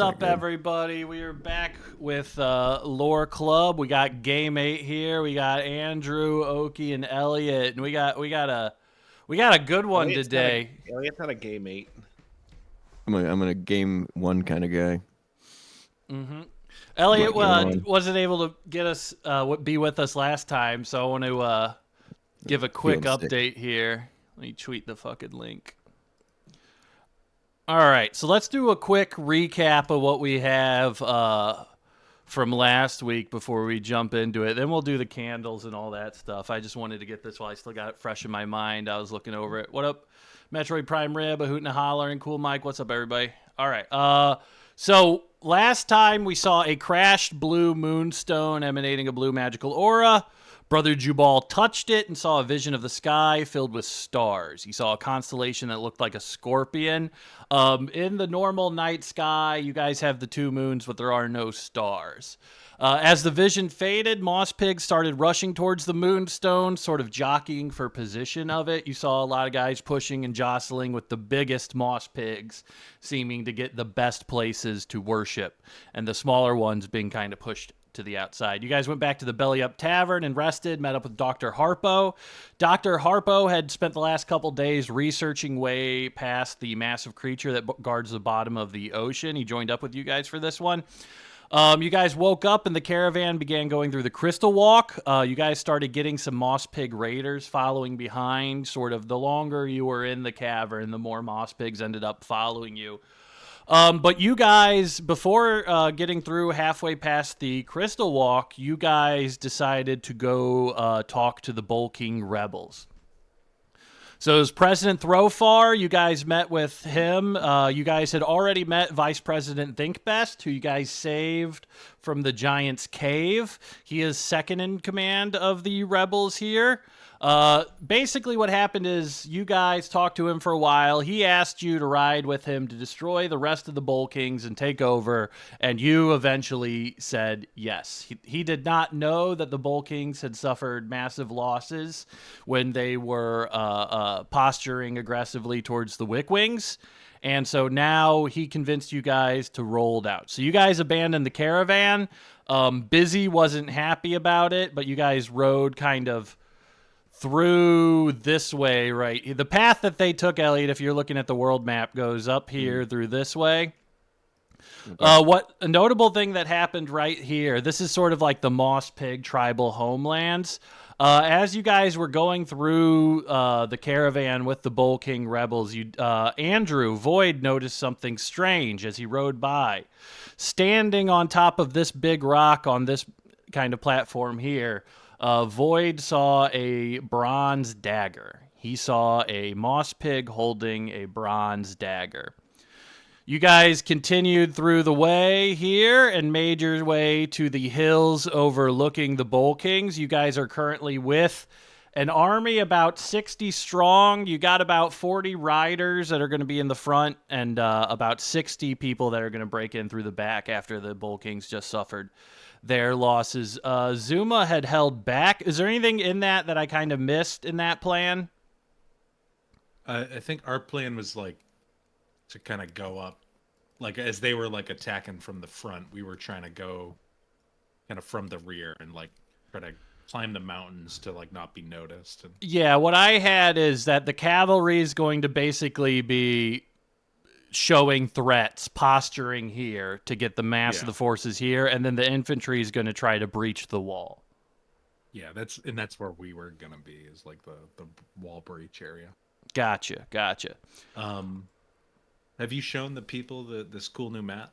What's up, everybody? We are back with Lore Club. We got Game 8 here. We got Andrew, Oki, and Elliott, and we got a good one today. Elliott's not a game 8. I'm a game 1 kind of guy. Elliott wasn't able to get us be with us last time, so I want to give a quick update here. Let me tweet the fucking link. All right, so let's do a quick recap of what we have from last week before we jump into it. Then we'll do the candles and all that stuff. I just wanted to get this while I still got it fresh in my mind. I was looking over it. What up, Metroid Prime Rib, a hoot and a holler, and Cool Mike? What's up, everybody? All right, so last time we saw a crashed blue moonstone emanating a blue magical aura. Brother Jubal touched it and saw a vision of the sky filled with stars. He saw a constellation that looked like a scorpion. In the normal night sky, you guys have the 2 moons, but there are no stars. As the vision faded, Moss Pig started rushing towards the moonstone, sort of jockeying for position of it. You saw a lot of guys pushing and jostling with the biggest Moss Pigs, seeming to get the best places to worship, and the smaller ones being kind of pushed to the outside. You guys went back to the Belly Up Tavern and rested, met up with Dr. Harpo. Dr. Harpo had spent the last couple days researching way past the massive creature that guards the bottom of the ocean. He joined up with you guys for this one. You guys woke up and the caravan began going through the Crystal Walk. You guys started getting some Moss Pig raiders following behind. Sort of the longer you were in the cavern, the more Moss Pigs ended up following you. But you guys, before getting through halfway past the Crystal Walk, you guys decided to go talk to the Bull King rebels. So as President Throwfar, you guys met with him. You guys had already met Vice President Thinkbest, who you guys saved from the Giant's Cave. He is second in command of the rebels here. Basically what happened is you guys talked to him for a while. He asked you to ride with him to destroy the rest of the Bull Kings and take over, and you eventually said yes. He did not know that the Bull Kings had suffered massive losses when they were posturing aggressively towards the Wickwings. And so now he convinced you guys to roll out. So you guys abandoned the caravan. Busy wasn't happy about it, but you guys rode kind of through this way, right? The path that they took, Elliott, if you're looking at the world map, goes up here through this way. Okay. What a notable thing that happened right here, this is sort of like the Moss Pig tribal homelands. As you guys were going through the caravan with the Bull King rebels, Andrew Void noticed something strange as he rode by. Standing on top of this big rock on this kind of platform here, Void saw a bronze dagger. He saw a Moss Pig holding a bronze dagger. You guys continued through the way here and made your way to the hills overlooking the Bull Kings. You guys are currently with an army about 60 strong. You got about 40 riders that are going to be in the front and about 60 people that are going to break in through the back after the Bull Kings just suffered their losses. Zuma had held back. Is there anything in that I kind of missed in that plan? I think our plan was like to kind of go up, like as they were like attacking from the front, we were trying to go kind of from the rear and like try to climb the mountains to like not be noticed. Yeah, what I had is that the cavalry is going to basically be showing threats, posturing here to get the mass of the forces here, and then the infantry is going to try to breach the wall. Yeah, that's where we were going to be, is like the wall breach area. Gotcha. Have you shown the people this cool new map?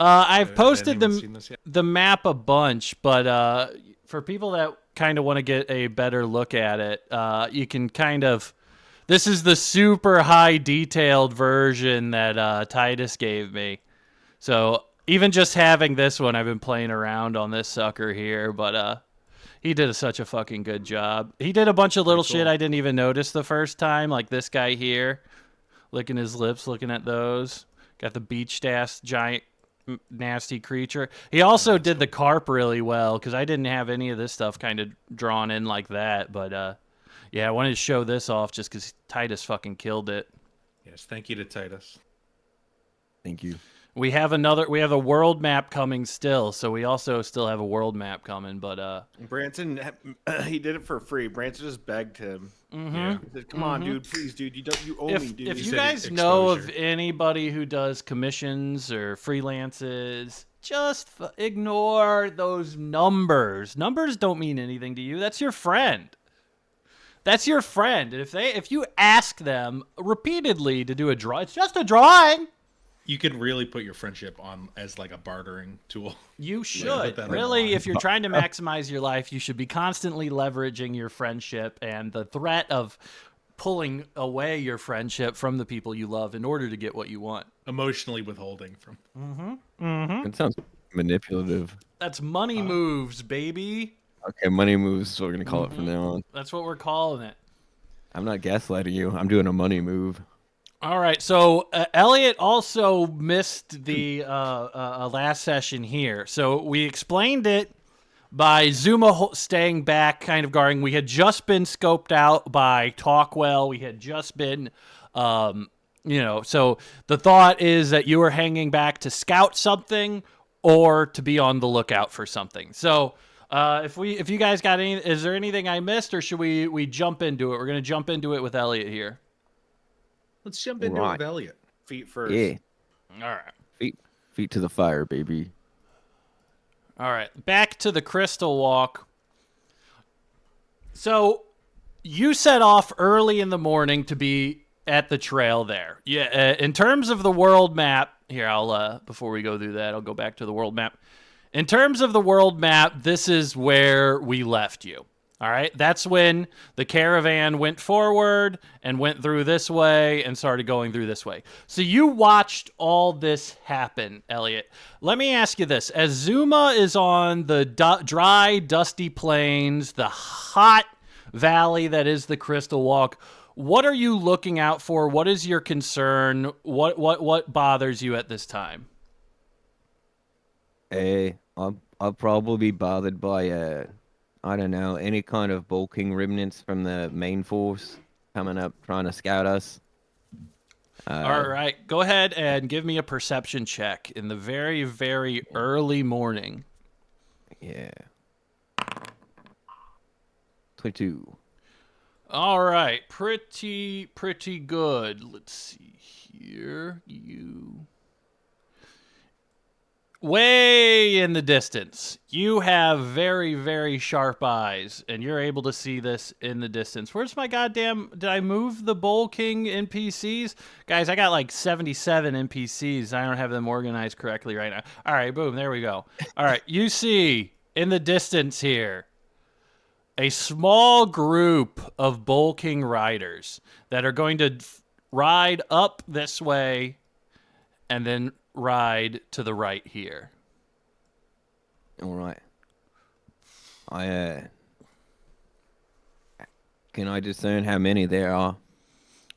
I've posted the map a bunch, but for people that kind of want to get a better look at it, you can kind of... This is the super high detailed version that Titus gave me. So even just having this one, I've been playing around on this sucker here, but he did such a fucking good job. He did a bunch of little shit I didn't even notice the first time, like this guy here, licking his lips, looking at those. Got the beached ass giant nasty creature. He also did the carp really well, because I didn't have any of this stuff kind of drawn in like that, but... yeah, I wanted to show this off just because Titus fucking killed it. Yes, thank you to Titus. Thank you. We have a world map coming still, so we also still have a world map coming. But Branson, he did it for free. Branson just begged him. Yeah. He said, "Come on, dude, please, dude. You owe me, dude." if He you said guys know of exposure. anybody who does commissions or freelances, just ignore those numbers. Numbers don't mean anything to you. That's your friend. That's your friend. And if you ask them repeatedly to do a draw, it's just a drawing. You can really put your friendship on as like a bartering tool. You put should. that on Really, the line. if you're trying to maximize your life, you should be constantly leveraging your friendship and the threat of pulling away your friendship from the people you love in order to get what you want. Emotionally withholding from. It sounds manipulative. That's money moves, baby. Okay, money moves is what we're gonna call it from now on. That's what we're calling it. I'm not gaslighting you. I'm doing a money move. All right, so Elliot also missed the last session here. So we explained it by Zuma staying back, kind of guarding. We had just been scoped out by Talkwell. We had just been, so the thought is that you were hanging back to scout something or to be on the lookout for something. So if you guys got any, is there anything I missed, or should we jump into it? We're gonna jump into it with Elliot here. Let's jump into it Right. with Elliot. Feet first. Yeah, All right. feet to the fire, baby. All right, back to the Crystal Walk. So you set off early in the morning to be at the trail there. Yeah, in terms of the world map, here I'll before we go through that, I'll go back to the world map. In terms of the world map, this is where we left you. All right, that's when the caravan went forward and went through this way and started going through this way. So you watched all this happen, Elliot. Let me ask you this. As Zuma is on the dry, dusty plains, the hot valley that is the Crystal Walk, what are you looking out for? What is your concern? What bothers you at this time? I'll probably be bothered by I don't know, any kind of bulking remnants from the main force coming up trying to scout us. All right, go ahead and give me a perception check in the very, very early morning. Yeah. 22. All right, pretty good. Let's see here. Way in the distance, you have very, very sharp eyes, and you're able to see this in the distance. Where's my goddamn... Did I move the Bowl King NPCs? Guys, I got like 77 NPCs. I don't have them organized correctly right now. All right, boom, there we go. All right, you see in the distance here a small group of Bowl King riders that are going to ride up this way and then ride to the right here. All right. Can I discern how many there are?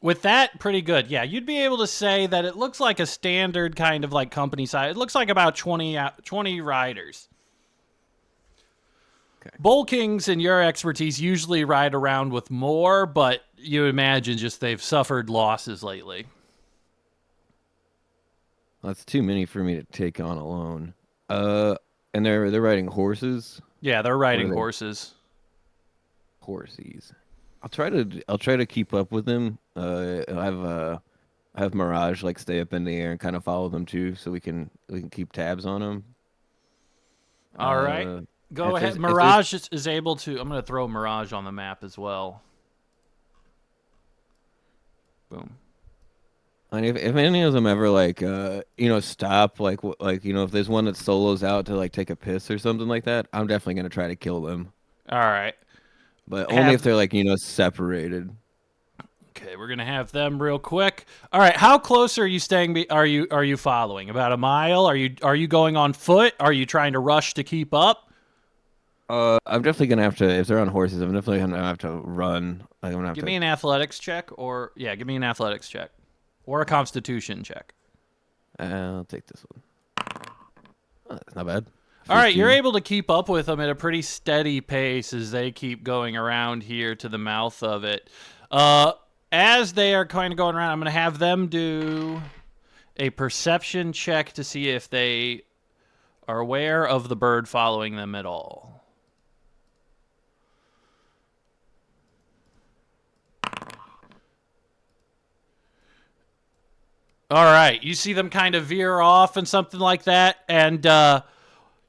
With that, pretty good. Yeah, you'd be able to say that it looks like a standard kind of like company size. It looks like about 20 riders. Okay. Bowl Kings, in your expertise, usually ride around with more, but you imagine just they've suffered losses lately. That's too many for me to take on alone. And they're riding horses. Yeah, they're riding What are they? horses. Horsies. I'll try to keep up with them. I have Mirage like stay up in the air and kind of follow them too, so we can keep tabs on them. All right. Go if ahead. there's- if Mirage is able to... I'm going to throw Mirage on the map as well. Boom. And if any of them ever like stop like if there's one that solos out to like take a piss or something like that, I'm definitely gonna try to kill them. All right. But only if they're like separated. Okay, we're gonna have them real quick. All right, how close are you staying? Are you following? About a mile? Are you going on foot? Are you trying to rush to keep up? I'm definitely gonna have to, if they're on horses, I'm definitely gonna have to run. Like, I'm gonna have Give to. me an athletics check, or give me an athletics check, or a constitution check. I'll take this one. Oh, that's not bad. All right, you're 15. able to keep up with them at a pretty steady pace as they keep going around here to the mouth of it. As they are kind of going around, I'm going to have them do a perception check to see if they are aware of the bird following them at all. All right, you see them kind of veer off and something like that, and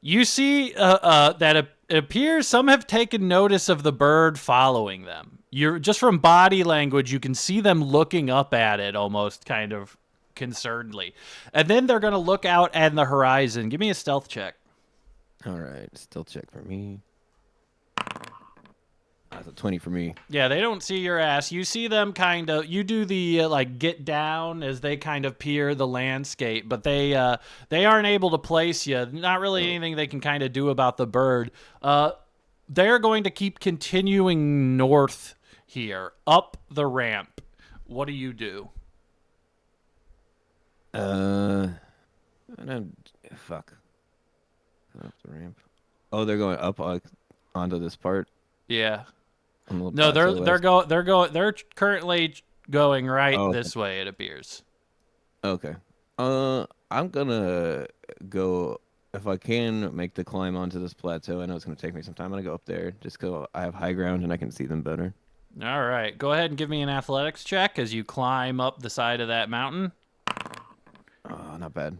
you see that it appears some have taken notice of the bird following them. You're just from body language, you can see them looking up at it almost kind of concernedly, and then they're gonna look out at the horizon. Give me a stealth check. All right, still check for me. That's a 20 for me. Yeah, they don't see your ass. You see them kind of. You do the like get down as they kind of peer the landscape, but they aren't able to place you. Not really anything they can kind of do about the bird. They're going to keep continuing north here, up the ramp. What do you do? I don't, fuck. Up the ramp. Oh, they're going up onto this part. Yeah. No, They're currently going right this way. It appears. Okay. I'm gonna go if I can make the climb onto this plateau. I know it's gonna take me some time. I'm gonna go up there just because I have high ground and I can see them better. All right, go ahead and give me an athletics check as you climb up the side of that mountain. Not bad.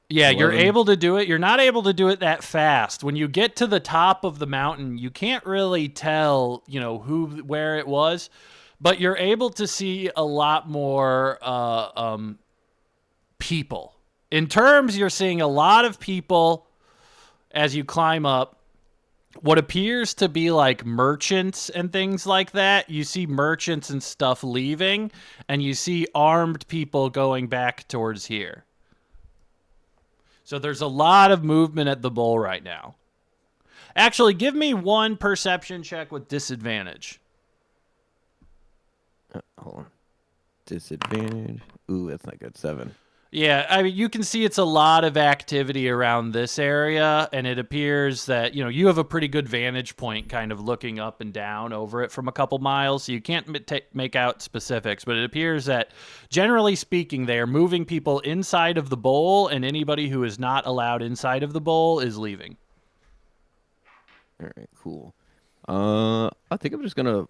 Yeah, 11. you're able to do it. You're not able to do it that fast. When you get to the top of the mountain, you can't really tell, where it was, but you're able to see a lot more people. In terms, you're seeing a lot of people as you climb up. What appears to be like merchants and things like that. You see merchants and stuff leaving, and you see armed people going back towards here. So there's a lot of movement at the bowl right now. Actually, give me one perception check with disadvantage. Hold on. Disadvantage. Ooh, that's not good. 7. Yeah, I mean, you can see it's a lot of activity around this area, and it appears that, you have a pretty good vantage point kind of looking up and down over it from a couple miles, so you can't make out specifics, but it appears that, generally speaking, they are moving people inside of the bowl, and anybody who is not allowed inside of the bowl is leaving. All right, cool. I think I'm just gonna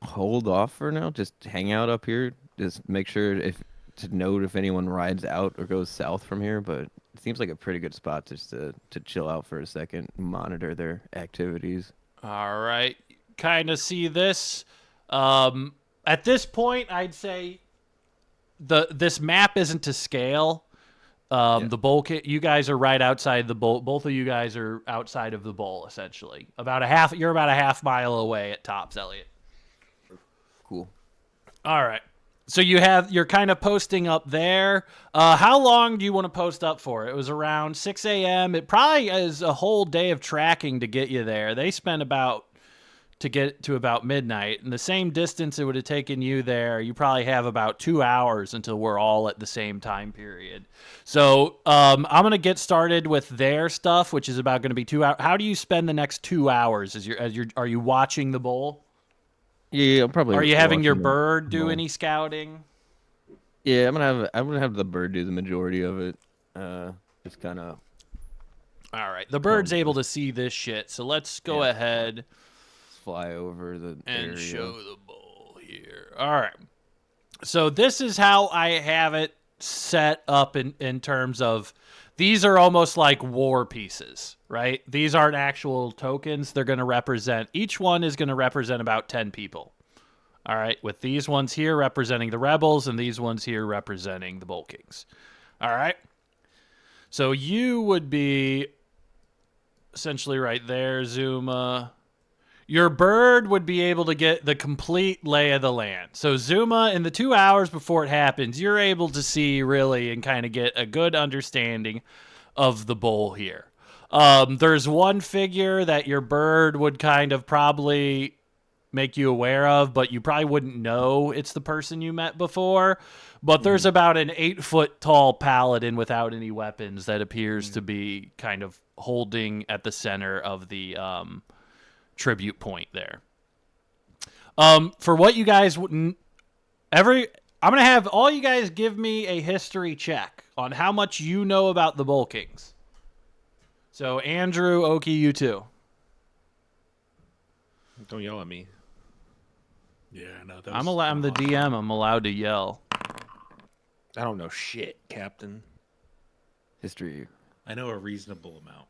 hold off for now. Just hang out up here. Just make sure to note if anyone rides out or goes south from here, but it seems like a pretty good spot just to chill out for a second, monitor their activities. All right. Kind of see this. At this point, I'd say this map isn't to scale. The bowl, you guys are right outside the bowl. Both of you guys are outside of the bowl, essentially. You're about a half mile away at tops, Elliot. Cool. All right. So you're kind of posting up there. How long do you want to post up for? It was around 6 a.m. It probably is a whole day of tracking to get you there. They spent to get to about midnight, and the same distance it would have taken you there. You probably have about 2 hours until we're all at the same time period. So I'm gonna get started with their stuff, which is about going to be 2 hours. How do you spend the next 2 hours? Are you watching the bowl? Yeah, I'm probably. Are you having your bird do any scouting? Yeah, I'm gonna have the bird do the majority of it. Just kind of. All right, the bird's able to see this shit, so let's go ahead. Fly over the and area. Show the bowl here. All right, so this is how I have it set up in terms of. These are almost like war pieces, right? These aren't actual tokens. They're going to represent, each one is going to represent about 10 people. All right, with these ones here representing the rebels and these ones here representing the Bull Kings. All right, so you would be essentially right there, Zuma. Your bird would be able to get the complete lay of the land. So Zuma, in the 2 hours before it happens, you're able to see really and kind of get a good understanding of the bowl here. There's one figure that your bird would kind of probably make you aware of, but you probably wouldn't know it's the person you met before. But there's about an 8-foot tall paladin without any weapons that appears to be kind of holding at the center of the tribute point there. For what you guys I'm gonna have all you guys give me a history check. on how much you know about the Bull Kings. So, Andrew, Oki, you too. Don't yell at me. Yeah, no, that I'm the DM. I'm allowed to yell. I don't know shit, Captain. History. I know a reasonable amount.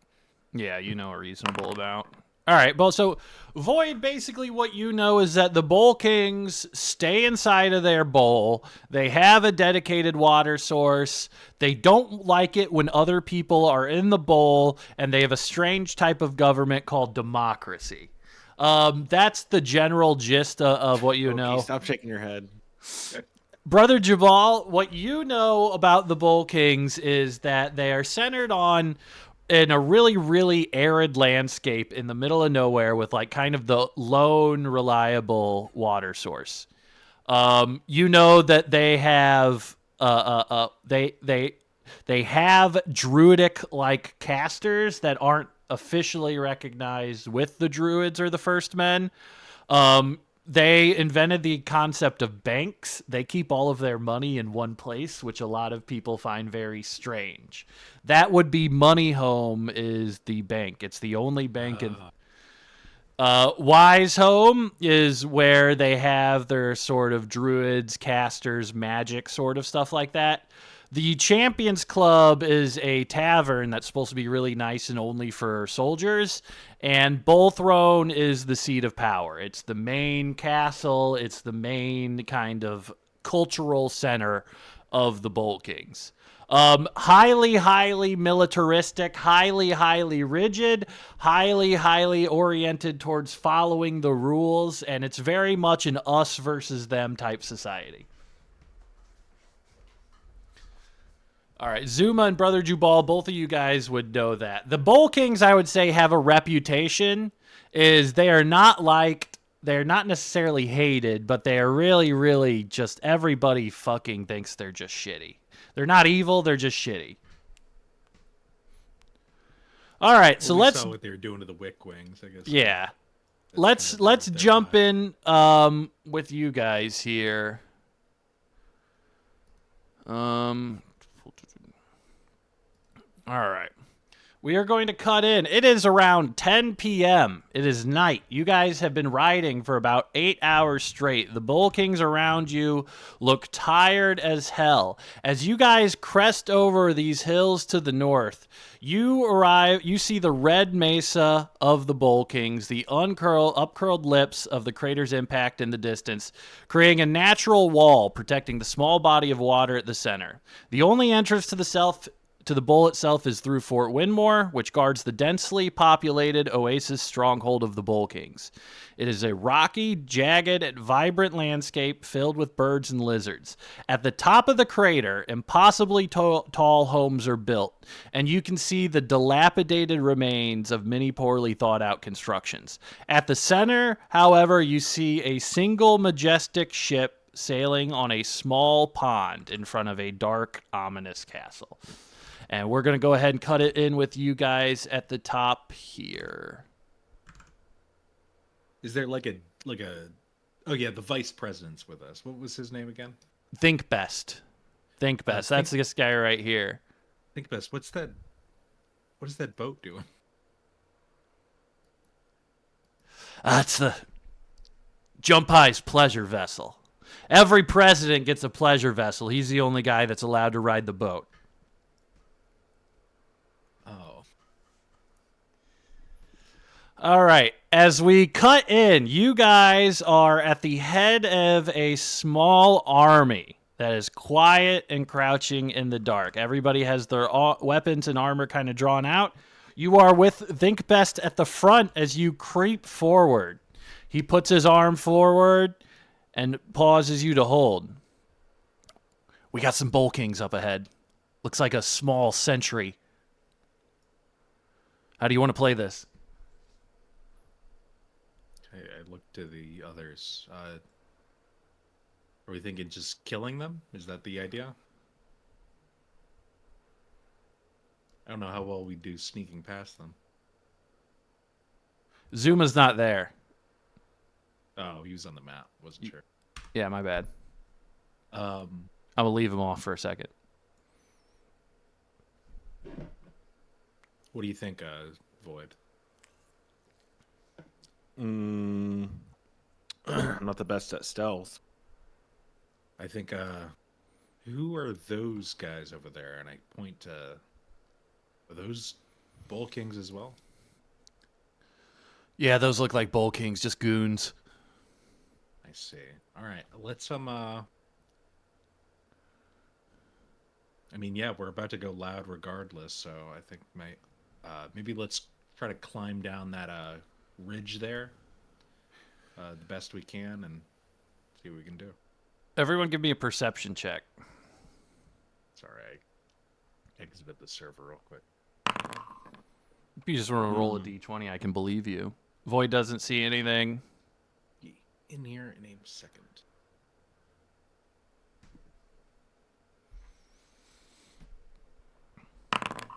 Yeah, you know a reasonable amount. All right, well, so Void, basically what you know is that the Bull Kings stay inside of their bowl. They have a dedicated water source. They don't like it when other people are in the bowl, and they have a strange type of government called democracy. That's the general gist of what you know. Stop shaking your head. Brother Jabal, what you know about the Bull Kings is that they are centered on in a really, really arid landscape in the middle of nowhere with like kind of the lone reliable water source. You know that they have they have druidic like casters that aren't officially recognized with the druids or the first men. They invented the concept of banks. They keep all of their money in one place, which a lot of people find very strange. That would be Money Home is the bank. It's the only bank in... Wise Home is where they have their sort of druids, casters, magic sort of stuff like that. The Champions Club is a tavern that's supposed to be really nice and only for soldiers. And Bull Throne is the seat of power. It's the main castle. It's the main kind of cultural center of the Bull Kings. Highly, highly militaristic, highly, highly rigid, highly, highly oriented towards following the rules. And it's very much an us versus them type society. All right, Zuma and Brother Jubal, both of you guys would know that. The Bull Kings, I would say, have a reputation, is they are not liked, they're not necessarily hated, but they are really, really just, everybody fucking thinks they're just shitty. They're not evil, they're just shitty. All right, so let's... saw what they were doing to the Wick Wings, I guess. Yeah. That's Let's jump in with you guys here. All right. We are going to cut in. It is around 10 p.m. It is night. You guys have been riding for about 8 hours straight. The Bull Kings around you look tired as hell. As you guys crest over these hills to the north, you see the red mesa of the Bull Kings, the upcurled lips of the crater's impact in the distance, creating a natural wall protecting the small body of water at the center. The only entrance to the bowl itself is through Fort Winmore, which guards the densely populated oasis stronghold of the Bull Kings. It is a rocky, jagged, and vibrant landscape filled with birds and lizards. At the top of the crater, impossibly tall homes are built, and you can see the dilapidated remains of many poorly thought-out constructions. At the center, however, you see a single majestic ship sailing on a small pond in front of a dark, ominous castle. And we're going to go ahead and cut it in with you guys at the top here. Is there like a oh yeah, the vice president's with us. What was his name again? Think Best. Think Best. That's this guy right here. Think Best. What is that boat doing? That's the Jump High's pleasure vessel. Every president gets a pleasure vessel. He's the only guy that's allowed to ride the boat. Oh. All right. As we cut in, you guys are at the head of a small army that is quiet and crouching in the dark. Everybody has their weapons and armor kind of drawn out. You are with Think Best at the front as you creep forward. He puts his arm forward and pauses you to hold. We got some Bull Kings up ahead. Looks like a small sentry. How do you want to play this? I look to the others. Are we thinking just killing them? Is that the idea? I don't know how well we do sneaking past them. Zuma's not there. Oh, he was on the map. Wasn't sure. Yeah, my bad. Um, I'm going to leave him off for a second. What do you think, Void? I'm not the best at stealth. I think, who are those guys over there? And I point to, are those Bull Kings as well? Yeah, those look like Bull Kings, just goons. I see. All right, let's I mean, yeah, we're about to go loud regardless, so I think maybe let's try to climb down that ridge there the best we can and see what we can do. Everyone give me a perception check. Sorry, I exit the server real quick. If you just want to roll a d20, I can believe you. Void doesn't see anything. In here in a second.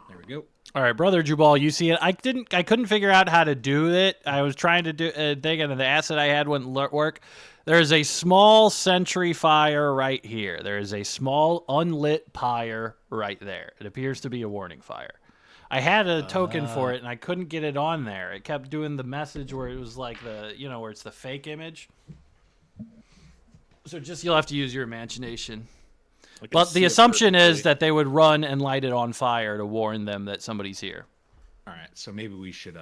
There we go. All right, brother Jubal, you see it. I couldn't figure out how to do it. I was trying to do thing, and the asset I had wouldn't work. There's a small sentry fire right here. There is a small unlit pyre right there. It appears to be a warning fire. I had a token for it, and I couldn't get it on there. It kept doing the message where it was like where it's the fake image. So you'll have to use your imagination. But the assumption is that they would run and light it on fire to warn them that somebody's here. All right, so maybe we should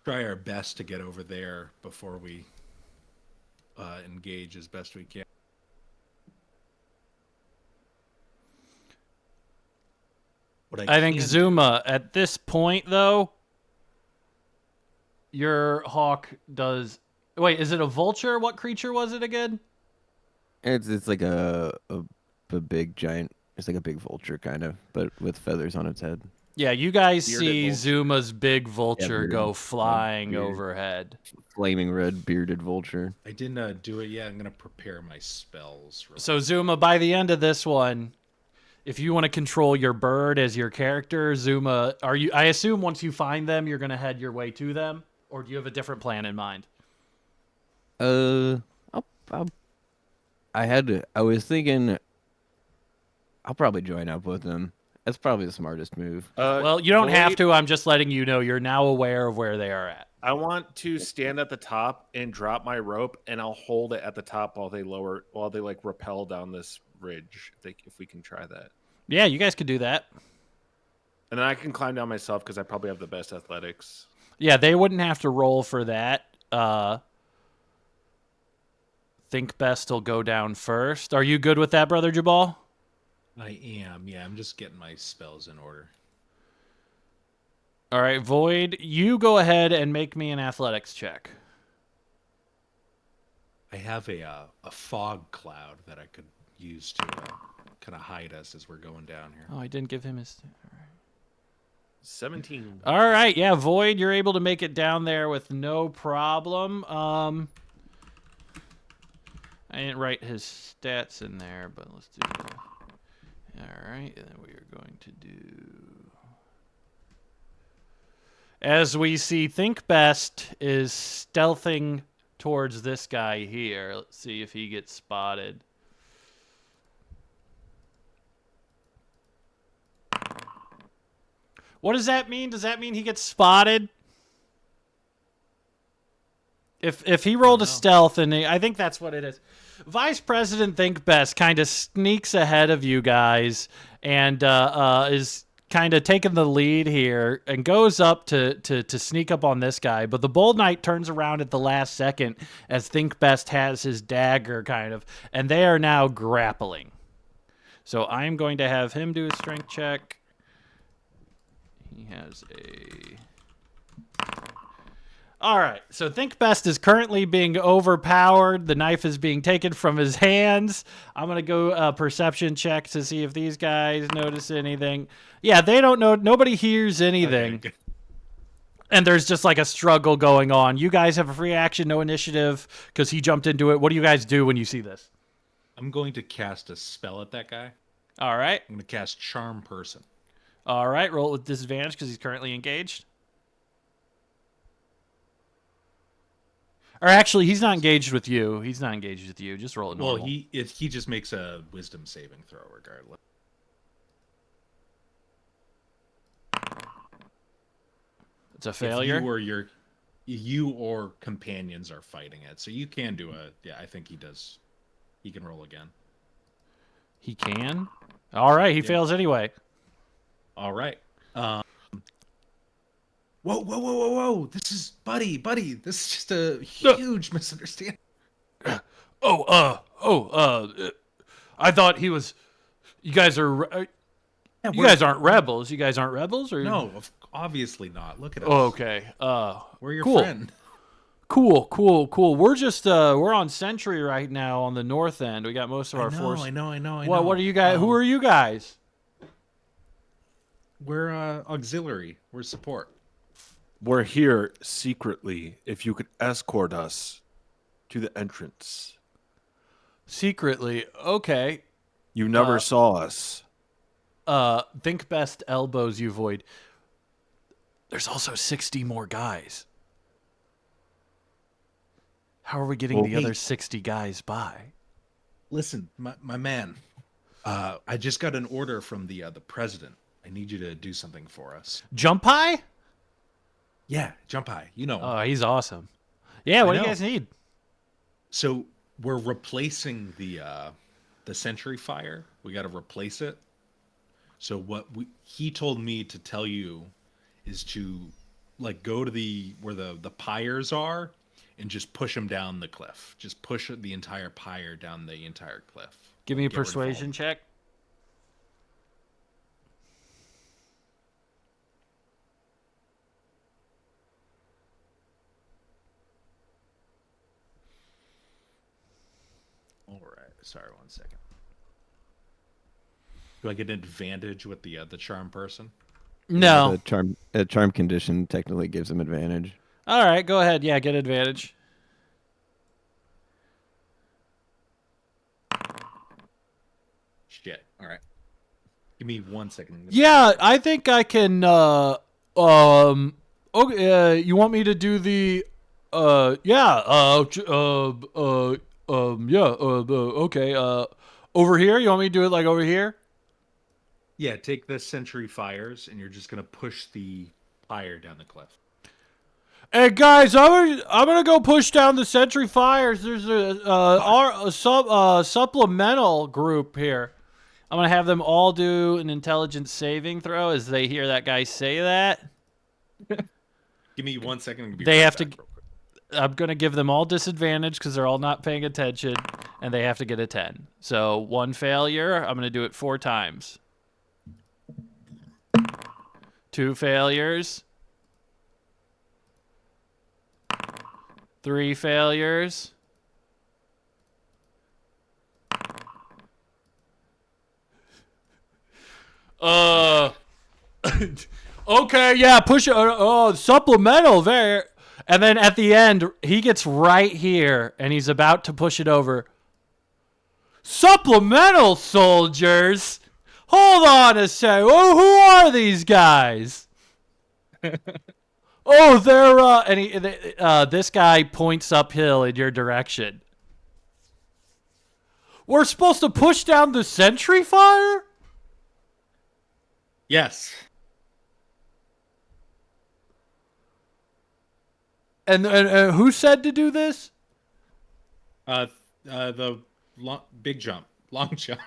try our best to get over there before we engage as best we can. I think Zuma, at this point, though, your hawk does... Wait, is it a vulture? What creature was it again? It's like a big giant. It's like a big vulture kind of, but with feathers on its head. Yeah, you guys Bearded see vulture. Zuma's big vulture bearded, go flying beard. overhead. Flaming red bearded vulture. I didn't do it yet. I'm gonna prepare my spells. So Zuma, by the end of this one, if you want to control your bird as your character, Zuma, I assume once you find them, you're gonna head your way to them, or do you have a different plan in mind? I was thinking I'll probably join up with them. That's probably the smartest move. Well, you don't have Void, to. I'm just letting you know you're now aware of where they are at. I want to stand at the top and drop my rope, and I'll hold it at the top while they like rappel down this ridge. If we can try that, Yeah, you guys could do that. and then I can climb down myself because I probably have the best athletics. Yeah, they wouldn't have to roll for that. Think best will go down first. Are you good with that, Brother Jabal? I am. Yeah, I'm just getting my spells in order. All right, Void, you go ahead and make me an athletics check. I have a fog cloud that I could use to kind of hide us as we're going down here. Oh, I didn't give him his... 17. All right, yeah, Void, you're able to make it down there with no problem. I didn't write his stats in there, but let's do that. All right, and then we are going to do... As we see, Think Best is stealthing towards this guy here. Let's see if he gets spotted. What does that mean? Does that mean he gets spotted? If he rolled a stealth, and I think that's what it is. Vice President Think Best kind of sneaks ahead of you guys and is kind of taking the lead here and goes up to sneak up on this guy. But the Bold Knight turns around at the last second as Think Best has his dagger kind of, and they are now grappling. So I'm going to have him do a strength check. He has a... All right, so Think Best is currently being overpowered. The knife is being taken from his hands. I'm going to go perception check to see if these guys notice anything. Yeah, they don't know. Nobody hears anything. Okay, and there's just like a struggle going on. You guys have a free action, no initiative, because he jumped into it. What do you guys do when you see this? I'm going to cast a spell at that guy. All right. I'm going to cast Charm Person. All right, roll with disadvantage because he's currently engaged. Or actually, he's not engaged with you. He's not engaged with you. Just roll it normal. Well, he just makes a Wisdom saving throw regardless. It's a failure. If you or companions are fighting it, so you can do a. Yeah, I think he does. He can roll again. He can. All right, he fails anyway. All right. Whoa! This is buddy. This is just a huge misunderstanding. I thought he was. You guys are. You guys aren't rebels. You guys aren't rebels, or No, obviously not. Look at us. Oh, okay. We're your cool. friend. Cool. We're just we're on Sentry right now on the north end. We got most of our force. I know. What are you guys? Who are you guys? We're auxiliary. We're support. We're here secretly. If you could escort us to the entrance. Secretly, okay. You never saw us. Think best elbows you void. There's also 60 more guys. How are we getting the other 60 guys by? Listen, my man. I just got an order from the president. I need you to do something for us. Jump high? Yeah, jump high. You know. Oh, he's awesome. Yeah, what do you guys need? So we're replacing the Sentry Fire. We got to replace it. So he told me to tell you is to like go to where the pyres are and just push them down the cliff. Just push the entire pyre down the entire cliff. Give me a persuasion check. All right. Sorry, 1 second. Do I get an advantage with the charm person? No. The charm condition technically gives him advantage. All right, go ahead. Yeah, get advantage. Shit. All right. Give me 1 second. Yeah, I think I can. Okay. You want me to do the? Yeah. Okay. Over here. You want me to do it like over here? Yeah. Take the Sentry Fires, and you're just gonna push the pyre down the cliff. Hey guys, I'm gonna go push down the Sentry Fires. There's a supplemental group here. I'm gonna have them all do an intelligence saving throw as they hear that guy say that. Give me 1 second. They have to. I'm gonna give them all disadvantage because they're all not paying attention, and they have to get a 10. So 1 failure. I'm gonna do it 4 times. 2 failures. 3 failures. Okay, yeah, push it. Supplemental there. And then at the end, he gets right here, and he's about to push it over. Supplemental soldiers? Hold on a sec. Oh, who are these guys? Oh, they're this guy points uphill in your direction. We're supposed to push down the Sentry Fire? Yes. And who said to do this? The big jump, long jump.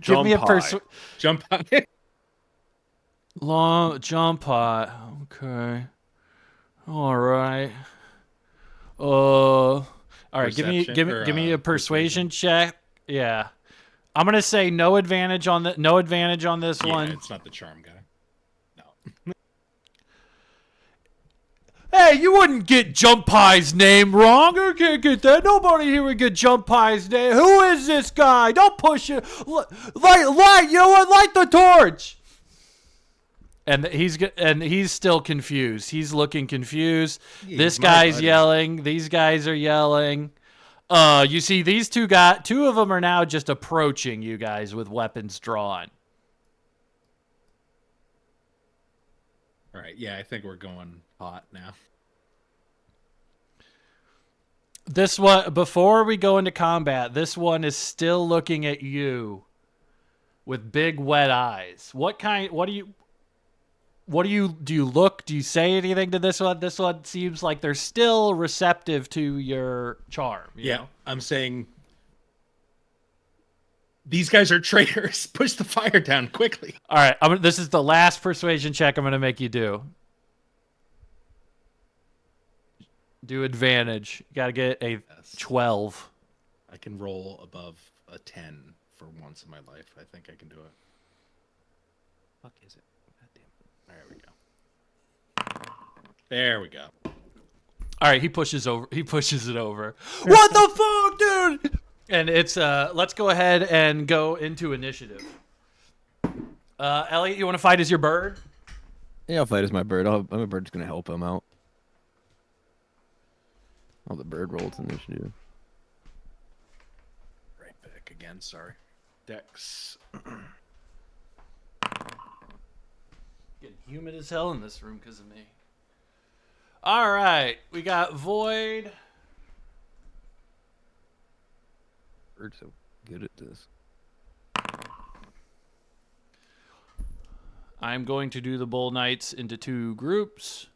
Give me a Jump high. Long jump high. Okay. All right. All right. Give me a persuasion check. Yeah. I'm gonna say no advantage on this one. It's not the charm guy. No. Hey, you wouldn't get Jump High's name wrong. I can't get that. Nobody here would get Jump High's name. Who is this guy? Don't push it. Light. You know what? Light the torch. And he's still confused. He's looking confused. Yeah, this guy's yelling. These guys are yelling. You see these two of them are now just approaching you guys with weapons drawn. All right. Yeah, I think we're going hot now. This one, before we go into combat, this one is still looking at you with big wet eyes. What do you... what do you look? Do you say anything to this one? This one seems like they're still receptive to your charm. You Yeah, know? I'm saying these guys are traitors. Push the fire down quickly. All right. This is the last persuasion check I'm going to make you do. Do advantage. You got to get a Yes. 12. I can roll above a 10 for once in my life. I think I can do it. Fuck is it? God damn it. There we go. All right, he pushes it over. What the fuck, dude? And it's let's go ahead and go into initiative. Elliot, you want to fight as your bird? Yeah, I'll fight as my bird. My bird's gonna help him out. Oh, the bird rolls initiative. Right back again. Sorry. Dex. Getting humid as hell in this room because of me. All right, we got Void. Bird's so good at this. I'm going to do the Bull Knights into 2 groups.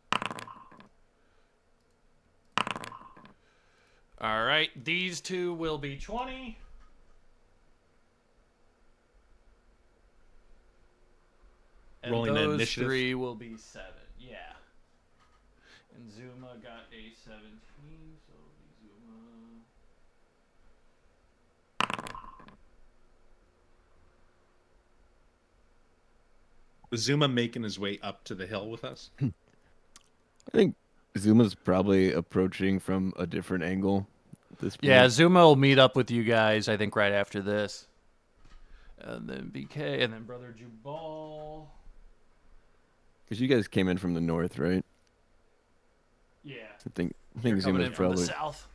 All right, these 2 will be 20. And Rolling the those initiative. 3 will be 7. Yeah. And Zuma got a 17, so it'll be Zuma. Was Zuma making his way up to the hill with us? I think Zuma's probably approaching from a different angle at this point. Yeah, Zuma will meet up with you guys, I think, right after this. And then BK, and then Brother Jubal. Because you guys came in from the north, right? Yeah. I think Coming Zuma's in from the probably south.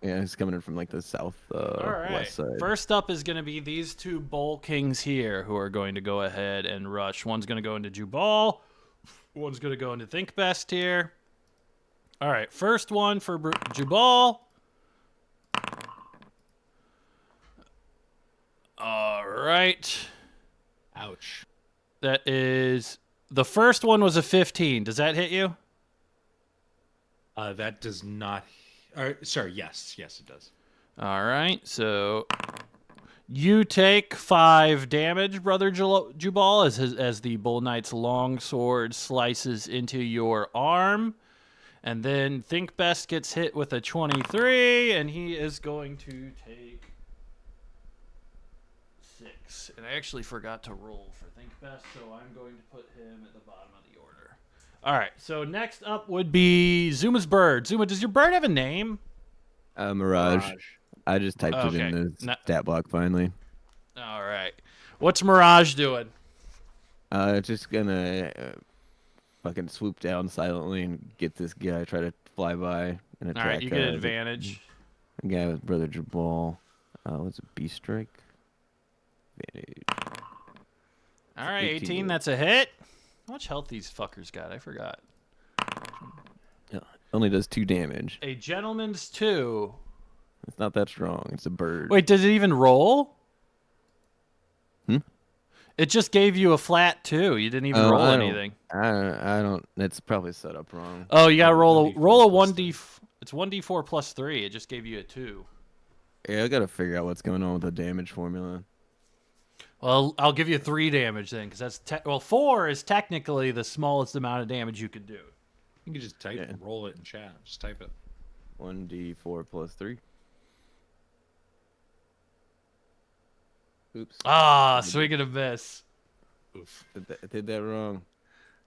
yeah, he's coming in from like the south All right. west side. First up is going to be these 2 Bull Kings here who are going to go ahead and rush. One's going to go into Jubal. One's going to go into Think Best here. All right. First one for Jubal. All right. Ouch. That is... The first one was a 15. Does that hit you? That does not. Sorry. Yes, it does. All right. So... You take 5 damage, Brother Jubal, as the Bull Knight's long sword slices into your arm. And then Think Best gets hit with a 23, and he is going to take 6. And I actually forgot to roll for Think Best, so I'm going to put him at the bottom of the order. All right, so next up would be Zuma's bird. Zuma, does your bird have a name? Mirage. I just typed it Okay. in the stat block finally. All right. What's Mirage doing? Just gonna fucking swoop down silently and get this guy, try to fly by and attack. All right, you get advantage. The guy with Brother Jabal. What's a B strike? Advantage. All right, 18. 18, that's a hit. How much health these fuckers got? I forgot. Yeah, only does 2 damage. A gentleman's 2. It's not that strong. It's a bird. Wait, did it even roll? Hmm? It just gave you a flat 2. You didn't even roll I don't- anything. I don't. It's probably set up wrong. Oh, you gotta roll a 1d4 1d. It's 1d4 plus 3. It just gave you a 2. Yeah, I gotta figure out what's going on with the damage formula. Well, I'll give you 3 damage then, because that's 4 is technically the smallest amount of damage you could do. You can just type and roll it in chat. Just type it. 1d4 plus 3. Oops. Ah, swing and a miss. Oof. Did that wrong.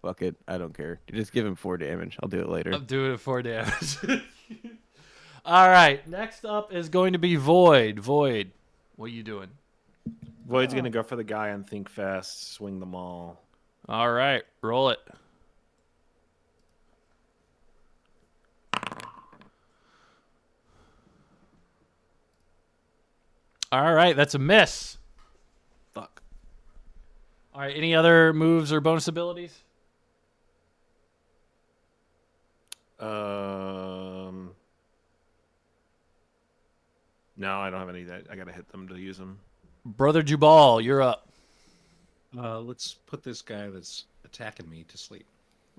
Fuck it. I don't care. You just give him 4 damage. I'll do it later. I'm doing it 4 damage. All right, next up is going to be Void. Void, what are you doing? Void's gonna go for the guy on Think Fast, swing them all. All right, roll it. All right, that's a miss. Fuck. All right, any other moves or bonus abilities? No, I don't have any. I gotta hit them to use them. Brother Jubal, you're up. Let's put this guy that's attacking me to sleep.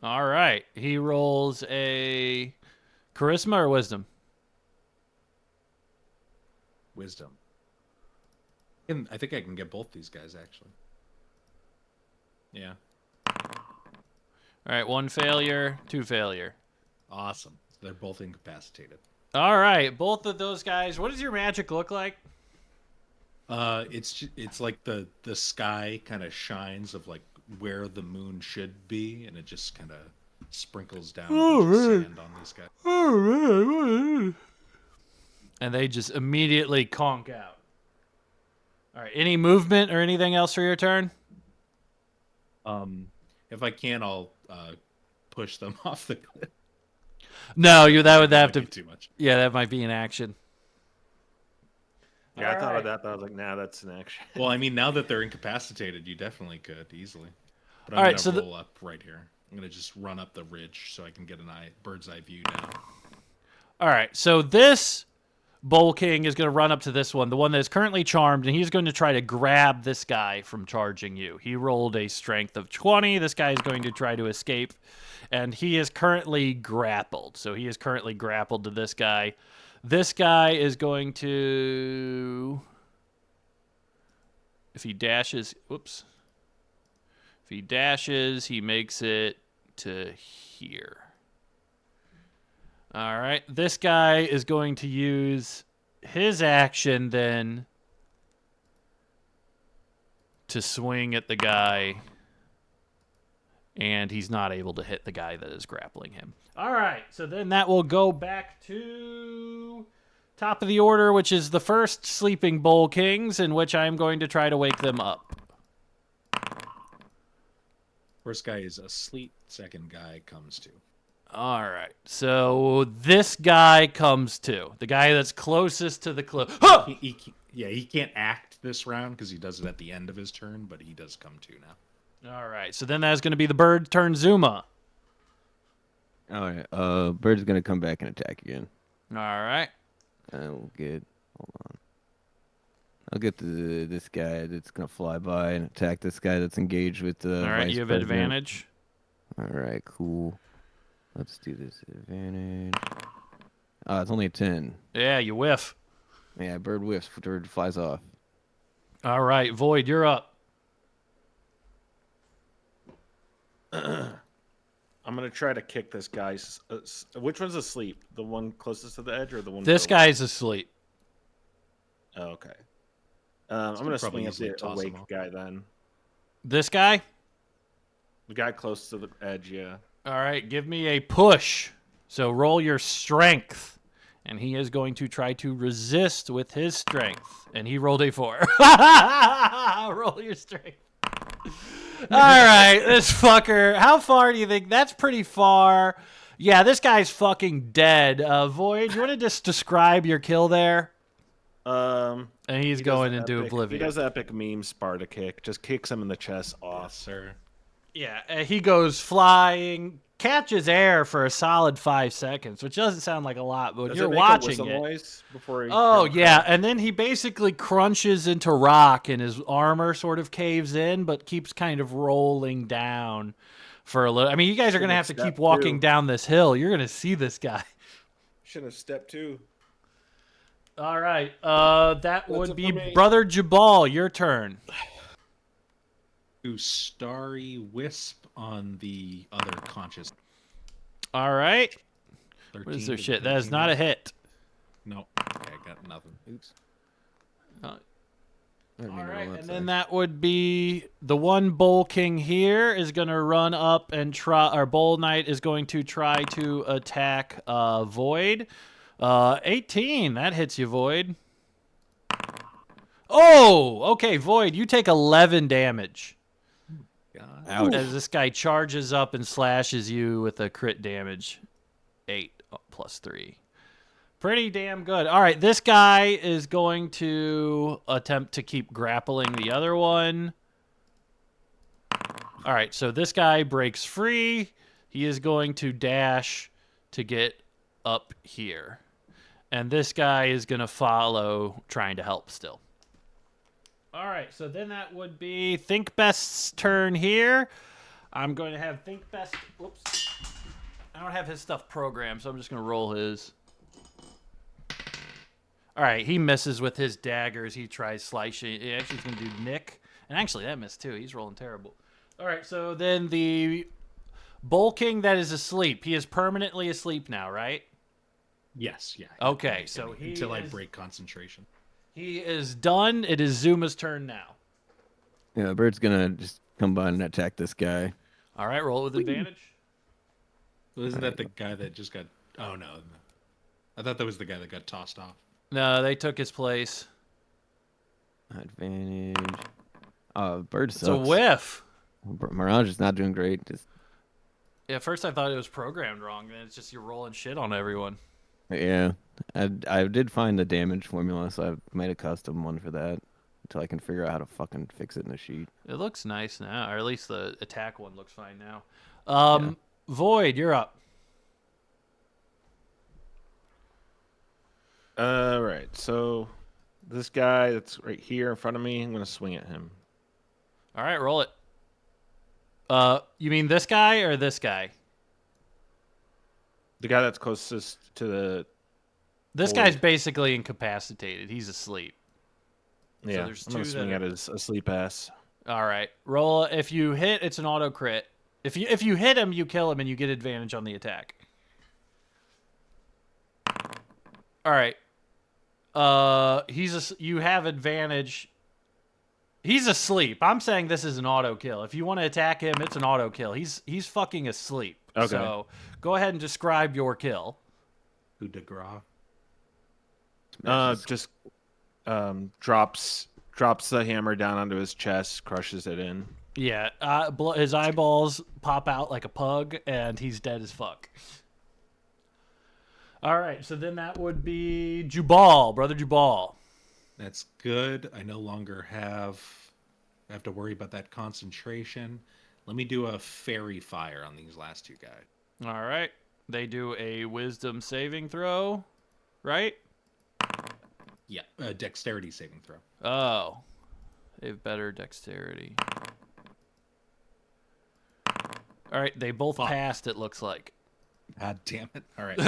All right. He rolls a charisma or wisdom. Wisdom. I think I can get both these guys actually. Yeah. All right. 1 failure, 2 failure. Awesome. They're both incapacitated. All right. Both of those guys. What does your magic look like? It's like the sky kind of shines of like where the moon should be, and it just kind of sprinkles down a bunch of sand on these guys. And they just immediately conk out. All right. Any movement or anything else for your turn? If I can, I'll push them off the cliff. No, that would have Might be to. too much. Yeah, that might be an action. Yeah, I thought Alright. of that, but I was like, nah, that's an action. Well, I mean, now that they're incapacitated, you definitely could easily. But I'm All right, gonna so roll up right here. I'm gonna just run up the ridge so I can get bird's eye view down. All right, so this Bull King is going to run up to this one, the one that is currently charmed, and he's going to try to grab this guy from charging you. He rolled a strength of 20. This guy is going to try to escape, and he is currently grappled. So he is currently grappled to this guy. This guy is going to... If he dashes... Whoops. If he dashes, he makes it to here. All right. This guy is going to use his action then to swing at the guy, and he's not able to hit the guy that is grappling him. All right. So then that will go back to top of the order, which is the first sleeping Bull Kings, in which I'm going to try to wake them up. First guy is asleep. Second guy comes to. All right. So this guy comes to. The guy that's closest to the cliff. Huh! He can't act this round because he does it at the end of his turn, but he does come to now. All right. So then that's going to be the bird turn Zuma. All right. Bird's gonna come back and attack again. All right. Hold on. I'll get to this guy that's gonna fly by and attack this guy that's engaged with the. All right. vice You have president. advantage. All right, cool. Let's do this advantage. It's only a 10. Yeah, you whiff. Yeah, bird whiffs. Bird flies off. All right. Void, you're up. I'm gonna try to kick this guy. Which one's asleep? The one closest to the edge, or the one? This further? guy's asleep. Oh, okay. I'm gonna probably swing at easily the toss him awake off. guy then. This guy? The guy close to the edge, yeah. All right. Give me a push. So roll your strength. And he is going to try to resist with his strength. And he rolled a 4. Roll your strength. All right, this fucker. How far do you think? That's pretty far. Yeah, this guy's fucking dead. Void, you want to just describe your kill there? And he's He going does into epic- oblivion. He does epic meme Sparta kick. Just kicks him in the chest Yes, off. sir. Yeah, he goes flying, catches air for a solid 5 seconds, which doesn't sound like a lot, but when Does you're it make a watching whistle it. noise before he Oh, comes yeah, out? and then he basically crunches into rock, and his armor sort of caves in, but keeps kind of rolling down for a little. I mean, you guys are going to have to keep Step walking two. down this hill. You're going to see this guy. Should have stepped 2. All right, that That's would it be for me. Brother Jabal. Your turn. Do Starry Wisp on the other conscious. All right. 13 What is their to shit? That is 13 not a damage. hit. No. Okay, I got nothing. Oops. Uh, I didn't All mean to right, roll that and side. then that would be the one Bull King here is going to run up and try, or Bull Knight is going to try to attack Void. 18, that hits you, Void. Oh, okay, Void, you take 11 damage God. Ouch. as this guy charges up and slashes you with a crit damage. 8 plus 3. Pretty damn good. All right, this guy is going to attempt to keep grappling the other one. All right, so this guy breaks free. He is going to dash to get up here. And this guy is going to follow, trying to help still. All right, so then that would be Think Best's turn here. I'm going to have Think Best. Whoops. I don't have his stuff programmed, so I'm just going to roll his. All right, he misses with his daggers. He tries slicing. Actually, he's going to do Nick. And actually, that missed too. He's rolling terrible. All right, so then the Bull King that is asleep. He is permanently asleep now, right? Yes, yeah. Okay, so until I break concentration. He is done. It is Zuma's turn now. Yeah, Bird's gonna just come by and attack this guy. All right, roll with advantage. Well, isn't that the guy that just got... Oh, no. I thought that was the guy that got tossed off. No, they took his place. Advantage. Bird sucks. It's a whiff. Mirage is not doing great. Just Yeah, at first I thought it was programmed wrong. Then it's just you're rolling shit on everyone. yeah. I did find the damage formula, so I've made a custom one for that until I can figure out how to fucking fix it in the sheet. It looks nice now, or at least the attack one looks fine now. Void, you're up. All right, so this guy that's right here in front of me, I'm gonna swing at him. All right, roll it. You mean this guy or this guy? The guy that's closest to the. This Void. guy's basically incapacitated. He's asleep. Yeah, there's I'm gonna two swing that at his asleep ass. All right, roll. If you hit, it's an auto crit. If you hit him, you kill him, and you get advantage on the attack. All right. You have advantage. He's asleep. I'm saying this is an auto kill. If you want to attack him, it's an auto kill. He's fucking asleep. Okay. So go ahead and describe your kill. Coup de grace. Just drops the hammer down onto his chest, crushes it in. Yeah. His eyeballs pop out like a pug, and he's dead as fuck. All right. So then that would be Jubal, brother Jubal. That's good. I no longer have to worry about that concentration. Let me do a fairy fire on these last two guys. All right. They do a wisdom saving throw, right? Yeah, dexterity saving throw. Oh. They have better dexterity. All right. They both passed, it looks like. God damn it. All right.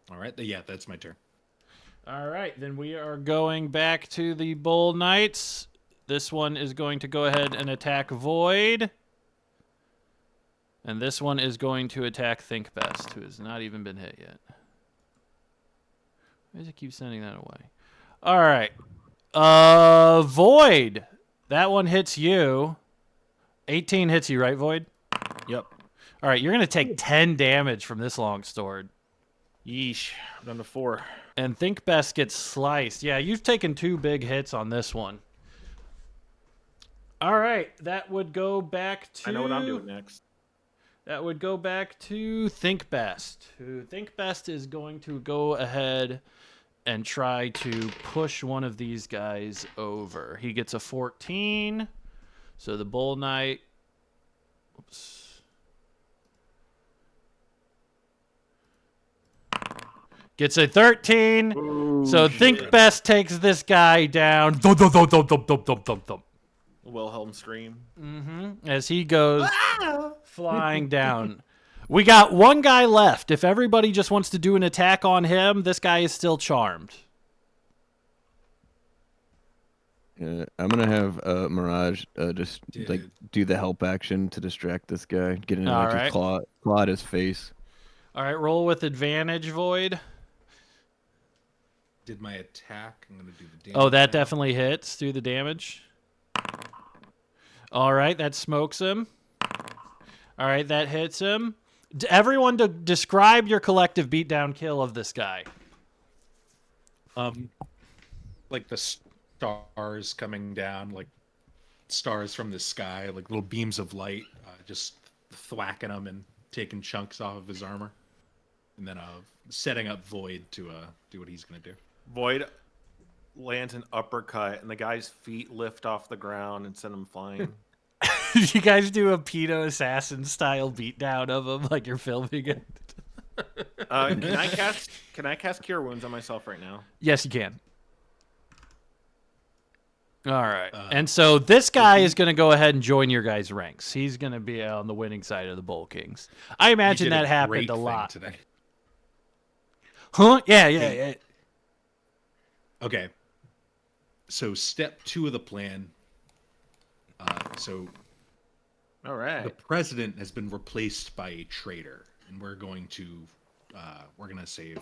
All right. Yeah, that's my turn. All right. Then we are going back to the Bull Knights. This one is going to go ahead and attack Void. And this one is going to attack Think Best, who has not even been hit yet. Why does it keep sending that away? All right. Void. That one hits you. 18 hits you, right, Void? Yep. All right. You're going to take 10 damage from this long sword. Yeesh. I'm down to 4. And Think Best gets sliced. Yeah, you've taken 2 big hits on this one. All right. That would go back to... I know what I'm doing next. That would go back to Think Best. Who Think Best is going to go ahead and try to push one of these guys over. He gets a 14. So the Bull Knight... Oops. Gets a 13. Ooh, so shit. Think Best takes this guy down. Thump, thump, thump, thump, thump, thump, thump, thump. Wilhelm scream. As he goes flying down. We got one guy left. If everybody just wants to do an attack on him, this guy is still charmed. I'm gonna have Mirage just like Dude. do the help action to distract this guy. Get in and All like, right. just claw at his face. All right, roll with advantage, Void. Did my attack. I'm going to do the damage. Oh, that now. definitely hits. Do the damage. All right, that smokes him. All right, that hits him. Everyone describe your collective beatdown kill of this guy. Like the stars coming down, like stars from the sky, like little beams of light, just thwacking him and taking chunks off of his armor. And then setting up Void to do what he's going to do. Void lands an uppercut, and the guy's feet lift off the ground and send him flying. You guys do a pedo assassin style beatdown of him like you're filming it. Can I cast Cure Wounds on myself right now? Yes, you can. All right. Uh, And so this guy is going to go ahead and join your guys' ranks. He's going to be on the winning side of the Bull Kings. I You imagine did that a happened great a thing lot. today. Huh? Yeah. Hey. Okay. So step 2 of the plan. So All right. the president has been replaced by a traitor, and we're going to save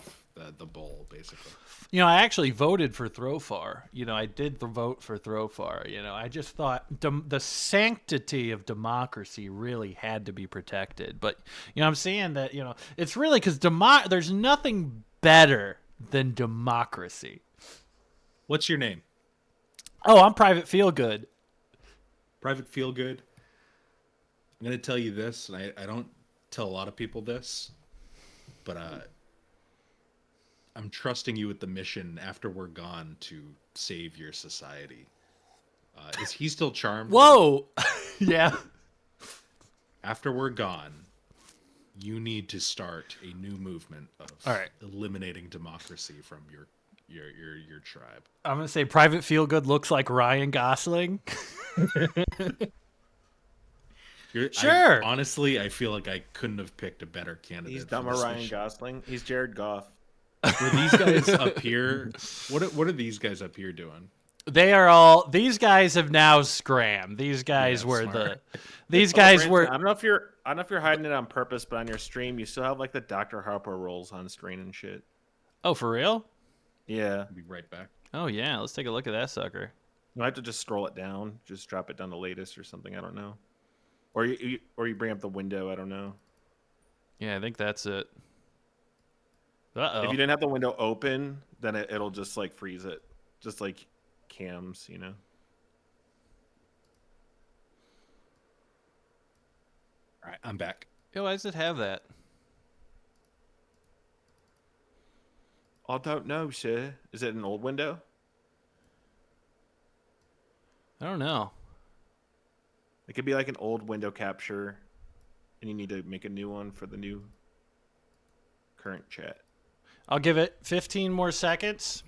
the bull, basically. You know, I actually voted for Throfar. You know, I did the vote for Throfar. You know, I just thought the sanctity of democracy really had to be protected. But, you know, I'm saying that, you know, it's really because there's nothing better than democracy. What's your name? Oh, I'm Private Feelgood. Private Feelgood. I'm going to tell you this, and I don't tell a lot of people this, but I'm trusting you with the mission after we're gone to save your society. Is he still charmed? Whoa! Yeah. After we're gone, you need to start a new movement of All right. eliminating democracy from your tribe. I'm going to say Private Feelgood looks like Ryan Gosling. Sure. Honestly, I feel like I couldn't have picked a better candidate. He's for dumber this Ryan mission. Gosling. He's Jared Goff. Were these guys up here? What are these guys up here doing? These guys have now scrammed. These guys Yeah, were smart. these guys were, I don't know if you're hiding it on purpose, but on your stream you still have like the Dr. Harper rolls on screen and shit. oh, for real? Yeah. I'll be right back. Oh, yeah. Let's take a look at that sucker. You might have to just scroll it down, just drop it down to latest or something. I don't know. Or you bring up the window. I don't know. Yeah, I think that's it. If Uh-oh. you didn't have the window open, then it'll just like freeze it, just like cams, you know. All right, I'm back. Yo, why does it have that? I don't know, sir. Is it an old window? I don't know. It could be like an old window capture, and you need to make a new one for the new current chat. I'll give it 15 more seconds.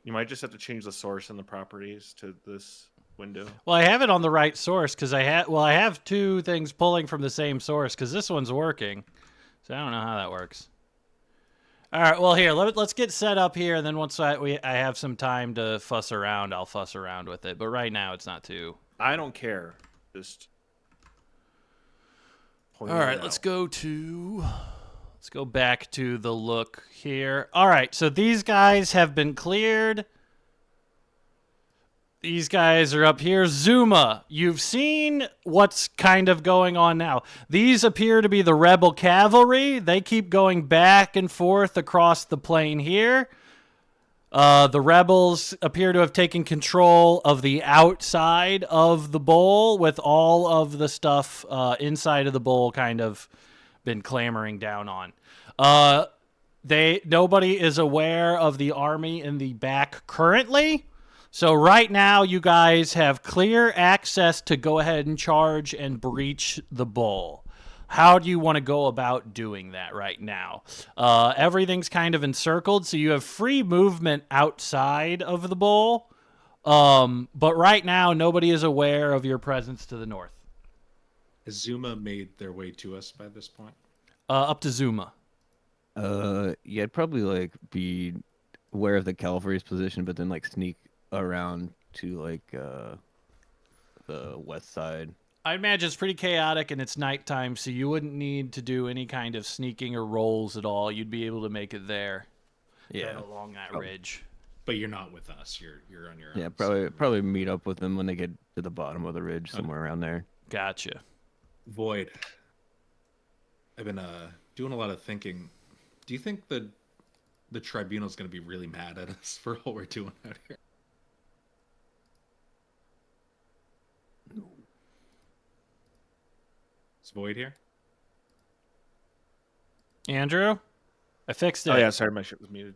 You might just have to change the source and the properties to this window. Well, I have it on the right source because I have two things pulling from the same source because this one's working. So I don't know how that works. All right, well, here, let's get set up here, and then once I have some time to fuss around, I'll fuss around with it. But right now, it's not too. I don't care. Just. All right, let's go back to the look here. All right, so these guys have been cleared. These guys are up here. Zuma, you've seen what's kind of going on now. These appear to be the rebel cavalry. They keep going back and forth across the plain here. The rebels appear to have taken control of the outside of the bowl, with all of the stuff inside of the bowl kind of been clamoring down on. Nobody is aware of the army in the back currently. So right now, you guys have clear access to go ahead and charge and breach the bowl. How do you want to go about doing that right now? Everything's kind of encircled, so you have free movement outside of the bowl. But right now, nobody is aware of your presence to the north. Has Zuma made their way to us by this point? Up to Zuma. Yeah, I'd probably like be aware of the cavalry's position, but then like sneak around to like the west side. I imagine it's pretty chaotic and it's nighttime, so you wouldn't need to do any kind of sneaking or rolls at all. You'd be able to make it there. Yeah, Along that ridge. But you're not with us. You're on your own. yeah, probably meet up with them when they get to the bottom of the ridge, somewhere around there. Gotcha. Void. I've been doing a lot of thinking. Do you think the tribunal's going to be really mad at us for what we're doing out here? Is Void here? Andrew? I fixed it. Oh yeah, sorry, my shit was muted.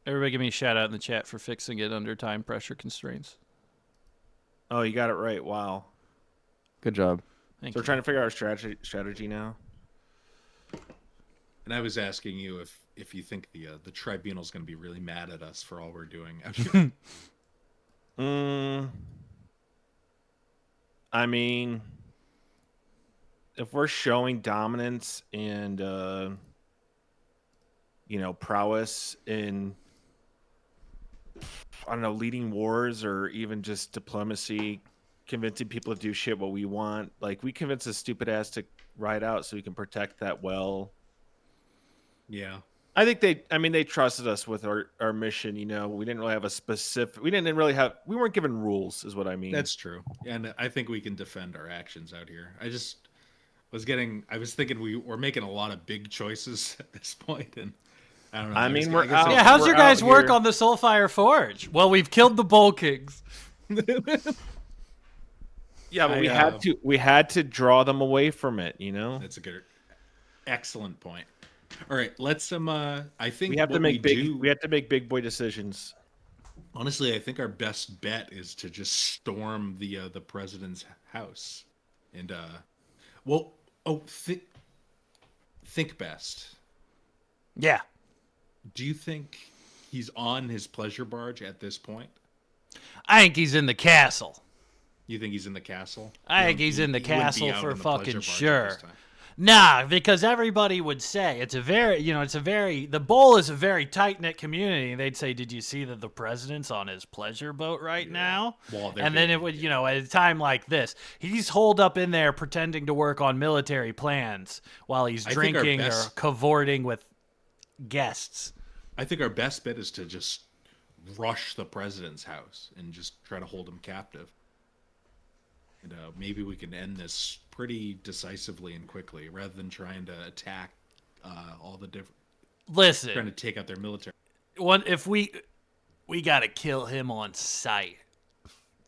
Everybody give me a shout out in the chat for fixing it under time pressure constraints. Oh, you got it right. Wow. Good job. Thank So we're you. trying to figure out our strategy now. And I was asking you if you think the tribunal's going to be really mad at us for all we're doing out here. I mean, if we're showing dominance and prowess in, I don't know, leading wars or even just diplomacy, convincing people to do shit what we want, like we convince this stupid ass to ride out so we can protect that well. Yeah. I think they trusted us with our mission. We didn't really have we weren't given rules, is what I mean. That's true. And I think we can defend our actions out here. I was thinking we were making a lot of big choices at this point, and I don't know. I mean, Yeah, how's your guys' work on the Soulfire Forge? Well, we've killed the Bull Kings. Yeah, but we had to draw them away from it, That's a excellent point. All right, let's I think we have to make big boy decisions. Honestly, I think our best bet is to just storm the president's house, and think best. Yeah. Do you think he's on his pleasure barge at this point? I think he's in the castle. You think he's in the castle? I think he's in the he wouldn't be castle out for on the pleasure fucking barge at sure. this time. Nah, because everybody would say the Bull is a very tight-knit community. They'd say, did you see that the president's on his pleasure boat right now? Well, and then it would, at a time like this, he's holed up in there pretending to work on military plans while he's drinking or cavorting with guests. I think our best bet is to just rush the president's house and just try to hold him captive. And maybe we can end this pretty decisively and quickly, rather than trying to attack all the different. Listen, trying to take out their military. If we gotta kill him on sight.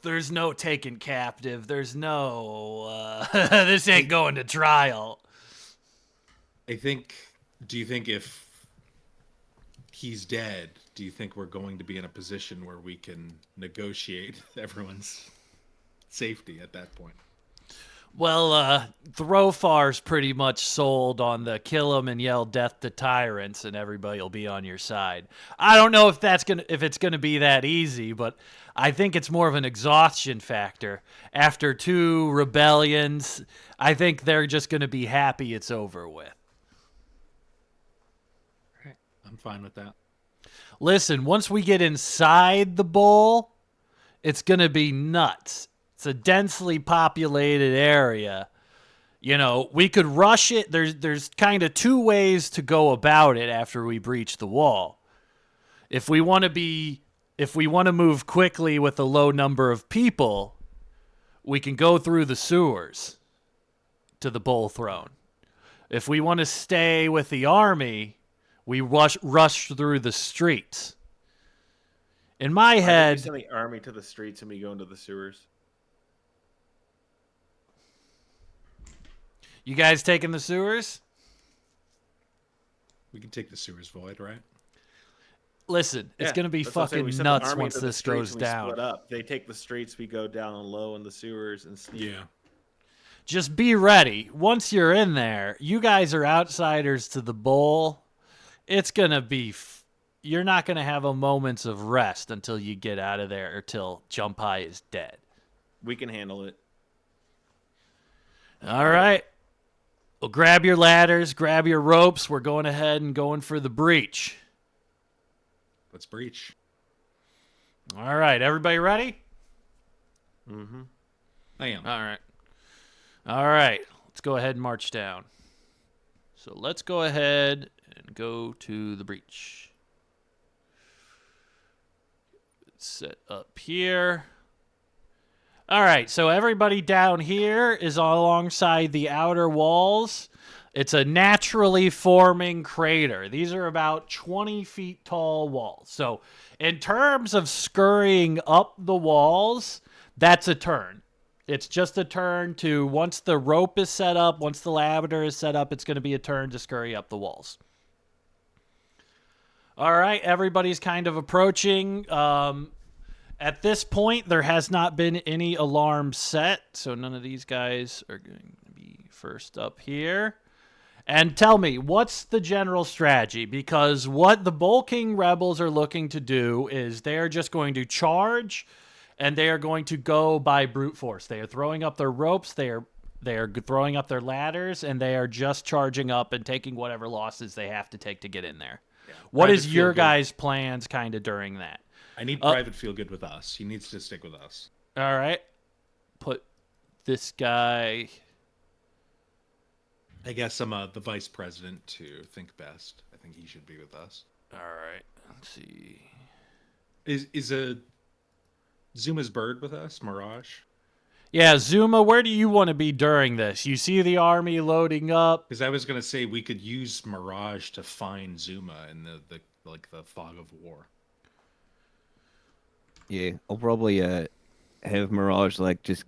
There's no taking captive. There's no. This ain't going to trial. Do you think if he's dead, do you think we're going to be in a position where we can negotiate everyone's safety at that point? Well, Throfar's pretty much sold on the kill him and yell death to tyrants, and everybody will be on your side. I don't know if it's gonna be that easy, but I think it's more of an exhaustion factor. After 2 rebellions, I think they're just gonna be happy it's over with. Right. I'm fine with that. Listen, once we get inside the Bull, it's gonna be nuts. It's a densely populated area. We could rush it. There's kind of 2 ways to go about it after we breach the wall. If we want to move quickly with a low number of people, we can go through the sewers to the Bull Throne. If we want to stay with the army, we rush through the streets. In my head, we send the army to the streets and we go into the sewers. You guys taking the sewers? We can take the sewers void, right? Listen, it's going to be fucking nuts once this goes down. Split up. They take the streets, we go down low in the sewers and sneak. Yeah. Just be ready. Once you're in there, you guys are outsiders to the Bull. It's going to be... You're not going to have a moment's of rest until you get out of there or till Jump High is dead. We can handle it. All right. Well, grab your ladders, grab your ropes. We're going ahead and going for the breach. Let's breach. All right. Everybody ready? Mm-hmm. I am. All right. Let's go ahead and march down. So let's go ahead and go to the breach. Set up here. All right, so everybody down here is alongside the outer walls. It's a naturally forming crater. These are about 20 feet tall walls. So in terms of scurrying up the walls, that's a turn. It's just a turn to, once the rope is set up, once the ladder is set up, it's going to be a turn to scurry up the walls. All right, everybody's kind of approaching. At this point, there has not been any alarm set, so none of these guys are going to be first up here. And tell me, what's the general strategy? Because what the Bull King rebels are looking to do is they're just going to charge, and they are going to go by brute force. They are throwing up their ropes, they are throwing up their ladders, and they are just charging up and taking whatever losses they have to take to get in there. Yeah. What Private is your Feelgood. guys' plans kind of during that? I need Private Feelgood with us. He needs to stick with us. All right. Put this guy... I guess I'm the vice president to think best. I think he should be with us. All right. Let's see. Is a Zuma's bird with us? Mirage? Yeah, Zuma, where do you want to be during this? You see the army loading up. Because I was going to say we could use Mirage to find Zuma in the fog of war. Yeah, I'll probably have Mirage like just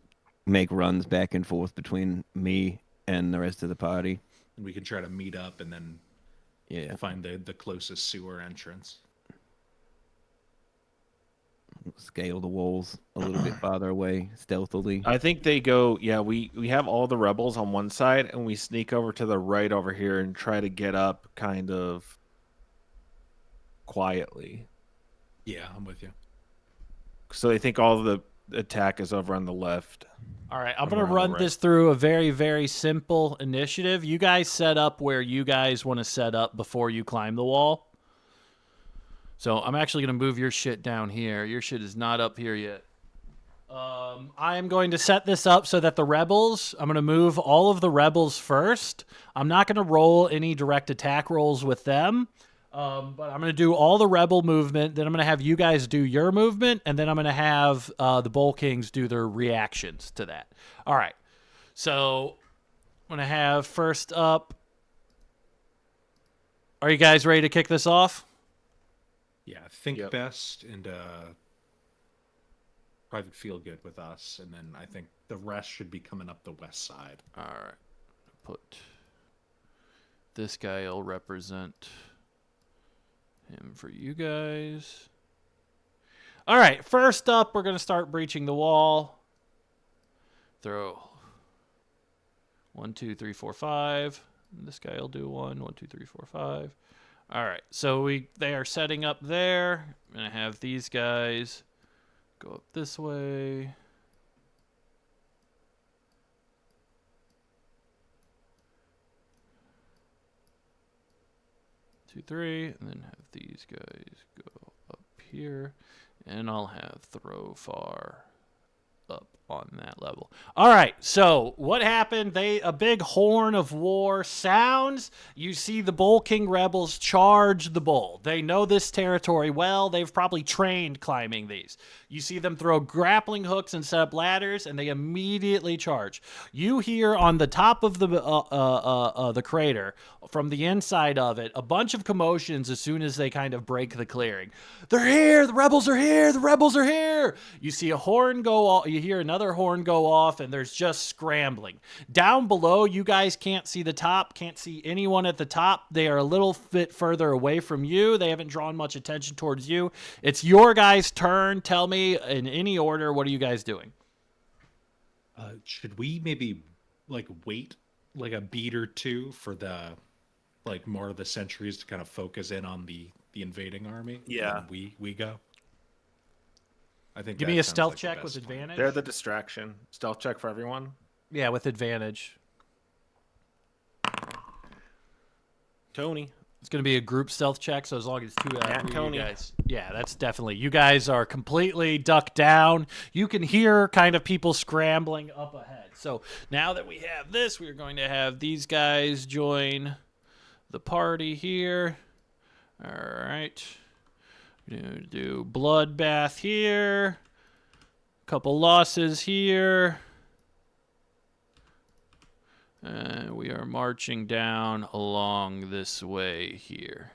make runs back and forth between me and the rest of the party. And we can try to meet up and then find the closest sewer entrance. Scale the walls a little bit farther away, stealthily. I think they go, we have all the rebels on one side, and we sneak over to the right over here and try to get up kind of quietly. Yeah, I'm with you. So they think all the attack is over on the left. All right, I'm going to run this through a very, very simple initiative. You guys set up where you guys want to set up before you climb the wall. So I'm actually going to move your shit down here. Your shit is not up here yet. I am going to set this up so that the rebels, I'm going to move all of the rebels first. I'm not going to roll any direct attack rolls with them. But I'm going to do all the rebel movement. Then I'm going to have you guys do your movement. And then I'm going to have the Bull Kings do their reactions to that. All right. So I'm going to have first up. Are you guys ready to kick this off? Yeah, think best and Private Feelgood with us. And then I think the rest should be coming up the west side. All right. Put this guy will represent him for you guys. All right, first up, we're going to start breaching the wall. Throw 1, 2, 3, 4, 5. This guy will do 1, 1, 2, 3, 4, 5. All right, so they are setting up there. I'm going to have these guys go up this way. Two, three, and then have these guys go up here, and I'll have throw far up on that level. All right, so what happened? A big horn of war sounds. You see the Bull King rebels charge the bull. They know this territory well. They've probably trained climbing these. You see them throw grappling hooks and set up ladders, and they immediately charge. You hear on the top of the crater, from the inside of it, a bunch of commotions as soon as they kind of break the clearing. They're here! The rebels are here! The rebels are here! You see a horn go off. You hear another horn go off, and there's just scrambling. Down below, you guys can't see the top, can't see anyone at the top. They are a little bit further away from you. They haven't drawn much attention towards you. It's your guys' turn. Tell me in any order, what are you guys doing? Should we maybe wait a beat or two for the more of the sentries to kind of focus in on the invading army? Yeah, we go. I think. Give me a stealth check with advantage. They're the distraction. Stealth check for everyone. Yeah, with advantage. Tony. It's going to be a group stealth check, so as long as 2 out of 3 you guys. Yeah, that's definitely. You guys are completely ducked down. You can hear kind of people scrambling up ahead. So now that we have this, we're going to have these guys join the party here. All right. We're going to do bloodbath here. Couple losses here. We are marching down along this way here.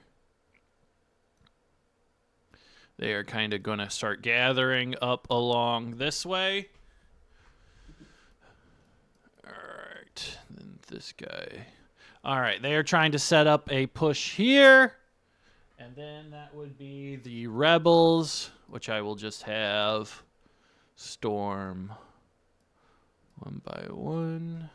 They are kind of going to start gathering up along this way. All right. Then this guy. All right. They are trying to set up a push here. And then that would be the rebels, which I will just have storm one by one.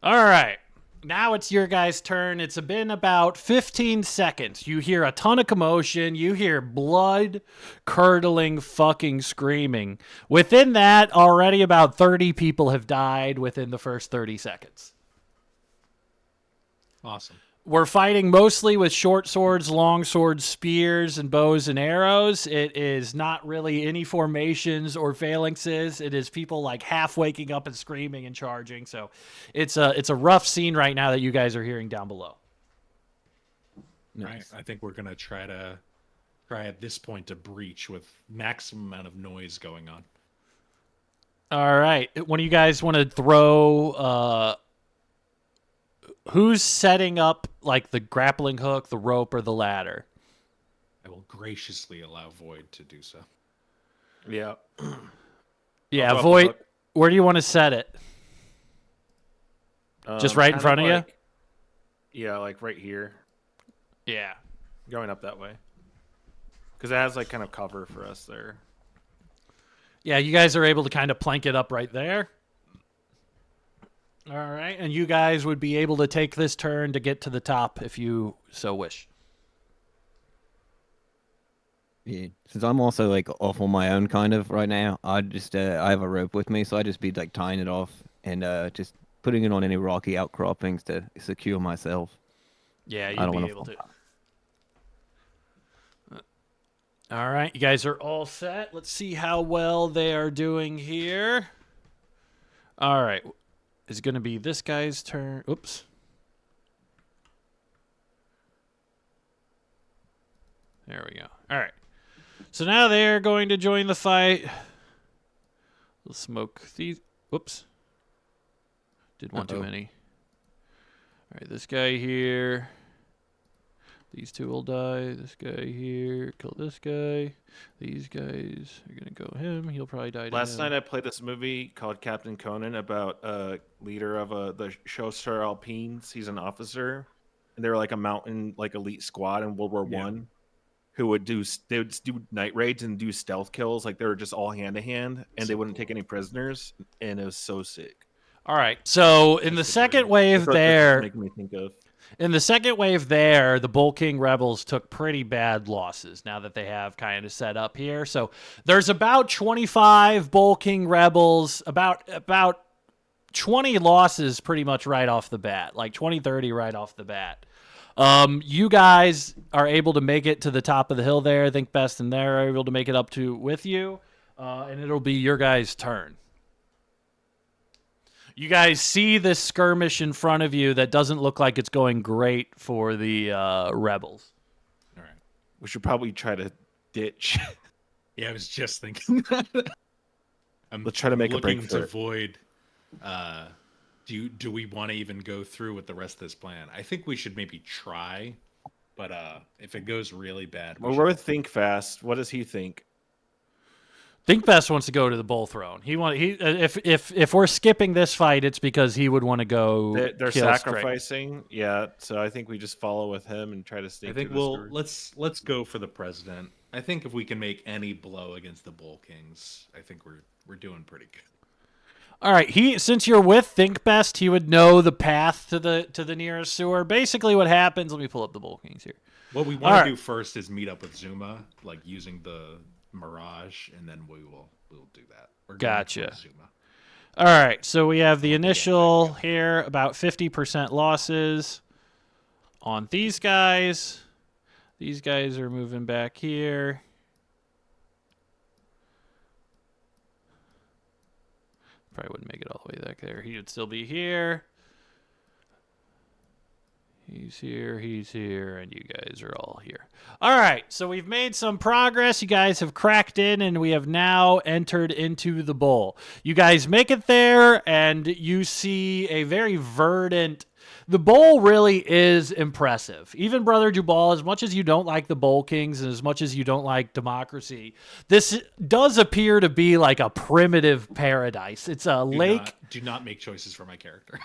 All right. Now it's your guys' turn. It's been about 15 seconds. You hear a ton of commotion. You hear blood curdling fucking screaming. Within that, already about 30 people have died within the first 30 seconds. Awesome. We're fighting mostly with short swords, long swords, spears, and bows and arrows. It is not really any formations or phalanxes. It is people like half waking up and screaming and charging. So it's a rough scene right now that you guys are hearing down below. Nice. Right. I think we're gonna try at this point to breach with maximum amount of noise going on. All right. One of you guys want to throw who's setting up like the grappling hook, the rope, or the ladder? I will graciously allow Void to do so. Yeah. Yeah, drop the Void. hook. Where do you want to set it? Just right in kind front of you? like- Yeah, like right here, Yeah. going up that way. Because it has like kind of cover for us there. Yeah, you guys are able to kind of plank it up right there. All right, and you guys would be able to take this turn to get to the top if you so wish. Yeah. Since I'm also like off on my own kind of right now, I just I have a rope with me, so I just be like tying it off and just putting it on any rocky outcroppings to secure myself. Yeah, I you'd don't be wanna able fall. to. All right, you guys are all set. Let's see how well they are doing here. All right, it's going to be this guy's turn. Oops. There we go. All right. So now they're going to join the fight. We'll smoke these. Whoops. Did one too Uh-oh. many. All right, this guy here. These two will die. This guy here. Kill this guy. These guys are going to go him. He'll probably die to Last him. night I played this movie called Captain Conan about a leader of the Chasseurs Alpines. He's an officer, and they were like a mountain like elite squad in World War Yeah. One, who would do night raids and do stealth kills. Like they were just all hand to hand, and they So wouldn't cool. take any prisoners, and it was so sick. All right. So in the That's the second dream. wave That's what this is there, making me think of. in the second wave there, the Bull King rebels took pretty bad losses now that they have kind of set up here. So there's about 25 Bull King rebels, about 20 losses pretty much right off the bat, like 20, 30 right off the bat. You guys are able to make it to the top of the hill there. I think Best and they're able to make it up to with you, and it'll be your guys' turn. You guys see this skirmish in front of you that doesn't look like it's going great for the rebels. All right. We should probably try to ditch. Yeah, I was just thinking that. Let's try to make a break looking for to it. Void. Do we want to even go through with the rest of this plan? I think we should maybe try, but if it goes really bad, Well, we're with Think Fast. What does he think? Think Best wants to go to the Bull Throne. If we're skipping this fight, it's because he would want to go. They're kill Straight. sacrificing. Yeah, so I think we just follow with him and try to stay. I think let's go for the president. I think if we can make any blow against the Bull Kings, I think we're doing pretty good. All right, since you're with Think Best, he would know the path to the nearest sewer. Basically, what happens? Let me pull up the Bull Kings here. What we All want right. to do first is meet up with Zuma, like using the Mirage, and then we'll do that. We're going Gotcha. towards Zuma. All right, so we have the initial here, about 50% losses on these guys. These guys are moving back here. Probably wouldn't make it all the way back there. He would still be here. He's here, and you guys are all here. All right, so we've made some progress. You guys have cracked in, and we have now entered into the bowl. You guys make it there, and you see a very verdant... The bowl really is impressive. Even Brother Jubal, as much as you don't like the Bowl Kings and as much as you don't like democracy, this does appear to be like a primitive paradise. It's a lake... Do not make choices for my character.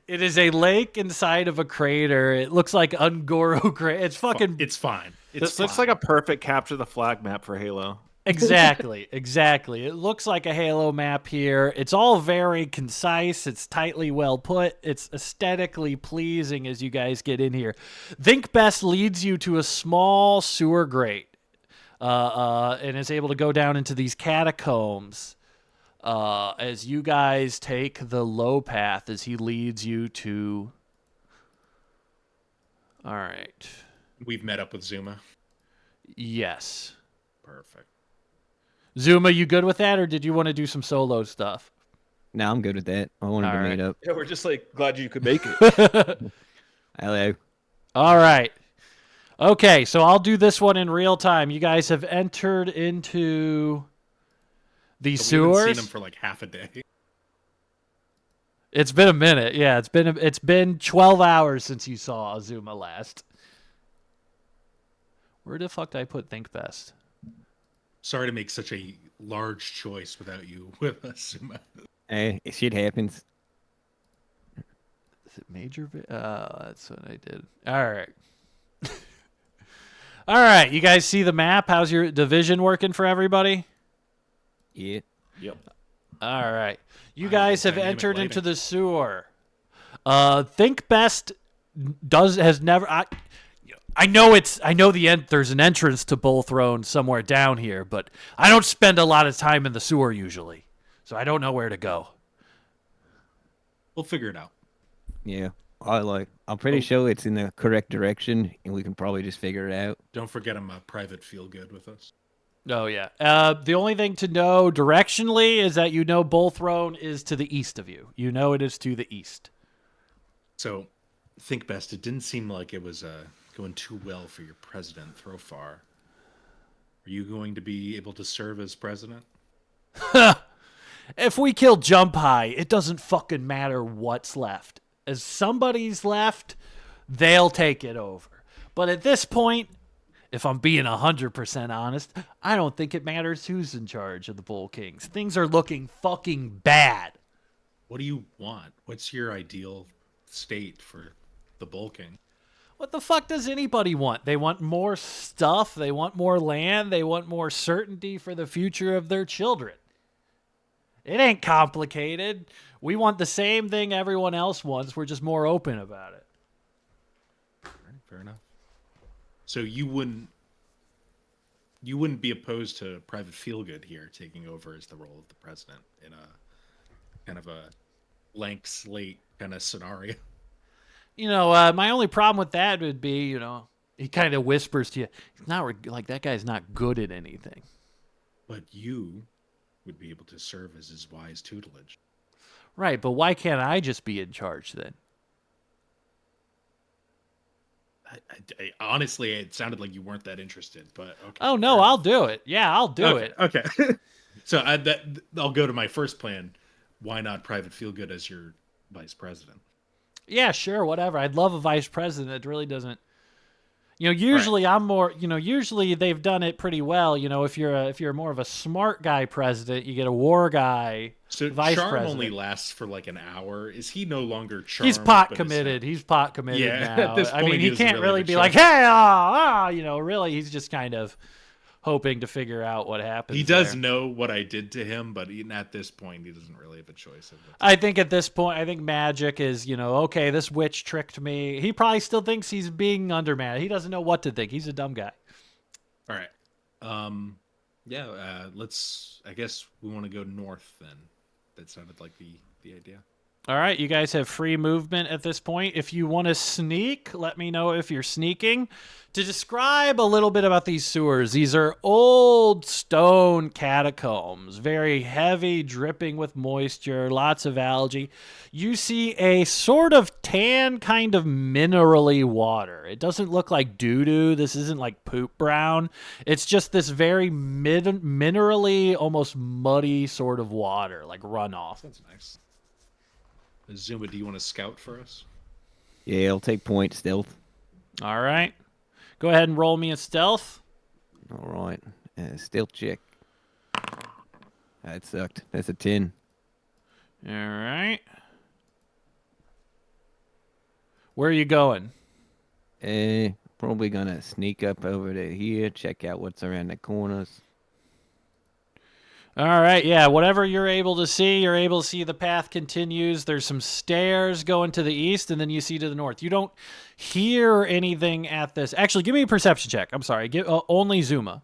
It is a lake inside of a crater. It looks like Ungoro crater. It's fucking... It's fine. This looks like a perfect capture the flag map for Halo. Exactly. It looks like a Halo map here. It's all very concise. It's tightly well put. It's aesthetically pleasing as you guys get in here. Think Best leads you to a small sewer grate and is able to go down into these catacombs. As you guys take the low path as he leads you to... All right. We've met up with Zuma. Yes. Perfect. Zuma, you good with that, or did you want to do some solo stuff? No, I'm good with that. I wanted to meet up. Yeah, we're just like glad you could make it. Hello. All right. Okay, so I'll do this one in real time. You guys have entered into... the But we haven't sewers. seen him for like half a day. It's been a minute. Yeah, it's been 12 hours since you saw Azuma last. Where the fuck did I put Think Best? Sorry to make such a large choice without you with us, Zuma. Hey, shit happens. Is it major? That's what I did. All right. All right. You guys see the map? How's your division working for everybody? Yeah. Yep. All right. You I guys like have dynamic entered into lighting. the sewer. Think Best has never... I know there's an entrance to Bull Throne somewhere down here, but I don't spend a lot of time in the sewer usually, so I don't know where to go. We'll figure it out. Yeah. I'm pretty sure it's in the correct direction, and we can probably just figure it out. Don't forget I'm a private feel good with us. Oh, yeah. The only thing to know directionally is that you know Bull Throne is to the east of you. You know it is to the east. So, Think Best. It didn't seem like it was going too well for your president so far. Are you going to be able to serve as president? If we kill Jump High, it doesn't fucking matter what's left. As somebody's left, they'll take it over. But at this point, if I'm being 100% honest, I don't think it matters who's in charge of the Bull Kings. Things are looking fucking bad. What do you want? What's your ideal state for the Bull King? What the fuck does anybody want? They want more stuff. They want more land. They want more certainty for the future of their children. It ain't complicated. We want the same thing everyone else wants. We're just more open about it. All right, fair enough. So you wouldn't be opposed to Private Feelgood here taking over as the role of the president in a kind of a blank slate kind of scenario? My only problem with that would be, he kind of whispers to you, he's not like that guy's not good at anything. But you would be able to serve as his wise tutelage. Right, but why can't I just be in charge then? I honestly, it sounded like you weren't that interested, but okay. Oh, no, I'll do it. Yeah, I'll do it. Okay. So I'll go to my first plan. Why not Private Feelgood as your vice president? Yeah, sure, whatever. I'd love a vice president. It really doesn't... usually I'm more... usually they've done it pretty well. If you're more of a smart guy president, you get a war guy So vice charm president. only lasts for like an hour. Is he no longer charmed? He's pot committed. He's pot committed Yeah, now. at this I mean, point, he he doesn't can't really really have a be like, hey, really, he's just kind of hoping to figure out what happens. He does there. know what I did to him, but at this point, he doesn't really have a choice. I think at this point, Magic is, okay, this witch tricked me. He probably still thinks he's being undermanned. He doesn't know what to think. He's a dumb guy. All right. I guess we want to go north then. That sounded like the idea. All right, you guys have free movement at this point. If you want to sneak, let me know if you're sneaking. To describe a little bit about these sewers, these are old stone catacombs, very heavy, dripping with moisture, lots of algae. You see a sort of tan, kind of minerally water. It doesn't look like doo-doo. This isn't like poop brown. It's just this very minerally, almost muddy sort of water, like runoff. That's nice. Zuma, do you want to scout for us? Yeah, I'll take point stealth. All right. Go ahead and roll me a stealth. All right. Stealth check. That sucked. That's a 10. All right. Where are you going? Probably gonna sneak up over to here, check out what's around the corners. All right, yeah, whatever you're able to see, you're able to see the path continues. There's some stairs going to the east, and then you see to the north. You don't hear anything at this. Actually, give me a perception check. I'm sorry. Give only Zuma.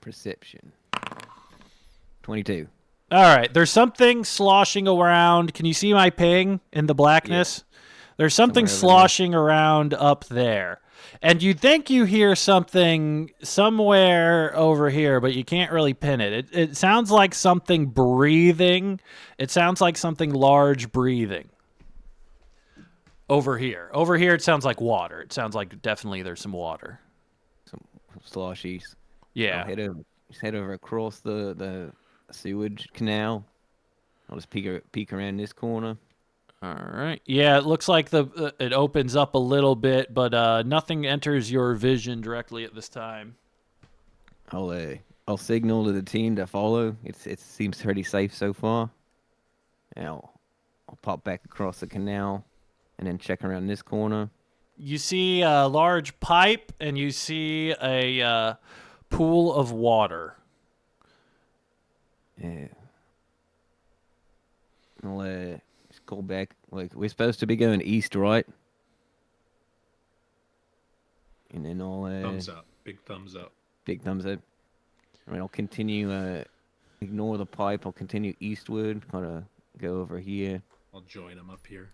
Perception. 22. All right, there's something sloshing around. Can you see my ping in the blackness? There's something Somewhere over there. sloshing around up there. And you think you hear something somewhere over here, but you can't really pin it. It sounds like something breathing. It sounds like something large breathing. Over here. Over here, it sounds like water. It sounds like definitely there's some water. Some sloshies. Yeah. I'll head over across the sewage canal. I'll just peek around this corner. All right. Yeah, it looks like it opens up a little bit, but nothing enters your vision directly at this time. I'll signal to the team to follow. It seems pretty safe so far. And I'll pop back across the canal and then check around this corner. You see a large pipe, and you see a pool of water. Yeah. I'll just call back. Like, we're supposed to be going east, right? And then I'll Thumbs up. Big thumbs up. big thumbs up. I mean, I'll continue. Ignore the pipe. I'll continue eastward. Kind of go over here. I'll join him up here.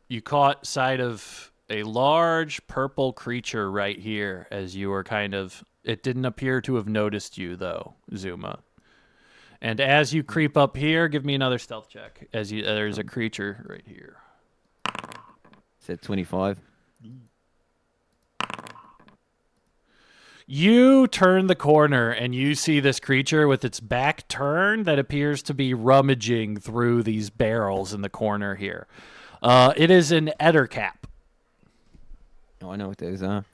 You caught sight of a large purple creature right here as you were kind of... It didn't appear to have noticed you, though, Zuma. And as you creep up here, give me another stealth check. There's a creature right here. Said 25. You turn the corner and you see this creature with its back turned that appears to be rummaging through these barrels in the corner here. It is an ettercap. Oh, I know what those are.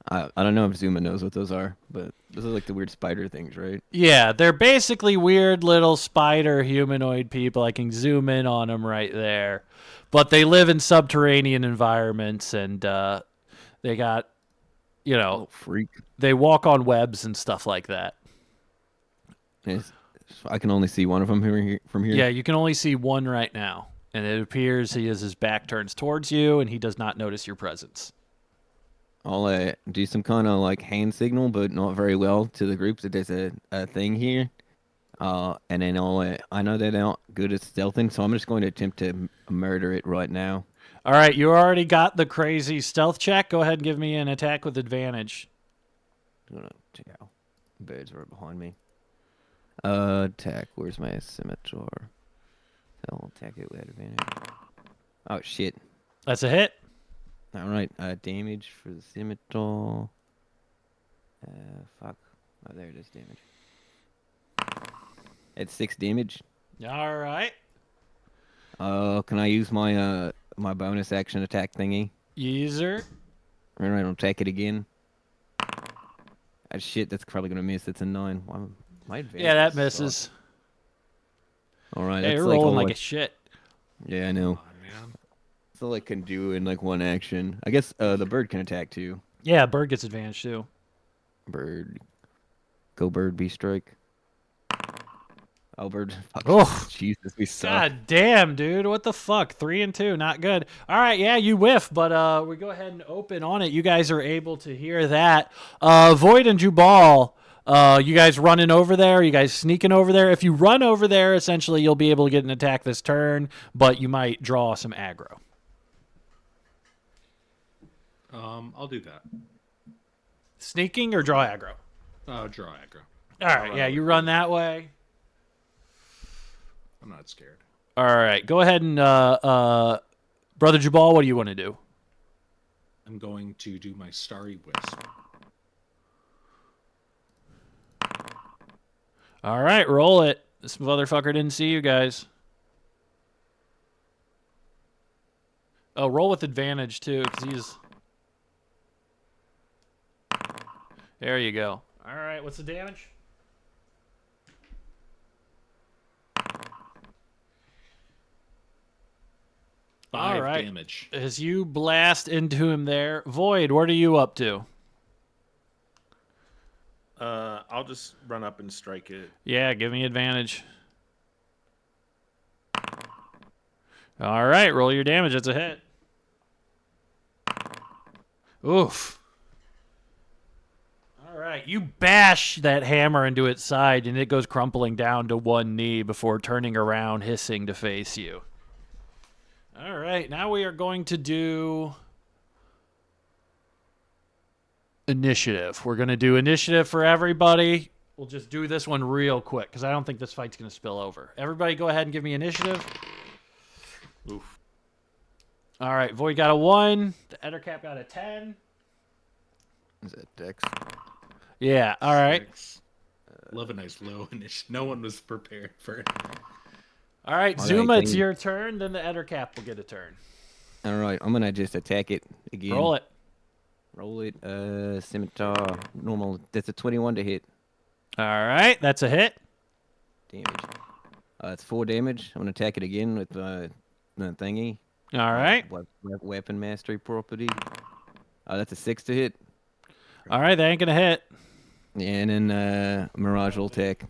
I don't know if Zuma knows what those are, but those are like the weird spider things, right? Yeah, they're basically weird little spider humanoid people. I can zoom in on them right there. But they live in subterranean environments, and they got, Oh, freak. they walk on webs and stuff like that. Yes. I can only see one of them from here. Yeah, you can only see one right now. And it appears he has his back turns towards you, and he does not notice your presence. I'll do some kind of like hand signal, but not very well to the group that there's a thing here. And then I know they're not good at stealthing, so I'm just going to attempt to murder it right now. All right, you already got the crazy stealth check. Go ahead and give me an attack with advantage. I'm gonna check out. Birds were behind me. Attack. Where's my scimitar? I'll attack it with advantage. Oh shit! That's a hit. All right. Damage for the scimitar. Fuck. Oh, there it is. Damage. It's 6 damage. All right. Can I use my my bonus action attack thingy? User. All right, I'll attack it again. Shit, that's probably gonna miss. It's a 9. Why, my advantage Yeah, that sucks. misses. All right, Hey, that's you're like rolling all like I- a shit. Yeah, I know. Come on, man. That's all I can do in like one action. I guess the bird can attack too. Yeah, bird gets advantage too. Bird, go bird, be strike. Oh, bird. Fuck. Oh. Jesus, we suck. God damn, dude. What the fuck? 3 and 2. Not good. All right, yeah, you whiff, but we go ahead and open on it. You guys are able to hear that. Void and Jubal, You guys running over there? You guys sneaking over there? If you run over there, essentially you'll be able to get an attack this turn, but you might draw some aggro. I'll do that. Sneaking or draw aggro? Draw aggro. All right, yeah, you run that way. I'm not scared. All right, go ahead and Brother Jabal, what do you want to do? I'm going to do my Starry Wisp. All right, roll it. This motherfucker didn't see you guys. Oh, roll with advantage too, because he's. There you go. All right, what's the damage? All 5 right. damage. As you blast into him there, Void, what are you up to? I'll just run up and strike it. Yeah, give me advantage. All right, roll your damage. That's a hit. Oof. All right, you bash that hammer into its side, and it goes crumpling down to one knee before turning around, hissing to face you. All right, now we are going to do initiative. We're going to do initiative for everybody. We'll just do this one real quick because I don't think this fight's going to spill over. Everybody go ahead and give me initiative. Oof. All right, Void got a 1. The Ettercap got a 10. Is that Dex? Yeah, all right. 6. Love a nice low initiative. No one was prepared for it. All right, All right, Zuma, it's King. your turn. Then the Ettercap will get a turn. All right, I'm gonna just attack it again. Roll it. Roll it. Scimitar. Normal. That's a 21 to hit. All right, that's a hit. Damage. It's 4 damage. I'm gonna attack it again with the thingy. All right. Weapon mastery property. That's a 6 to hit. All right, that ain't going to hit. And then Mirage will attack.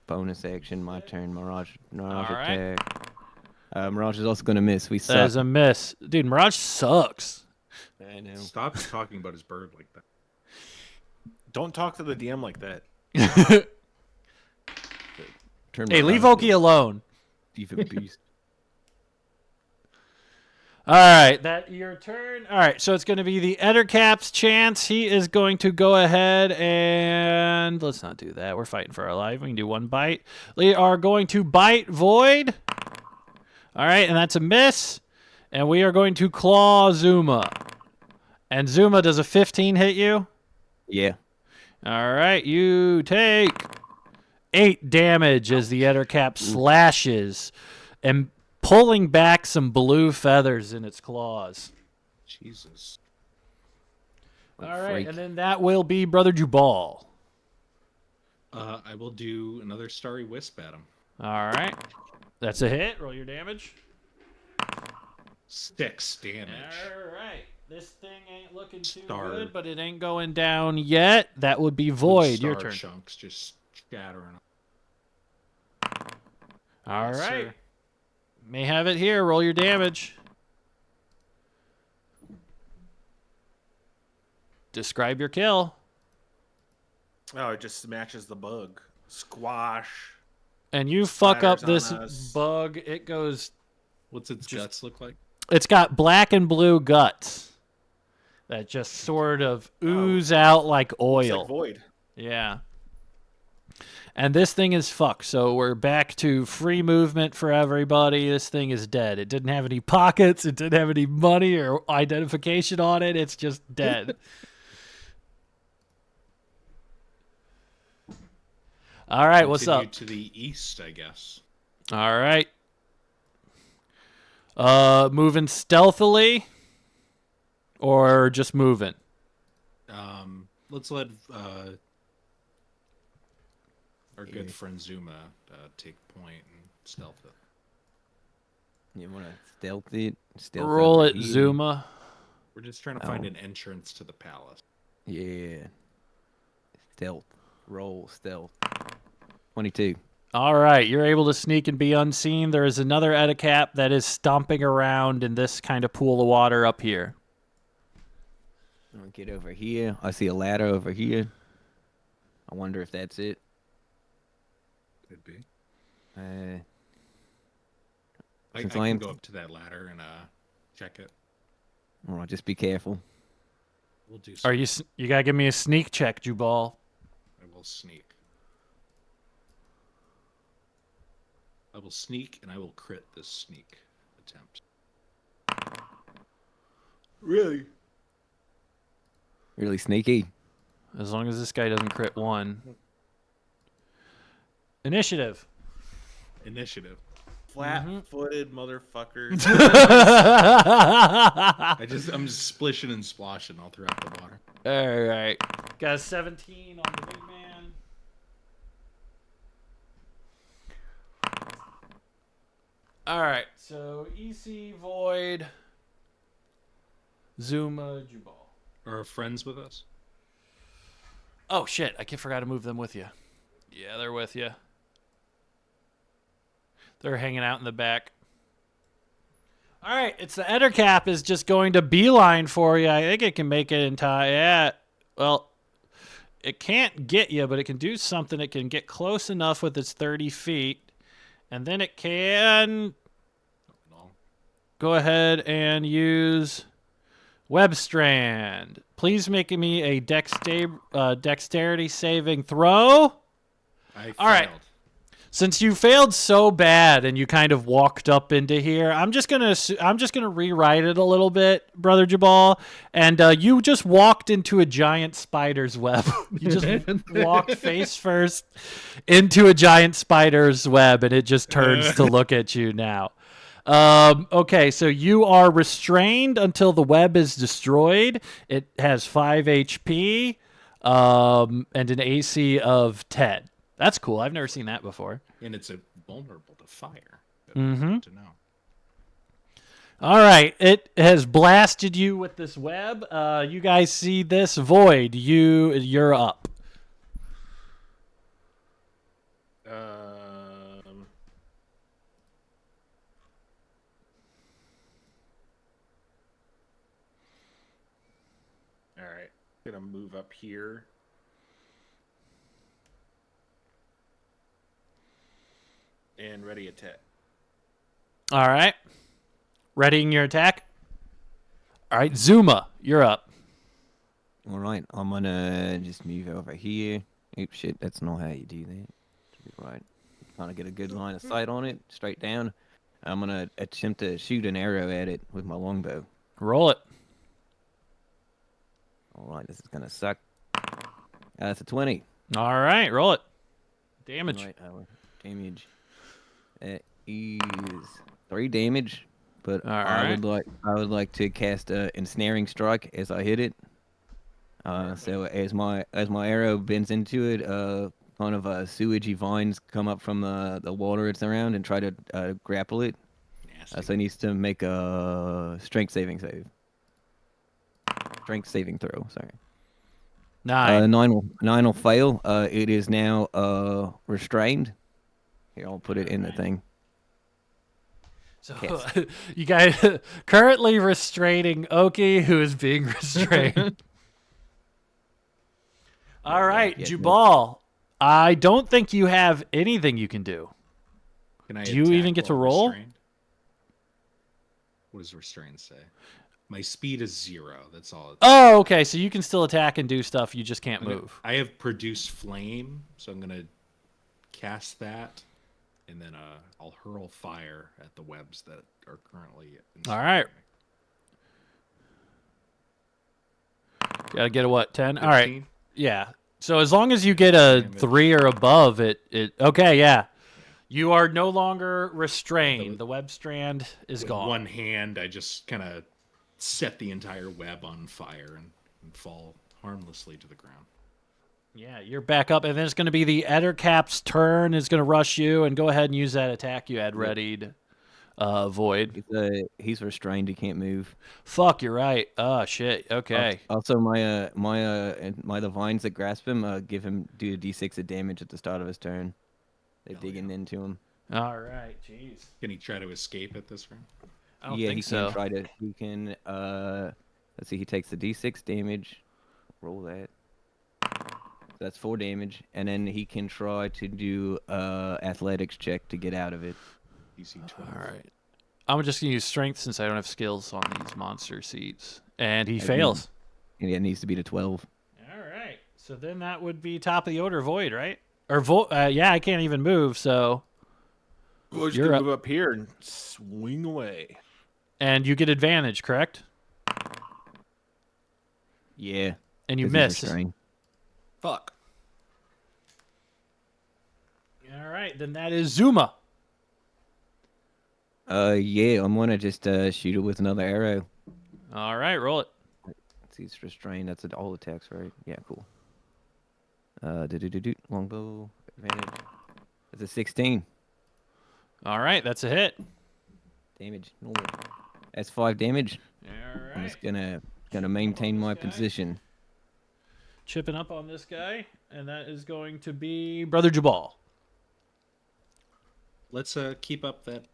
Bonus action, my turn. Mirage All right. attack. Mirage is also gonna miss. We That suck. is a miss. Dude, Mirage sucks. I know. Stop talking about his bird like that. Don't talk to the DM like that. Turn Hey, leave Mirage Oki alone. into a beast. All right, that your turn. All right, so it's going to be the Ettercap's chance. He is going to go ahead and let's not do that. We're fighting for our life. We can do one bite. We are going to bite Void. All right, and that's a miss. And we are going to claw Zuma. And Zuma, does a 15 hit you? Yeah. All right, you take 8 damage as the Ettercap slashes and pulling back some blue feathers in its claws. Jesus. All right, freak. and then that will be Brother Jubal. I will do another Starry Wisp at him. All right, that's a hit. Roll your damage. 6 damage. All right, this thing ain't looking too Star. good, but it ain't going down yet. That would be Void. Your Star turn. chunks just shattering. All Yes, right, sir. may have it here. Roll your damage. Describe your kill. Oh, it just smashes the bug. Squash. And you fuck up Splatters this on us. bug. It goes. What's its guts look like? It's got black and blue guts that just sort of ooze out like It's oil. like void. Yeah. And this thing is fucked. So we're back to free movement for everybody. This thing is dead. It didn't have any pockets. It didn't have any money or identification on it. It's just dead. All right, what's Continue up? to the east, I guess. All right. Moving stealthily or just moving? Let's let our good friend Zuma take point and stealth it. You want to stealth it? Stealth Roll over it, here? Zuma. We're just trying to find Oh. an entrance to the palace. Yeah. Stealth. Roll stealth. 22. All right, you're able to sneak and be unseen. There is another Ettercap that is stomping around in this kind of pool of water up here. I'm gonna get over here. I see a ladder over here. I wonder if that's it. Could be. I Since I can am, go up to that ladder and check it. all right, just be careful. We'll do. So. Are you? You gotta give me a sneak check, Jubal. I will sneak. I will sneak, and I will crit this sneak attempt. Really? Really sneaky. As long as this guy doesn't crit 1. Initiative. Initiative. Flat-footed motherfuckers. I'm just splishing and splashing all throughout the water. All right. Got a 17 on the big man. All right. So EC Void, Zuma, Jubal. Are our friends with us? Oh shit! I forgot to move them with you. Yeah, they're with you. They're hanging out in the back. All right, it's the Ettercap is just going to beeline for you. I think it can make it in time. Yeah, well, it can't get you, but it can do something. It can get close enough with its 30 feet, and then it can go ahead and use Web Strand. Please make me a dexterity saving throw. I failed. All right. Since you failed so bad and you kind of walked up into here, I'm just gonna rewrite it a little bit, Brother Jabal. And you just walked into a giant spider's web. You just walked face first into a giant spider's web, and it just turns to look at you now. Okay, so you are restrained until the web is destroyed. It has 5 HP and an AC of 10. That's cool. I've never seen that before. And it's vulnerable to fire. Mm-hmm. To know. All right. It has blasted you with this web. You guys see this void. You're up. All right. Gonna move up here. And ready attack. All right. Readying your attack. All right, Zuma, you're up. All right, I'm gonna just move over here. Oops, shit, that's not how you do that. Right, kind of get a good line of sight on it, straight down. I'm gonna attempt to shoot an arrow at it with my longbow. Roll it. All right, this is gonna suck. That's a 20. All right, roll it. Damage. Right, our damage. That is 3 damage, but All I right. would like to cast a ensnaring strike as I hit it. So as my arrow bends into it, kind of sewagey vines come up from the water it's around and try to grapple it. So it needs to make a strength saving throw. Sorry. 9. 9 will fail. It is now restrained. Here, I'll put it in the thing. So Yes. you guys currently restraining Oki, who is being restrained. All right, Yeah, Jubal. I don't think you have anything you can do. Can I Do you attack even get to while roll? restrained? What does restrained say? My speed is 0. That's all. Oh, okay. So you can still attack and do stuff. You just can't move. I have produce flame, so I'm gonna cast that, and then I'll hurl fire at the webs that are currently. All right. Gotta get a what? 10. All right. 15? Yeah. So as long as you get a Damage. 3 or above, it okay. Yeah. You are no longer restrained. The web strand is With gone. one hand, I just kind of set the entire web on fire and fall harmlessly to the ground. Yeah, you're back up, and then it's going to be the Ettercap's turn. Is going to rush you, and go ahead and use that attack you had readied. Void. He's restrained. He can't move. Fuck, you're right. Oh shit. Okay. Also, my the vines that grasp him do a d6 of damage at the start of his turn. They're digging into him. All right. Jeez. Can he try to escape at this round? I don't Yeah, think he so. can try to. He can. Let's see. He takes the d6 damage. Roll that. That's 4 damage, and then he can try to do athletics check to get out of it. DC 12. All right. I'm just gonna use strength since I don't have skills on these monster seats, and he I fails. And it needs to be to 12. All right. So then that would be top of the order, Void, right? Or yeah, I can't even move, so We're just You're gonna up. move up here and swing away. and you get advantage, correct? Yeah. And you 'cause he's miss. restrained. Fuck. All right, then that is Zuma. Yeah, I'm gonna just shoot it with another arrow. All right, roll it. He's restrained. That's all attacks, right? Yeah, cool. Longbow advantage. That's a 16 All right, that's a hit. damage. Normal. That's 5 damage. All I'm right. just gonna maintain my this guy. position. Chipping up on this guy, and that is going to be Brother Jabal. Let's keep up that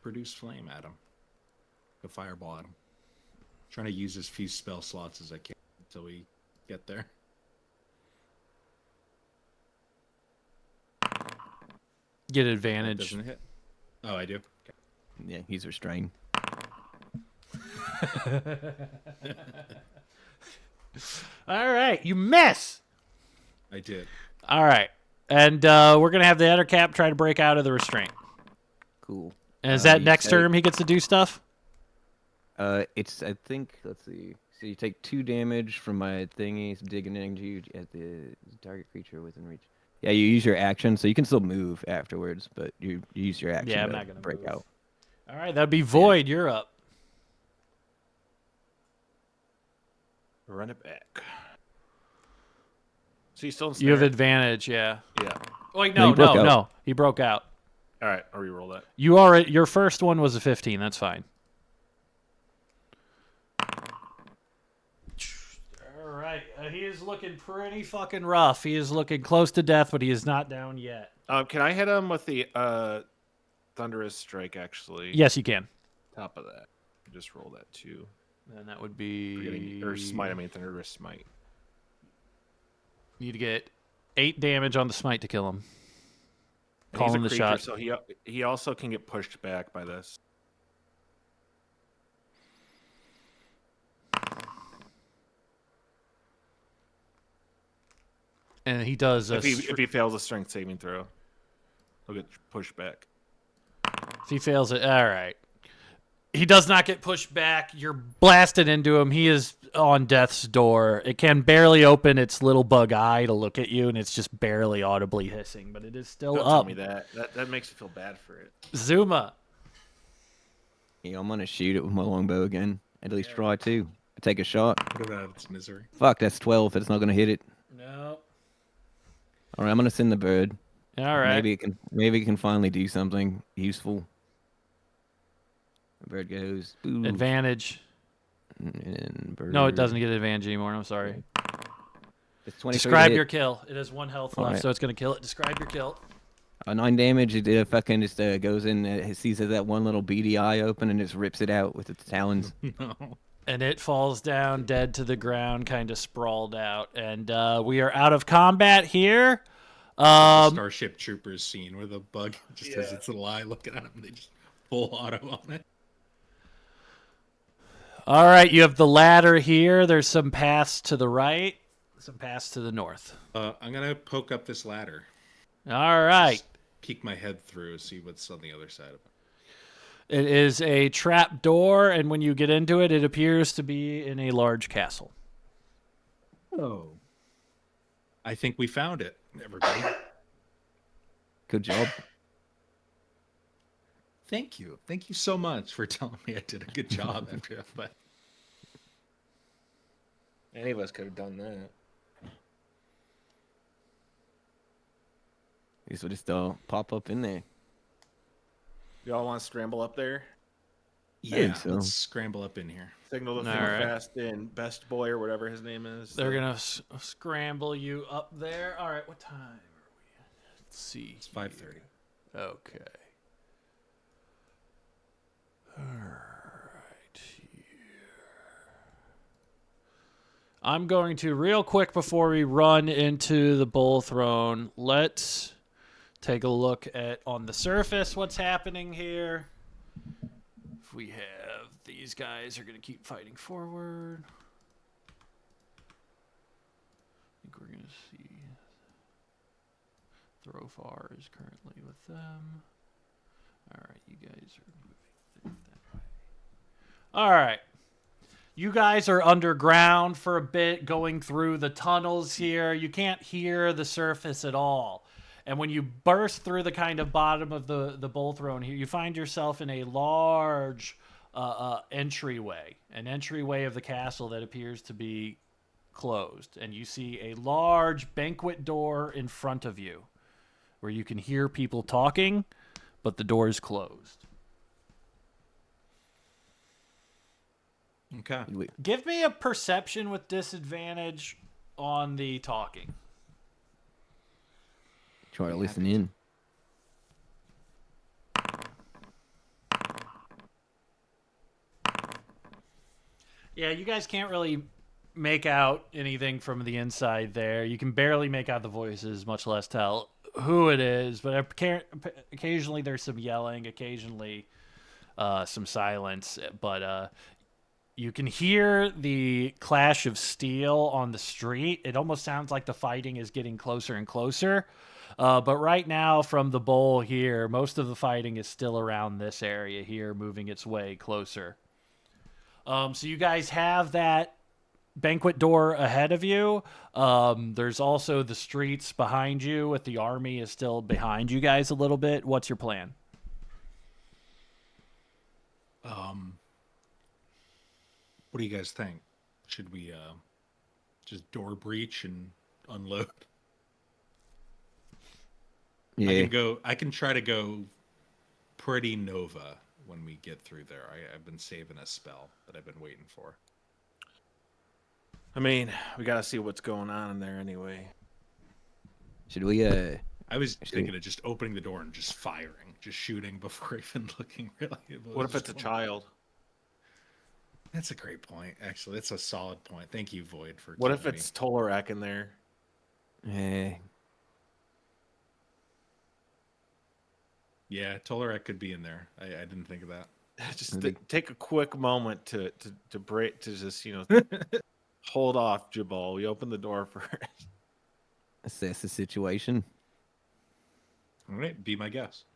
produce flame at him. The fireball at him. Trying to use as few spell slots as I can until we get there. Get That advantage. doesn't hit. Oh, I do. Okay. Yeah, he's restrained. All right, you miss. I did. All right, and we're gonna have the other cap try to break out of the restraint. Cool. And is that you next say- turn he gets to do stuff? It's I think let's see. So you take 2 damage from my thingy digging into you at the target creature within reach. Yeah, you use your action, so you can still move afterwards, but you use your action Yeah, I'm to not gonna break move. out. All right, that'd be Void. You're up. Run it back. So he's still in You have snare? advantage. Yeah. Yeah. Wait, No, no, he broke no, out. no. He broke out. All right, I'll re-roll that. You already. Your first one was a 15. That's fine. All right. He is looking pretty fucking rough. He is looking close to death, but he is not down yet. Can I hit him with the thunderous strike? Actually, Yes, you can. Top of that, just roll that too. And that would be. Forgetting, or smite. I mean thunderous smite. Need to get 8 damage on the smite to kill him. And Call he's a him the creature, shot. so he also can get pushed back by this. And he does. If he fails a strength saving throw, he'll get pushed back. If he fails it, all right. He does not get pushed back. You're blasted into him. He is on death's door. It can barely open its little bug eye to look at you, and it's just barely audibly hissing, but it is still Don't up. tell me that. That makes me feel bad for it. Zuma. Yeah, I'm gonna shoot it with my longbow again. At least try to. Take a shot. What about its misery? Fuck, that's 12. That's not gonna hit it. No. All right, I'm gonna send the bird. All right. Maybe it can finally do something useful. The bird goes. Boo. Advantage. And bird. No, it doesn't get advantage anymore. I'm sorry. It's 23 to Describe hit. your kill. It has 1 health left, Alright. so it's going to kill it. Describe your kill. 9 damage. It fucking just goes in. It sees that one little beady eye open and just rips it out with its talons. No. And it falls down dead to the ground, kind of sprawled out. And we are out of combat here. Starship Troopers scene where the bug just has its little eye looking at him. They just full auto on it. All right, you have the ladder here. There's some paths to the right, some paths to the north. I'm gonna poke up this ladder. All right. Just peek my head through, see what's on the other side of it. It is a trap door, and when you get into it, it appears to be in a large castle. Oh. I think we found it, everybody. Good job. Thank you. Thank you so much for telling me I did a good job after that. But Any of us could have done that. These will just pop up in there. Y'all want to scramble up there? yeah, so. let's scramble up in here. Signal the All thing right. fast in Best Boy or whatever his name is. They're going to scramble you up there. All right, what time are we? Let's see. It's 5:30. Okay. All right. Here. I'm going to, real quick before we run into the bull throne, let's take a look at, on the surface, what's happening here. If we have, these guys are going to keep fighting forward. I think we're going to see Throfar is currently with them. All right, you guys are moving that way. All right. You guys are underground for a bit, going through the tunnels here. You can't hear the surface at all. And when you burst through the kind of bottom of the bull throne here, you find yourself in a large entryway, an entryway of the castle that appears to be closed. And you see a large banquet door in front of you where you can hear people talking, but the door is closed. Okay. Give me a perception with disadvantage on the talking. Try to listen in. Yeah, you guys can't really make out anything from the inside there. You can barely make out the voices, much less tell who it is. But occasionally there's some yelling, occasionally some silence. But you can hear the clash of steel on the street. It almost sounds like the fighting is getting closer and closer. But right now, from the bowl here, most of the fighting is still around this area here, moving its way closer. So you guys have that banquet door ahead of you. There's also the streets behind you, with the army is still behind you guys a little bit. What's your plan? What do you guys think? Should we just door breach and unload? Yeah. I can try to go pretty Nova when we get through there. I've been saving a spell that I've been waiting for. I mean, we got to see what's going on in there anyway. Should we? I was thinking of just opening the door and just firing, just shooting before even looking really. What if it's a child? That's a great point, actually. That's a solid point. Thank you, Void, for. What if it's Tolarak in there? Yeah, Tolarak could be in there. I didn't think of that. Just take a quick moment to break, to just hold off, Jabal. We open the door first. Assess the situation. All right, be my guest.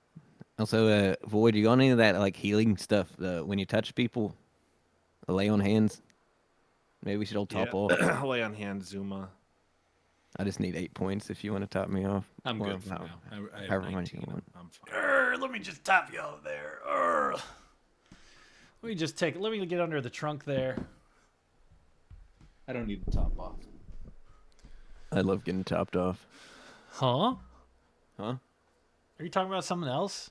Also, Void, you got any of that like healing stuff? When you touch people, lay on hands. Maybe we should all top off. Lay on hand, Zuma. I just need 8 points if you want to top me off. I'm Or good for now. I have however 19. much you want. I'm fine. Let me just top you out there. Let me get under the trunk there. I don't need the top off. I love getting topped off. Huh? Huh? Are you talking about something else?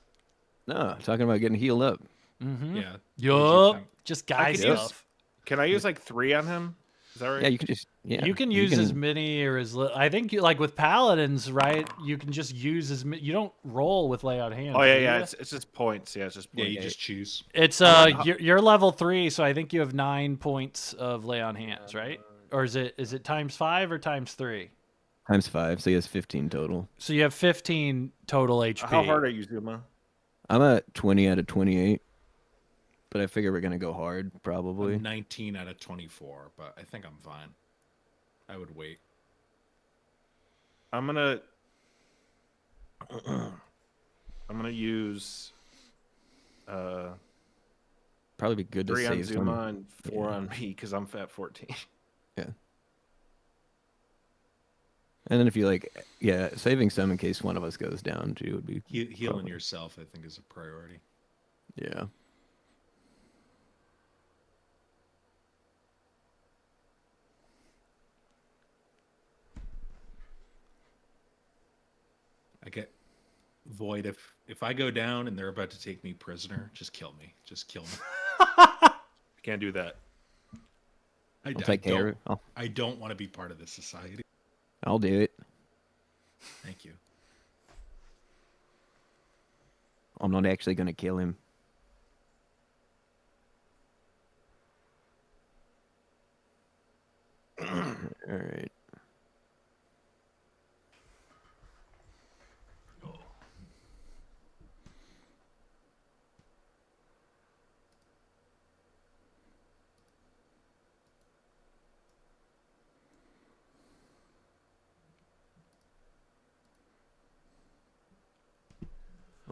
No, I'm talking about getting healed up. Mm-hmm. Yeah. Yup. Just guy can use- stuff. Can I use like 3 on him? Is that right? Yeah, you can just You can use as many or as little. I think like with paladins, right? You can just use as many. You don't roll with lay on hands. Oh yeah, do yeah. you? It's just points. Yeah, it's just Yeah, points. you just choose. It's you're level 3, so I think you have 9 points of lay on hands, right? Or is it times 5 or times 3? times 5, so he has 15 total. So you have 15 total HP. How hard are you, Zuma? I'm at 20 out of 28, but I figure we're gonna go hard probably. I'm 19 out of 24, but I think I'm fine. I would wait. I'm gonna use Probably be good to 3 on save Zuma some. and 4 on me because I'm at 14. Yeah. And then if you saving some in case one of us goes down too would be Healing probably- yourself, I think, is a priority. Yeah. I get Void. If I go down and they're about to take me prisoner, just kill me. Just kill me. Can't do that. I, I'll take care of it. I don't want to be part of this society. I'll do it. Thank you. I'm not actually gonna kill him. All right.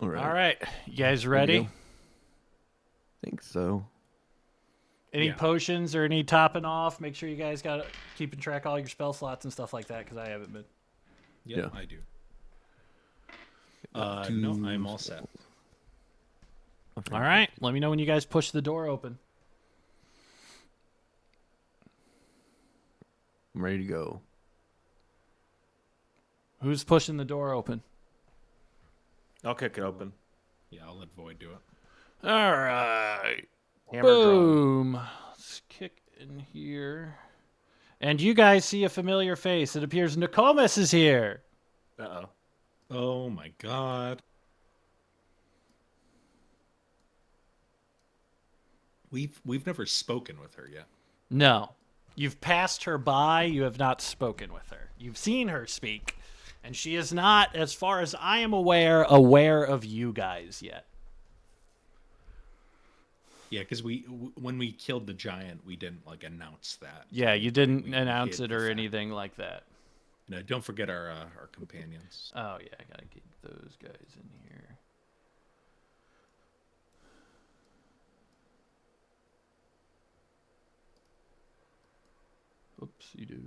All right. All right, you guys There you ready? go. Think so. Any Yeah. potions or any topping off? Make sure you guys got keeping track of all your spell slots and stuff like that, because I haven't been. Yep, Yeah. I do. Got No, two I'm all set. spells. Okay. All right, let me know when you guys push the door open. I'm ready to go. Who's pushing the door open? I'll kick it open. Yeah, I'll let Void do it. All right. Hammer drawn. Boom. Let's kick in here. And you guys see a familiar face. It appears Nokomis is here. Uh-oh. Oh my god. We've never spoken with her yet. No. You've passed her by. You have not spoken with her. You've seen her speak. And she is not, as far as I am aware of you guys yet. Yeah, because when we killed the giant, we didn't like announce that. Yeah, you didn't We announce hid it the or fact. anything like that. No, don't forget our companions. Oh, yeah, I gotta keep those guys in here. Oopsie-doo.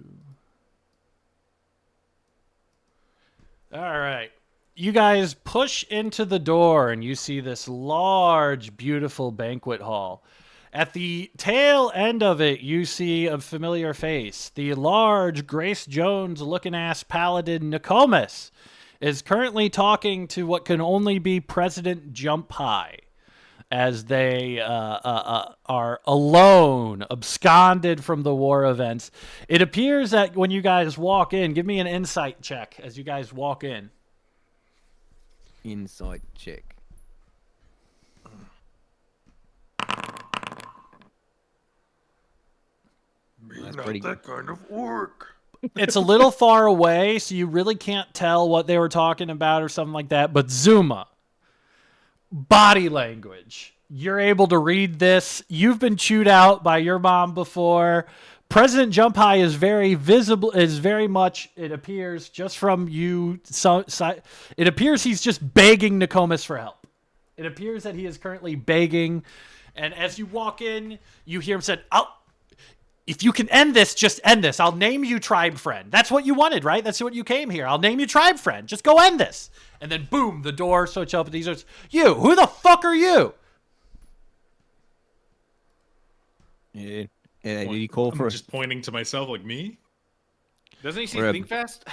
All right. You guys push into the door and you see this large, beautiful banquet hall. At the tail end of it, you see a familiar face. The large Grace Jones looking ass paladin Nokomis is currently talking to what can only be President Jump High, as they are alone, absconded from the war events. It appears that when you guys walk in, give me an insight check as you guys walk in. Insight check. That's pretty good. kind of work. It's a little far away, so you really can't tell what they were talking about or something like that. But Zuma, body language. You're able to read this. You've been chewed out by your mom before. President Jump High is very visible, is very much, it appears, just from you. It appears he's just begging Nokomis for help. It appears that he is currently begging. And as you walk in, you hear him say, if you can end this, just end this. I'll name you tribe friend. That's what you wanted, right? That's what you came here. I'll name you tribe friend. Just go end this. And then boom, the door switch open. He says, you, who the fuck are you? Yeah. Did he call for I'm just pointing to myself like me? Doesn't he see We're at- Think Fast?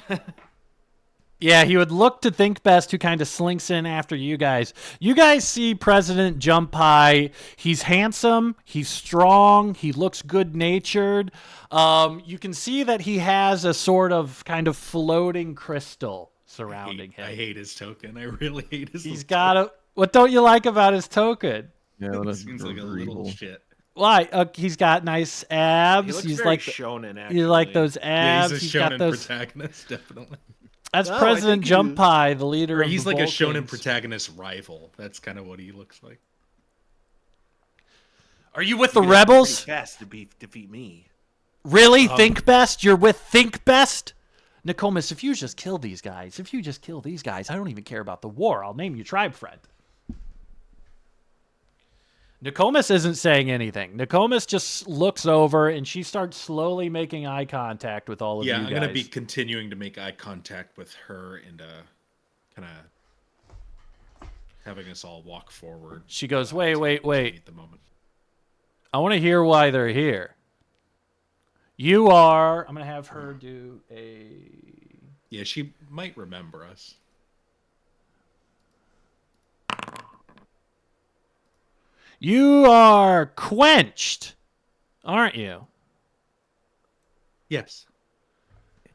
Yeah, he would look to Think Best, who kind of slinks in after you guys. You guys see President Jump High. He's handsome. He's strong. He looks good-natured. You can see that he has a sort of kind of floating crystal surrounding him. I hate his token. I really hate his. He's got a... What don't you like about his token? Yeah, It that's seems like a little shit. Why? He's got nice He abs. looks He's very like shonen, actually. you like those Yeah, abs. he's a He's got shonen those. protagonist, definitely. That's Oh, I President think he Jump is. High, the leader Or of he's the like a shonen Vulcans. protagonist rival. That's kind of what he looks like. Are you with the You'd have to be rebels? pretty fast to defeat me. Really? Think Best? You're with Think Best? Nokomis, if you just kill these guys, I don't even care about the war. I'll name you tribe friend. Nokomis isn't saying anything. Nokomis just looks over and she starts slowly making eye contact with all of Yeah, you I'm guys. gonna be continuing to make eye contact with her and kind of having us all walk forward. She goes, wait. At the moment. I want to hear why they're here. You are... I'm going to have her do a... Yeah, she might remember us. You are quenched, aren't you? Yes.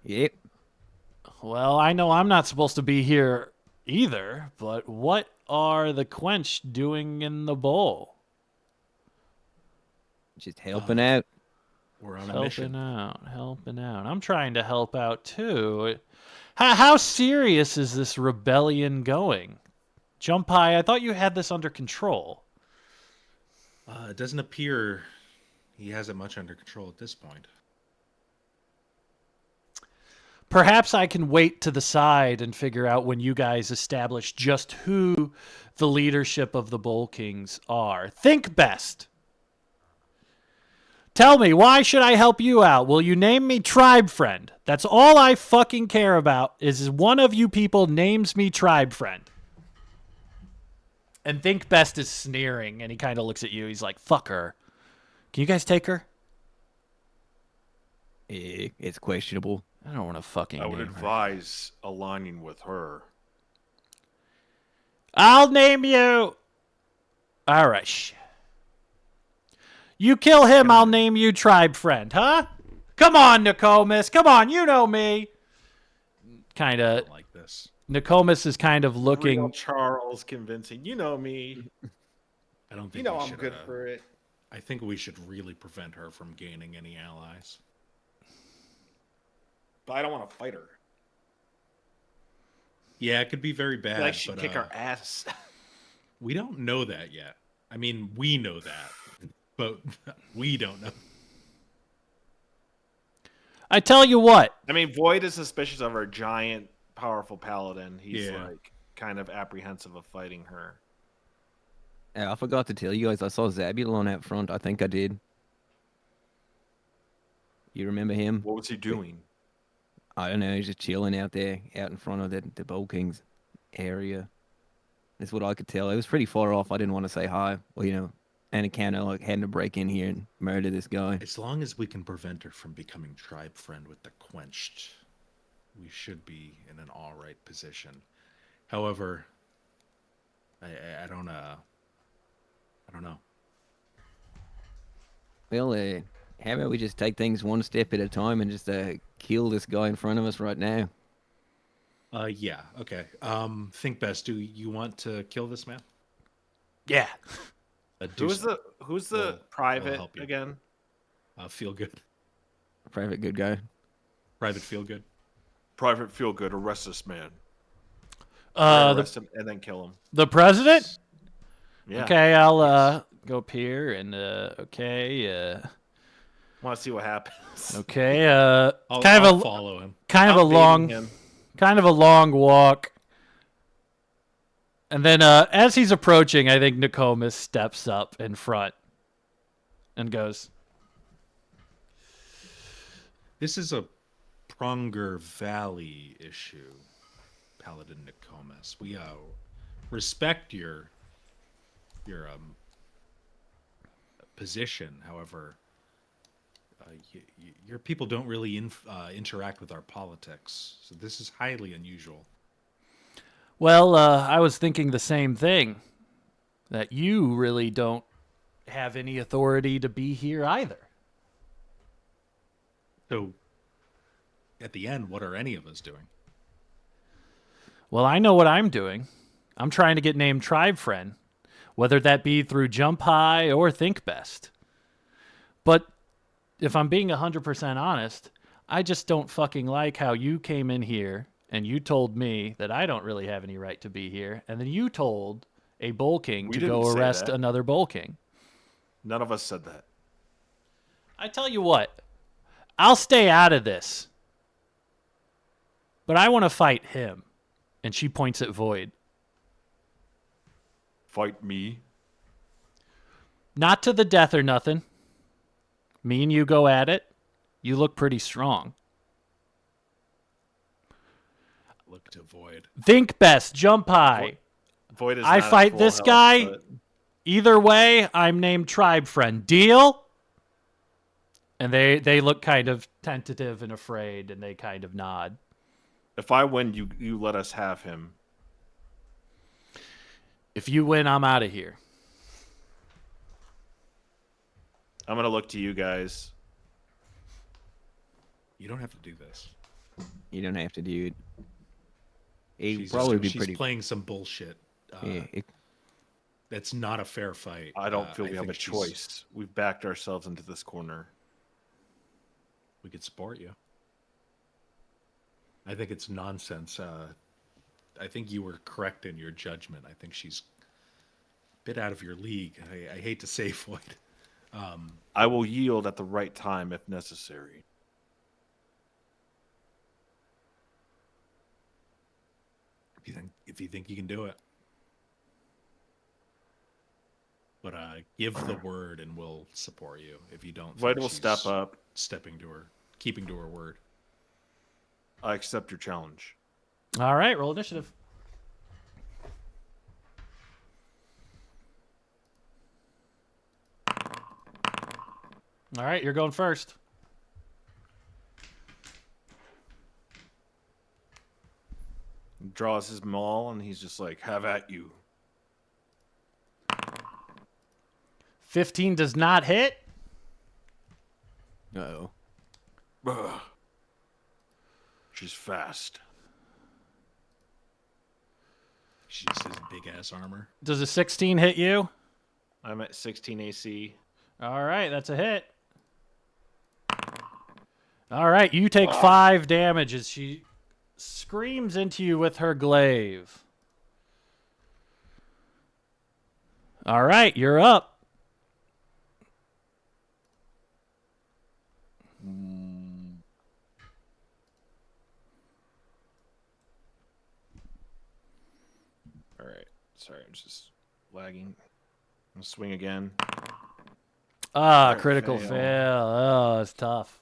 Yep. Well, I know I'm not supposed to be here either, but what are the quenched doing in the bowl? Just helping out. We're on a mission. Helping out. I'm trying to help out too. How serious is this rebellion going? Jump High, I thought you had this under control. It doesn't appear he has it much under control at this point. Perhaps I can wait to the side and figure out when you guys establish just who the leadership of the Bull Kings are. Think best. Tell me, why should I help you out? Will you name me tribe friend? That's all I fucking care about is one of you people names me tribe friend. And Think Best is sneering, and he kind of looks at you. He's like, fuck her. Can you guys take her? It's questionable. I don't want to fucking I would name her. advise aligning with her. I'll name you. All right. Shit. You kill him, I'll name you tribe friend, huh? Come on, Nokomis. Come on, you know me. Kind I of. don't like this. Nokomis is kind of looking. Real Charles convincing. You know me. I don't think You know we I'm should, good for it. I think we should really prevent her from gaining any allies. But I don't want to fight her. Yeah, it could be very I bad. feel like she'd but, kick our ass. We don't know that yet. I mean, we know that, but we don't know. I tell you what. I mean, Void is suspicious of our giant, powerful paladin. He's Yeah. like kind of apprehensive of fighting her. I forgot to tell you guys, I saw Zabulon out front. I think I did. You remember him? What was he doing? I don't know. He's just chilling out there, out in front of the Bull Kings area. That's what I could tell. It was pretty far off. I didn't want to say hi. Well, and it kind of like having to break in here and murder this guy. As long as we can prevent her from becoming tribe friend with the Quenched, we should be in an all right position. However, I don't know. Well, how about we just take things one step at a time and just kill this guy in front of us right now? Yeah, okay. Think best. Do you want to kill this man? Yeah. Do Who's so. the We'll private help you. again? Feel good. Private good guy. Private feel good. Private Feelgood, arrest this man. The Arrest him and then kill him. president? Yeah. Okay, I'll go up here and okay. Want to see what happens? Okay, I'll kind of a follow him. kind of a I'm baiting long him. kind of a long walk. And then as he's approaching, I think Nokomis steps up in front and goes, This is a Pronger Valley issue, Paladin Nokomis. We respect your position. However, your people don't really interact with our politics, so this is highly unusual. well, I was thinking the same thing, that you really don't have any authority to be here either. So, at the end, what are any of us doing? Well, I know what I'm doing. I'm trying to get named Tribe Friend, whether that be through Jump High or Think Best. But if I'm being 100% honest, I just don't fucking like how you came in here and you told me that I don't really have any right to be here, and then you told a Bull King We to didn't go say arrest that. another Bull King. None of us said that. I tell you what, I'll stay out of this. But I want to fight him. And she points at Void. Fight me. Not to the death or nothing. Me and you go at it. You look pretty strong. Look to Void. Think best, jump high. Void is I not at fight full this health, guy. but Either way, I'm named Tribe Friend. Deal? And they look kind of tentative and afraid, and they kind of nod. if I win, you let us have him. If you win, I'm out of here. I'm gonna look to you guys. You don't have to do this. You don't have to do it. He'd She's probably be she's pretty. playing some bullshit. Yeah, That's not a fair fight. I don't feel we have a think she's- choice. We've backed ourselves into this corner. we could support you. I think it's nonsense. I think you were correct in your judgment. I think she's a bit out of your league. I hate to say, Void. I will yield at the right time if necessary. If you think you can do it. But give the word and we'll support you. If you don't, Void think will she's step up. Keeping to her word. I accept your challenge. All right, roll initiative. All right, you're going first. He draws his maul and he's just like, have at you. 15 does not hit. Uh-oh. Ugh. She's fast. She just has big ass armor. Does a 16 hit you? I'm at 16 AC. All right, that's a hit. All right, you take 5 damage as she screams into you with her glaive. All right, you're up. All right. Sorry, I'm just lagging. I'll swing again. Ah, Fail. critical fail. Oh, that's tough.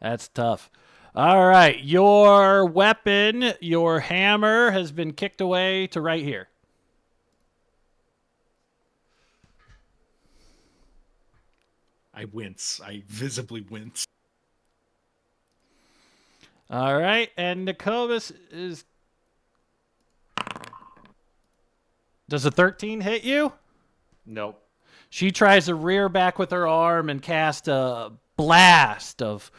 That's tough. All right, your weapon, your hammer, has been kicked away to right here. I wince. I visibly wince. All right, and Nicomas is... Does a 13 hit you? Nope. She tries to rear back with her arm and cast a blast of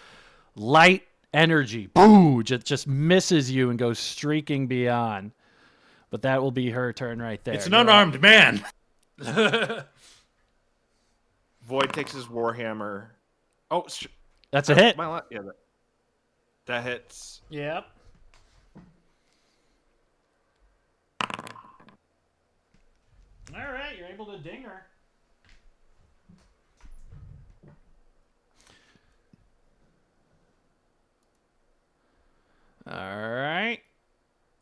light energy. Boo! It just misses you and goes streaking beyond. But that will be her turn right there. It's an unarmed man. Void takes his warhammer. Oh, That's a hit. Yeah, that hits. Yep. All right, you're able to ding her. All right.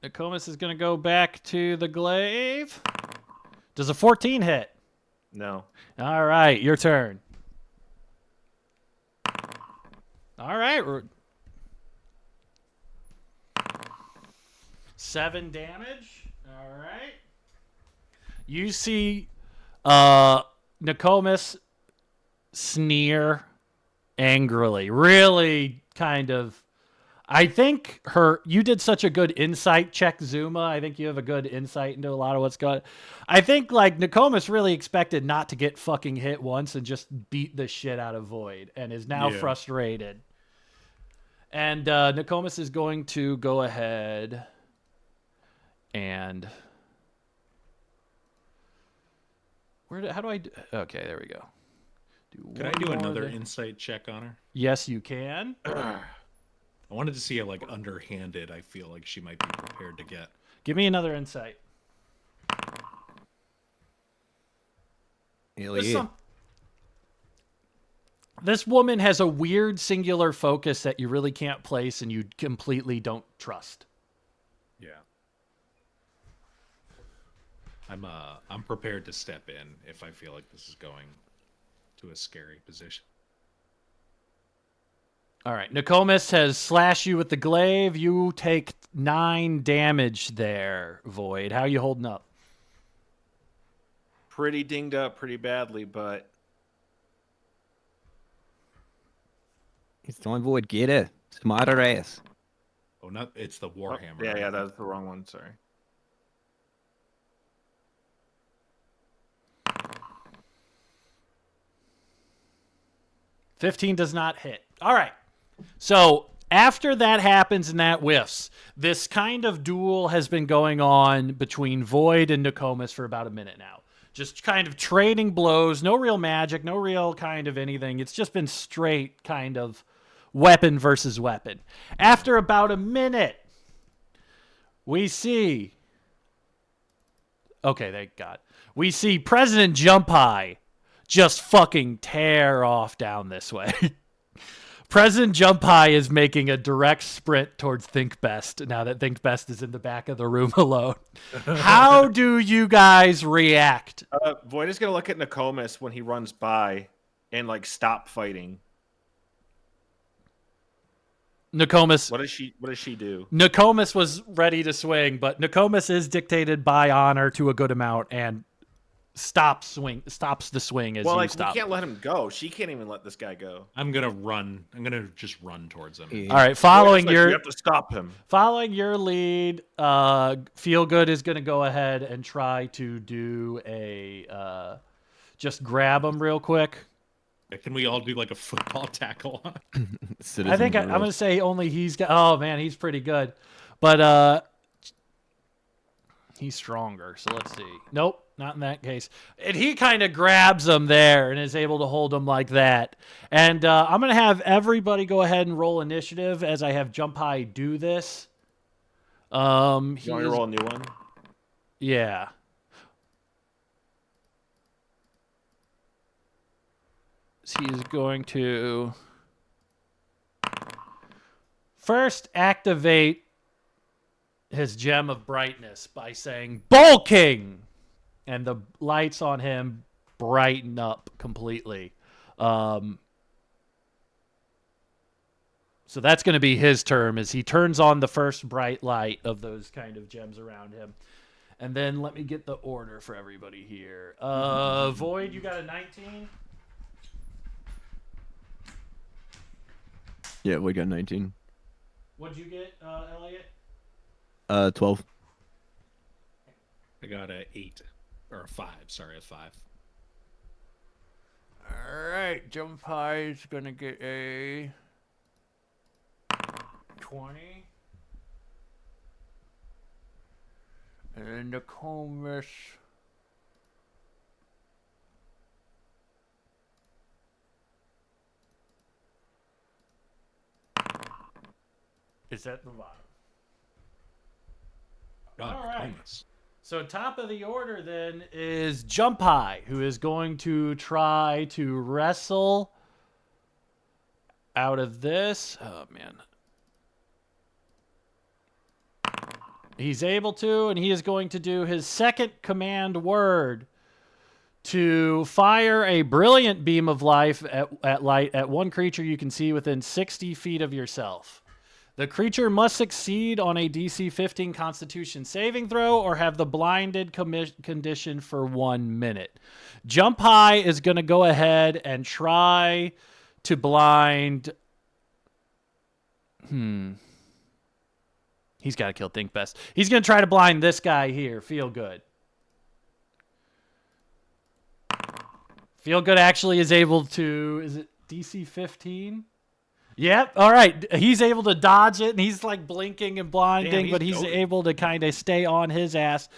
Nicomas is going to go back to the glaive. Does a 14 hit? No. All right, your turn. All right. 7 damage. All right. You see Nicomas sneer angrily. Really kind of... I think you did such a good insight check, Zuma. I think you have a good insight into a lot of what's going on. I think like Nicomas really expected not to get fucking hit once and just beat the shit out of Void and is now frustrated. And Nicomas is going to go ahead and how do I do? Okay, there we go. Can I do another insight check on her? Yes, you can. I wanted to see how like underhanded I feel like she might be prepared to get. Give me another insight. Elliott. This woman has a weird singular focus that you really can't place and you completely don't trust. Yeah. I'm prepared to step in if I feel like this is going to a scary position. All right. Nicomas has slashed you with the glaive. You take 9 damage there, Void. How are you holding up? Pretty dinged up pretty badly, but... It's time, Void. Get it. Smart her ass. Oh, it's the Warhammer. Oh, yeah, that was the wrong one. Sorry. $15 does not hit. All right. So after that happens and that whiffs, this kind of duel has been going on between Void and Nicomas for about a minute now. Just kind of trading blows. No real magic. No real kind of anything. It's just been straight kind of weapon versus weapon. After about a minute, we see... Okay, thank God. We see President Jump High just fucking tear off down this way. President Jump High is making a direct sprint towards Think Best now that Think Best is in the back of the room alone. How do you guys react? Void is gonna look at Nokomis when he runs by and like stop fighting. Nokomis. What does she do? Nokomis was ready to swing, but Nokomis is dictated by honor to a good amount and stops the swing as Well, you like stop. we can't let him go. She can't even let this guy go. I'm gonna run. I'm gonna just run towards him. All right, following Like, your you have to stop him. Following your lead, Feel Good is going to go ahead and try to do a just grab him real quick. Can we all do like a football tackle? I think I'm going to say only he's got. Oh man, he's pretty good, but he's stronger. So let's see. Nope, not in that case. And he kind of grabs him there and is able to hold him like that. And I'm going to have everybody go ahead and roll initiative as I have Jump High do this. You want me to roll a new one? Yeah. He's going to first activate his gem of brightness by saying bulking, and the lights on him brighten up completely. So that's going to be his turn as he turns on the first bright light of those kind of gems around him. And then let me get the order for everybody here. Void, you got a 19? Yeah, we got 19. What'd you get, Elliot? 12. I got a 8 or a 5. Sorry, a 5. All right, Jump High is going to get a 20. And Nokomis. Is at the bottom. God, All right. Nokomis. So top of the order then is Jump High, who is going to try to wrestle out of this. Oh, man. He's able to, and he is going to do his second command word to fire a brilliant beam of life at light at one creature you can see within 60 feet of yourself. The creature must succeed on a DC 15 Constitution saving throw or have the blinded condition for 1 minute. Jump High is going to go ahead and try to blind... He's got to kill Think Best. He's going to try to blind this guy here. Feel Good. Feel Good actually is able to... Is it DC 15? Yep. All right. He's able to dodge it, and he's like blinking and blinding, but he's able to kind of stay on his ass.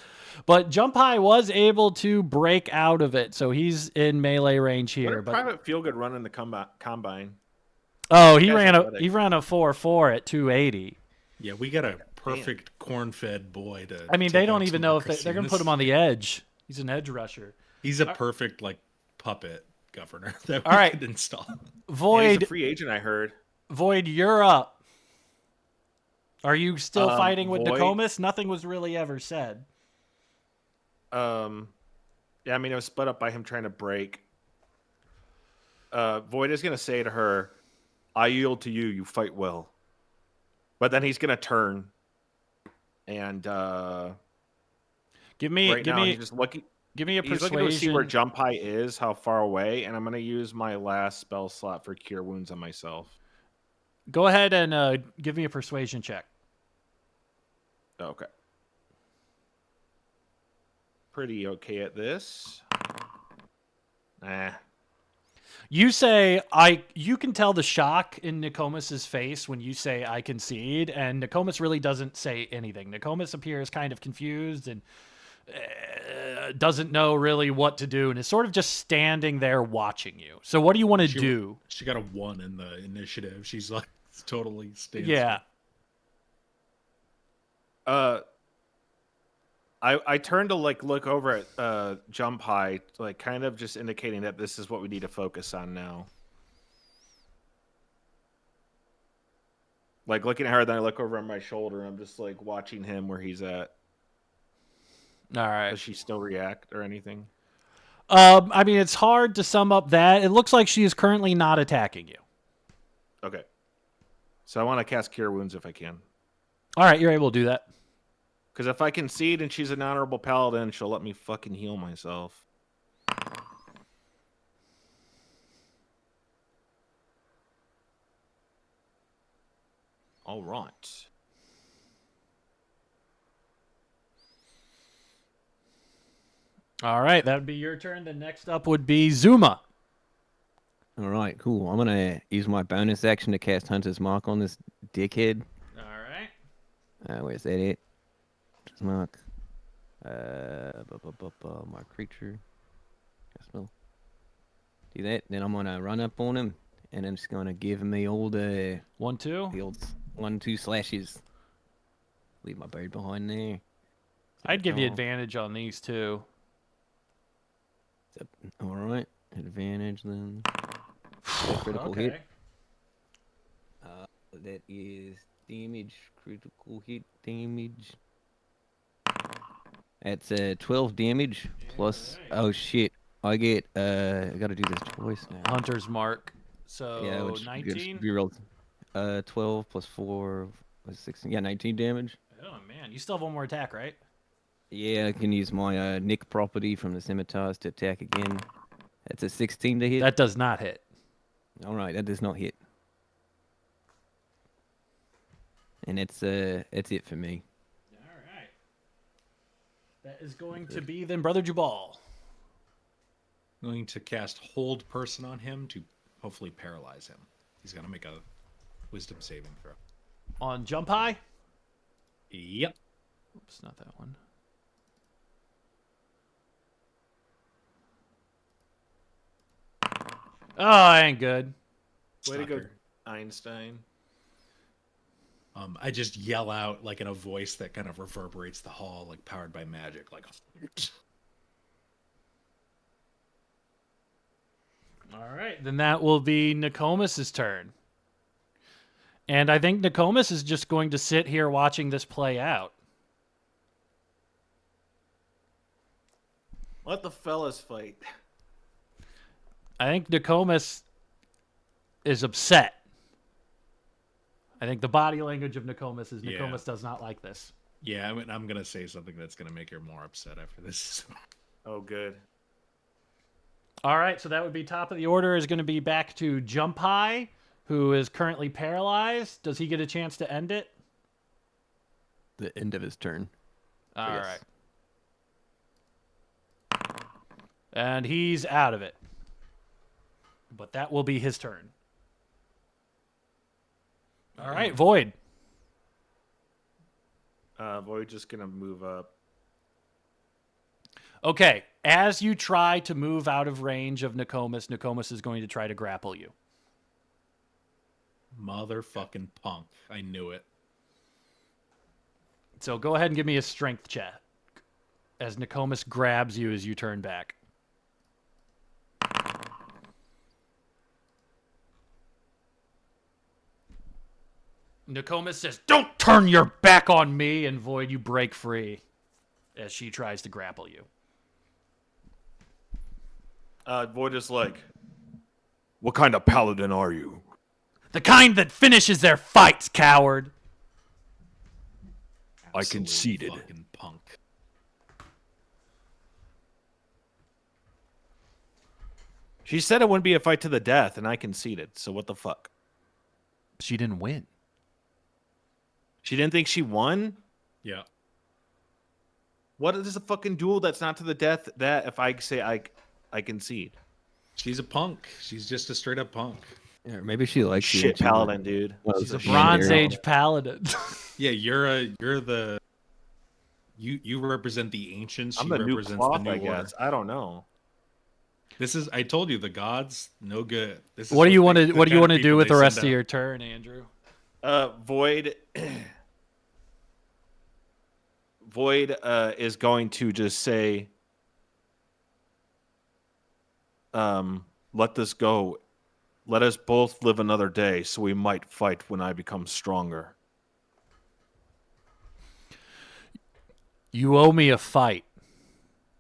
But Jump High was able to break out of it, so he's in melee range here. But Private Feel Good running the combine. Oh, he ran a 4.4 at 280. Yeah, we got a perfect corn-fed boy to. I mean, they don't even know if they're going to put him on the edge. He's an edge rusher. He's a perfect like puppet governor that we All right. could install. Void, He's a free agent, I heard. Void, you're up. Are you still fighting with Void? Nokomis? Nothing was really ever said. Yeah, I mean, it was split up by him trying to break. Void is going to say to her, I yield to you, you fight well. But then he's going to turn. And Give me he's just looking. Give me a He's persuasion. looking to see where Jump High is, how far away, and I'm going to use my last spell slot for Cure Wounds on myself. Go ahead and give me a persuasion check. Okay. Pretty okay at this. You say you can tell the shock in Nokomis's face when you say I concede, and Nokomis really doesn't say anything. Nokomis appears kind of confused and doesn't know really what to do and is sort of just standing there watching you. So what do you want to do? She got a 1 in the initiative. She's like totally stands. Yeah. I turn to like look over at Jump High, like kind of just indicating that this is what we need to focus on now. Like looking at her, then I look over on my shoulder and I'm just like watching him where he's at. All right. Does she still react or anything? I mean, it's hard to sum up that. It looks like she is currently not attacking you. Okay. So I want to cast Cure Wounds if I can. All right, you're able to do that. Because if I concede and she's an honorable paladin, she'll let me fucking heal myself. All right. All right, that would be your turn. The next up would be Zuma. All right, cool. I'm gonna use my bonus action to cast Hunter's Mark on this dickhead. All right. Where's that at? Hunter's Mark. My creature. Spell. Do that. Then I'm gonna run up on him, and I'm just gonna give me all the 1-2. old 1-2 slashes. Leave my bird behind there. I'd give you advantage on these two. All right, advantage then. Critical Okay. hit. That is damage. Critical hit damage. That's 12 damage plus. Oh shit! I get. I gotta do this twice now. Hunter's Mark. So Yeah, which 19. be rolled. 12 plus 4 was 16. Yeah, 19 damage. Oh man, you still have one more attack, right? Yeah, I can use my Nick property from the scimitars to attack again. That's a 16 to hit. That does not hit. All right, that does not hit. And that's it for me. All right. That is going to be then Brother Jubal. Going to cast Hold Person on him to hopefully paralyze him. He's gonna make a Wisdom saving throw. On Jump High? Yep. Oops, not that one. Oh, I ain't good. Way to go, Sucker. Einstein. I just yell out like in a voice that kind of reverberates the hall, like powered by magic, like. All right, then that will be Nokomis' turn. And I think Nokomis is just going to sit here watching this play out. Let the fellas fight. I think Nokomis is upset. I think the body language of Nokomis is Yeah. Nokomis does not like this. Yeah, I'm gonna say something that's gonna make her more upset after this. Oh, good. All right, so that would be top of the order is going to be back to Jump High, who is currently paralyzed. Does he get a chance to end it? The end of his turn. All Yes. right. And he's out of it. But that will be his turn. All right, Void. Void just gonna move up. Okay, as you try to move out of range of Nokomis, Nokomis is going to try to grapple you. Motherfucking punk. I knew it. So go ahead and give me a strength check as Nokomis grabs you as you turn back. Nokomis says, "Don't turn your back on me," and Void, you break free as she tries to grapple you. Void is like, what kind of paladin are you? The kind that finishes their fights, coward. I Absolute conceded. Fucking punk. She said it wouldn't be a fight to the death, and I conceded. So what the fuck? She didn't win. She didn't think she won? Yeah. What is a fucking duel that's not to the death that if I say I concede? She's a punk. She's just a straight up punk. Yeah, maybe she likes you. Shit paladin, dude. Well, She's a she Bronze married- Age paladin. Yeah, you're the You represent the ancients. I'm She the new represents cloth, the I new order. guess. I don't know. This is. I told you the gods no good. This is What do you want to? the What do you kind want of to do people with they the rest send of out. your turn, Andrew? Void. Void is going to just say, let this go. Let us both live another day, so we might fight when I become stronger. You owe me a fight.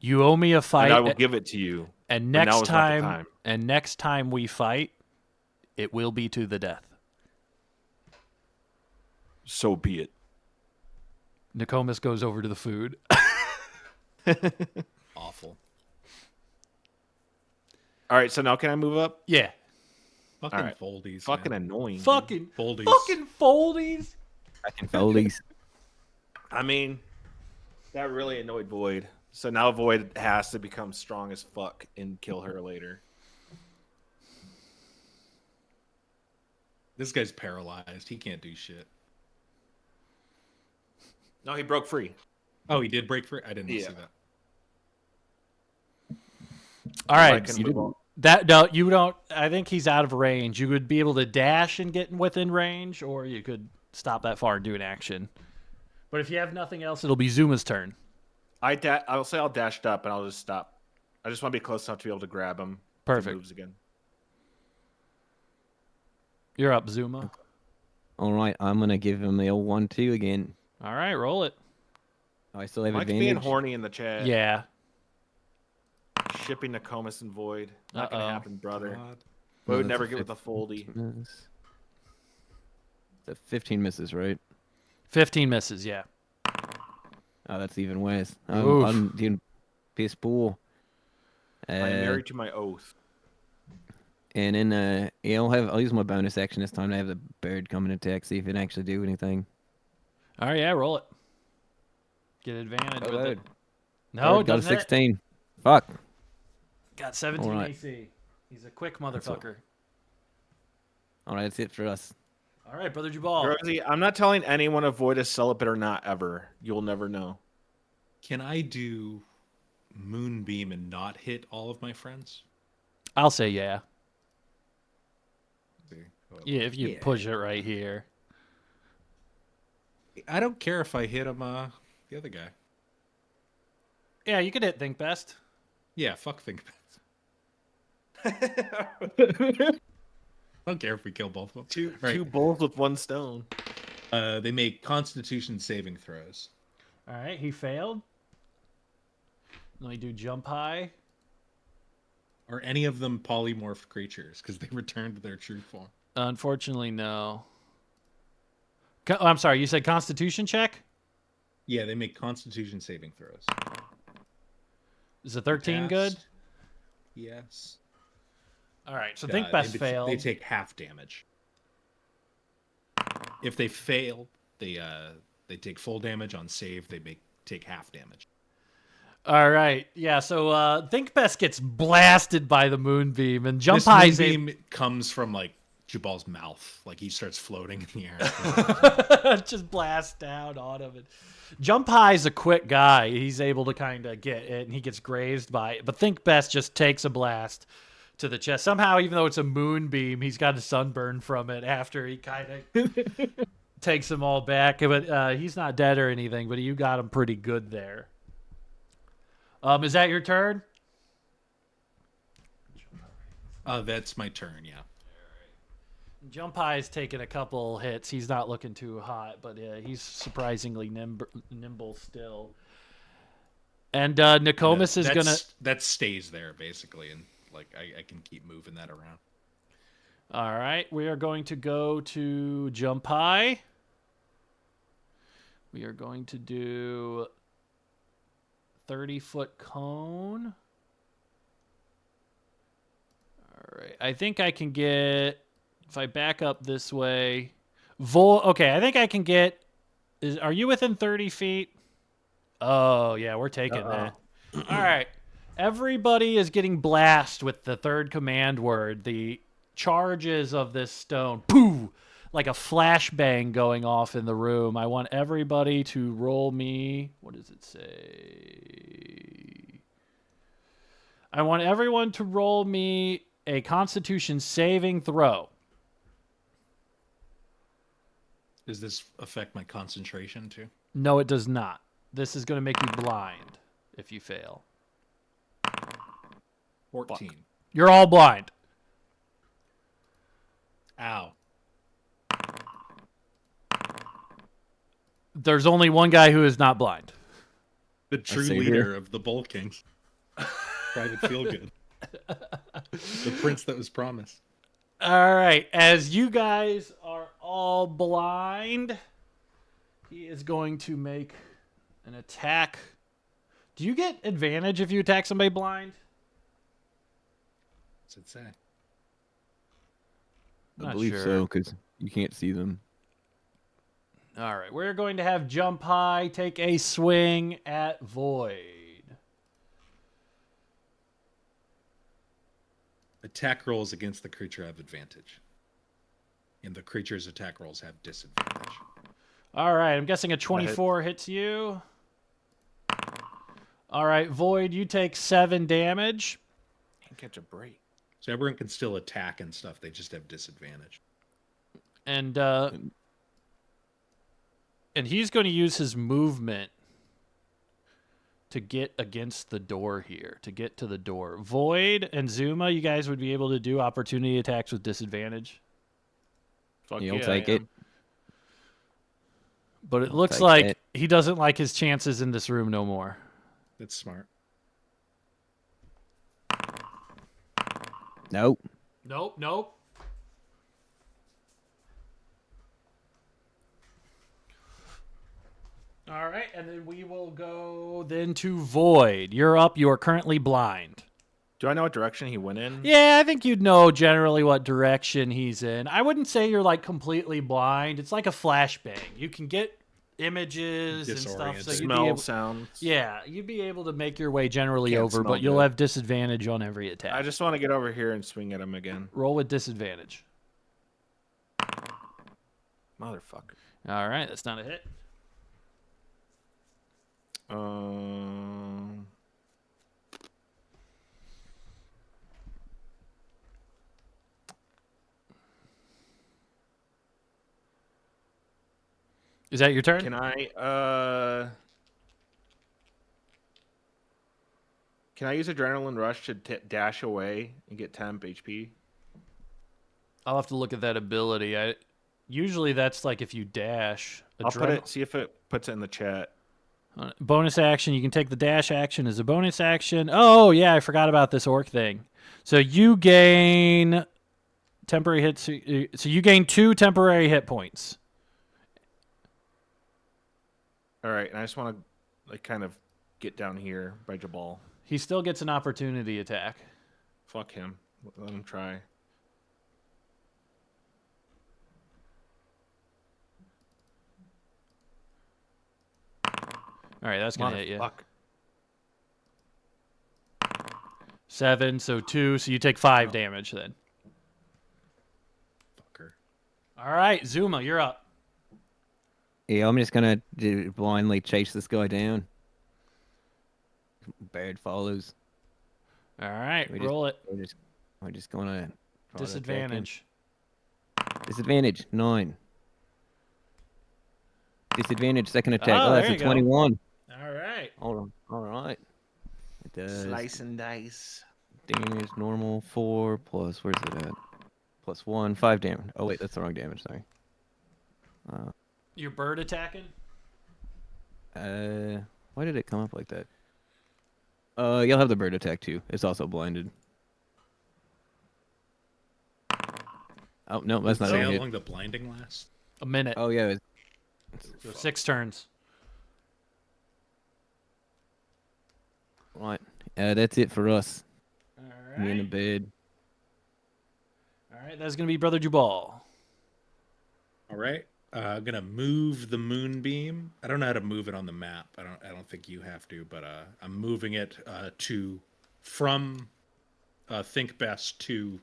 You owe me a fight. And I will give it to you. And but now next is not the time, time. and next time we fight, it will be to the death. So be it. Nokomis goes over to the food. Awful. All right, so now can I move up? Yeah. Fucking All right. foldies. Fucking man. annoying. dude. Fucking foldies. foldies. Fucking foldies. I mean, that really annoyed Void. So now Void has to become strong as fuck and kill her later. This guy's paralyzed. He can't do shit. No, he broke free. Oh, he did break free. I didn't Yeah. see that. All I right. can You move didn't- on. That no, you don't. I think he's out of range. You would be able to dash and get within range, or you could stop that far and do an action. But if you have nothing else, it'll be Zuma's turn. I'll say I'll dash up and I'll just stop. I just want to be close enough to be able to grab him. if he Perfect. Moves again. You're up, Zuma. All right, I'm gonna give him the old 1-2 again. All right, roll it. I still have Mike's advantage. being horny in the chat. Yeah. Shipping Nokomis and Void. Not gonna Uh-oh. happen, brother. God. We would that's never a get with the foldy. Miss. The 15 misses, right? 15 misses. Yeah. Oh, that's even worse. Oof. I'm doing piss pool. I am married to my oath. And then yeah, I'll use my bonus action this time to have the bird come and attack, see if it can actually do anything. All right, yeah, roll it. Get advantage with it. Bird. No, it Bird got a doesn't hit. 16. Fuck. Got 17 All right. AC. He's a quick all. motherfucker. All right, that's it for us. All right, Brother Jabal. Rosie, I'm not telling anyone if Void is celibate or not ever. You'll never know. Can I do Moonbeam and not hit all of my friends? I'll say yeah. See. Yeah, if you push it right here. I don't care if I hit him. The other guy. Yeah, you could hit Think Best. Yeah, fuck think I don't care if we kill both of them. Two Right. bulls with one stone. They make Constitution saving throws. All right, he failed. Let me do jump high. Are any of them polymorphed creatures? Because they return to their true form. Unfortunately, no. I'm sorry, you said Constitution check? Yeah, they make Constitution saving throws. Is a 13 good? Passed. Yes. All right, so Think Best failed. They take half damage. If they fail, they take full damage. On save, they take half damage. All right, yeah. So Think Best gets blasted by the moonbeam, and Jump This High's moonbeam comes from like Jabal's mouth, like he starts floating in the air. just blast down on him. And Jump High's a quick guy. He's able to kind of get it, and he gets grazed by it. But Think Best just takes a blast to the chest. Somehow, even though it's a moonbeam, he's got a sunburn from it after he kind of takes them all back. But he's not dead or anything, but you got him pretty good there. Is that your turn? That's my turn. Yeah. Jump High's taken a couple hits. He's not looking too hot, but he's surprisingly nimble still. And Nokomis is gonna. That stays there basically, and like I can keep moving that around. All right, we are going to go to Jump High. We are going to do 30-foot cone. All right, I think I can get, if I back up this way, okay, I think I can get, are you within 30 feet? Oh, yeah, we're taking that. All right, everybody is getting blasted with the third command word. The charges of this stone, pooh, like a flashbang going off in the room. I want everybody to roll me. What does it say? I want everyone to roll me a Constitution saving throw. Does this affect my concentration too? No, it does not. This is going to make you blind if you fail. 14. You're all blind. Ow. There's only one guy who is not blind. The true see leader here. of the Bull Kings. Private Feelgood. The prince that was promised. All right. As you guys are all blind, he is going to make an attack. Do you get advantage if you attack somebody blind? What's it say? I Not believe sure. so, because you can't see them. All right. We're going to have Jump High take a swing at Void. Attack rolls against the creature have advantage. And the creature's attack rolls have disadvantage. All right. I'm guessing a 24 hits you. All right. Void, you take 7 damage. Can't catch a break. So everyone can still attack and stuff. They just have disadvantage. And he's going to use his movement to get against the door here, to get to the door. Void and Zuma, you guys would be able to do opportunity attacks with disadvantage. Fuck You'll yeah, take I it. am. But it I'll looks take like it. he doesn't like his chances in this room no more. That's smart. Nope. Nope. All right, and then we will go then to Void. You're up. You are currently blind. Do I know what direction he went in? Yeah, I think you'd know generally what direction he's in. I wouldn't say you're like completely blind. It's like a flashbang. You can get images and stuff. So Disoriented. you'd be Smell able, sounds. yeah, you'd be able to make your way generally Can't over, smell but you'll good. have disadvantage on every attack. I just want to get over here and swing at him again. Roll with disadvantage. Motherfucker. All right, that's not a hit. Is that your turn? Can I use Adrenaline Rush to dash away and get temp HP? I'll have to look at that ability. Usually that's like if you dash. I'll put it. See if it puts it in the chat. Bonus action. You can take the dash action as a bonus action. Oh yeah, I forgot about this orc thing. So you gain temporary hits. So you gain 2 temporary hit points. All right, and I just want to like kind of get down here by Jabal. He still gets an opportunity attack. Fuck him. Let him try. All right, that's gonna hit you. Fuck. 7, so 2, so you take 5 damage then. Fucker. All right, Zuma, you're up. Yeah, I'm just gonna blindly chase this guy down. Bird follows. All right, We roll it. We're just gonna try to attack him. Disadvantage. Disadvantage 9. Disadvantage second attack. Oh, Oh, that's there a you go. 21. All right. Hold on. All right. It does Slice and dice. damage normal 4 plus where's it at? Plus 1 5 damage. Oh wait, that's the wrong damage. Sorry. Your bird attacking? Why did it come up like that? You'll have the bird attack too. It's also blinded. Oh no, that's not Say a how hit. long the blinding lasts? A minute. Oh yeah. So 6 turns. Right. That's it for us. All Me in the right. bed. All right, that's gonna be Brother Jubal. All right. I'm gonna move the moonbeam. I don't know how to move it on the map. I don't think you have to, but I'm moving it from Think Best to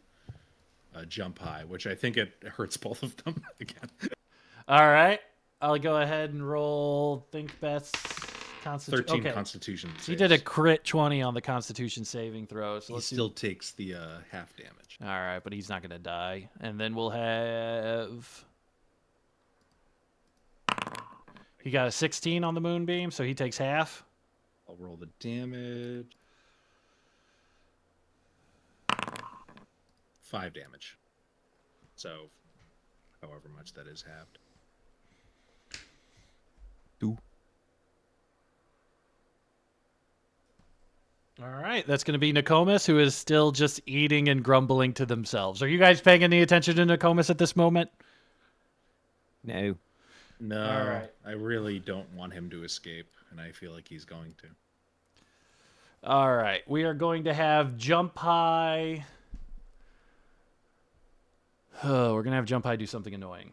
jump high, which I think it hurts both of them again. All right. I'll go ahead and roll think best 13 Constitution saves. He did a crit 20 on the Constitution saving throw. So he still takes the half damage. All right, but he's not going to die. And then we'll have... He got a 16 on the moonbeam, so he takes half. I'll roll the damage. 5 damage. So, however much that is halved. 2. All right, that's going to be Nokomis, who is still just eating and grumbling to themselves. Are you guys paying any attention to Nokomis at this moment? No. No, All right. I really don't want him to escape, and I feel like he's going to. All right, we are going to have Jump High. Oh, we're going to have Jump High do something annoying.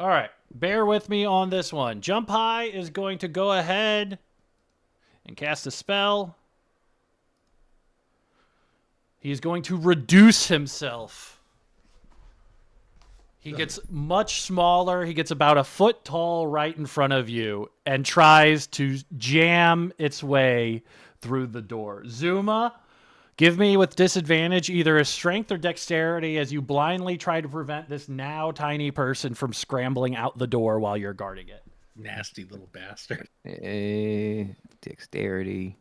All right, bear with me on this one. Jump High is going to go ahead and cast a spell. He's going to reduce himself. He gets much smaller. He gets about a foot tall right in front of you and tries to jam its way through the door. Zuma, give me with disadvantage either a strength or dexterity as you blindly try to prevent this now tiny person from scrambling out the door while you're guarding it. Nasty little bastard. Dexterity.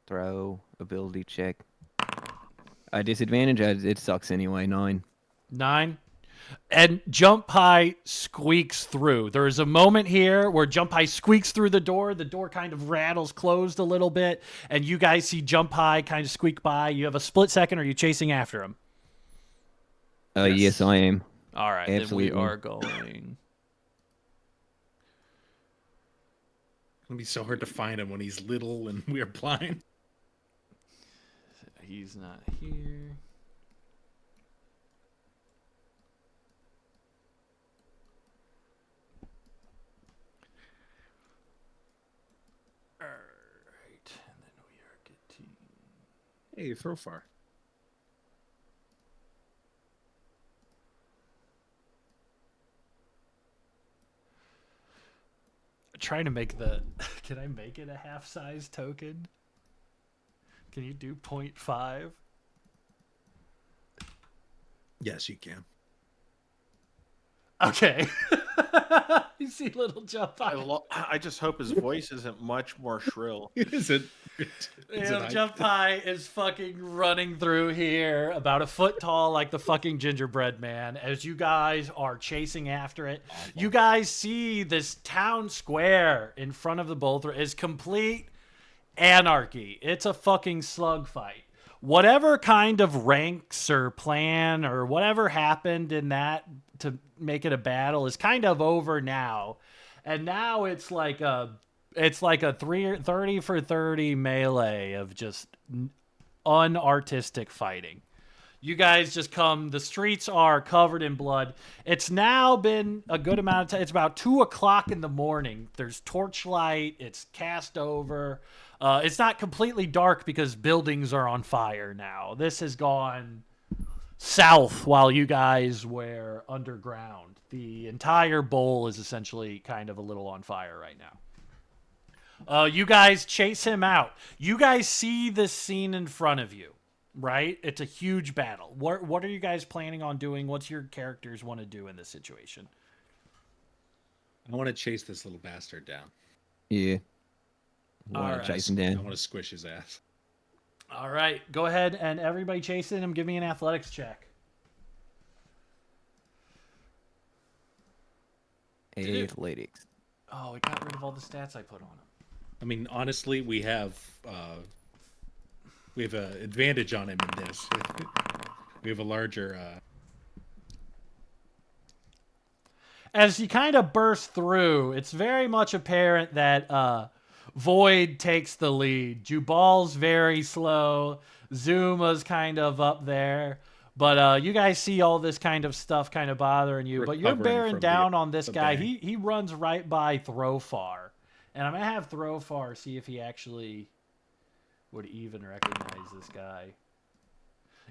Throw. Ability check. Disadvantage, it sucks anyway. 9. 9. And Jump High squeaks through. There is a moment here where Jump High squeaks through the door. The door kind of rattles closed a little bit, and you guys see Jump High kind of squeak by. You have a split second. Are you chasing after him? Yes, I am. All right, Absolutely. then we are going. It's gonna be so hard to find him when he's little and we are blind. He's not here. All right, and then we are getting. Hey, you throw far. Trying to make the. Can I make it a half-size token? Can you do 0.5? Yes, you can. Okay. You see little Jump High. I just hope his voice isn't much more shrill. Is it? Jump High is fucking running through here, about a foot tall, like the fucking gingerbread man, as you guys are chasing after it. You guys see this town square in front of the Bolter is complete anarchy. It's a fucking slug fight. Whatever kind of ranks or plan or whatever happened in that to make it a battle is kind of over now. And now it's like a 30 for 30 melee of just unartistic fighting. You guys just come, the streets are covered in blood. It's now been a good amount of time. It's about 2 o'clock in the morning. There's torchlight. It's cast over. It's not completely dark because buildings are on fire now. This has gone south while you guys were underground. The entire bowl is essentially kind of a little on fire right now. You guys chase him out. You guys see this scene in front of you, right? It's a huge battle. What are you guys planning on doing? What's your characters want to do in this situation? I want to chase this little bastard down. Yeah. All Want right. to chase him I down. want to squish his ass. All right, go ahead and everybody chasing him. Give me an athletics check. Athletics. Oh, it got rid of all the stats I put on him. I mean, honestly, we have an advantage on him in this. We have a larger. As he kind of bursts through, it's very much apparent that Void takes the lead. Jubal's very slow. Zuma's kind of up there. But you guys see all this kind of stuff kind of bothering you. But you're Recovering bearing from down the- on this the guy. bang. He runs right by Throwfar. And I'm going to have Throwfar see if he actually would even recognize this guy.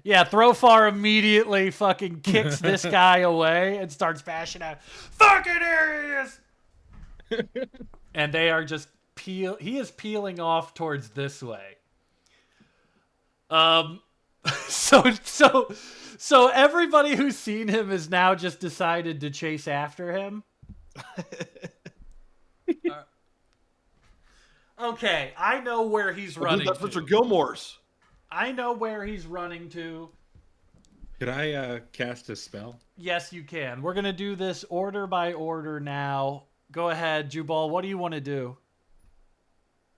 Yeah, Throwfar immediately fucking kicks this guy away and starts bashing out, fucking areas! And they are just he is peeling off towards this way. So everybody who's seen him has now just decided to chase after him. Okay, I know where he's running That's to. Mr. Gilmore's. I know where he's running to. Could I cast a spell? Yes, you can. We're gonna do this order by order now. Go ahead, Jubal. What do you want to do?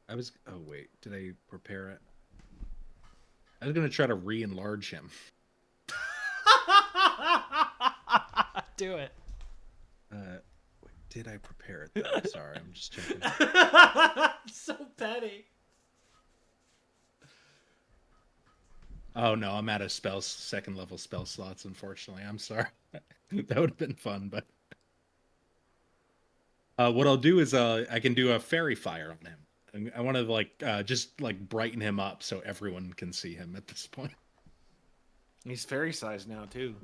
Oh wait, did I prepare it? I was gonna try to re-enlarge him. Do it. Did I prepare it though? Sorry, I'm just checking. So petty. Oh no, I'm out of second level spell slots, unfortunately. I'm sorry. That would have been fun, but what I'll do is I can do a fairy fire on him. I want to just brighten him up so everyone can see him at this point. He's fairy sized now too.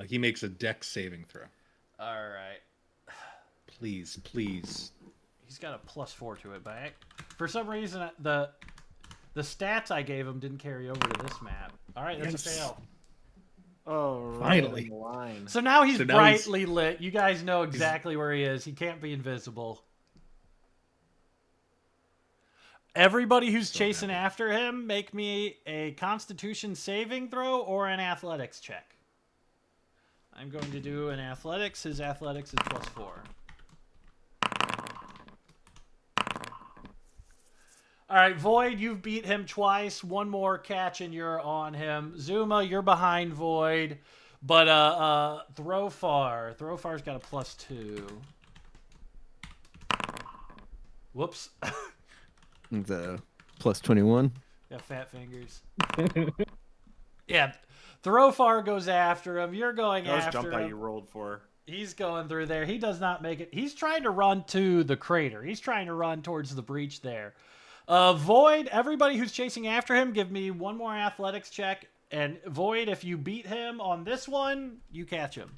He makes a dex saving throw. All right. Please. He's got a +4 to it, but for some reason the stats I gave him didn't carry over to this map. All right, that's a fail. Oh, Finally. Line. So now he's brightly lit. You guys know exactly where he is. He can't be invisible. Everybody who's chasing after him, make me a Constitution saving throw or an athletics check. I'm going to do an athletics. His athletics is +4. All right, Void, you've beat him twice. One more catch and you're on him. Zuma, you're behind Void. But Throwfar's got a +2. Whoops. The +21. Got fat fingers. Yeah, Throwfar goes after him. You're going That was after jump him. out you rolled for. He's going through there. He does not make it. He's trying to run to the crater. He's trying to run towards the breach there. Void, everybody who's chasing after him, give me one more athletics check. And Void, if you beat him on this one, you catch him.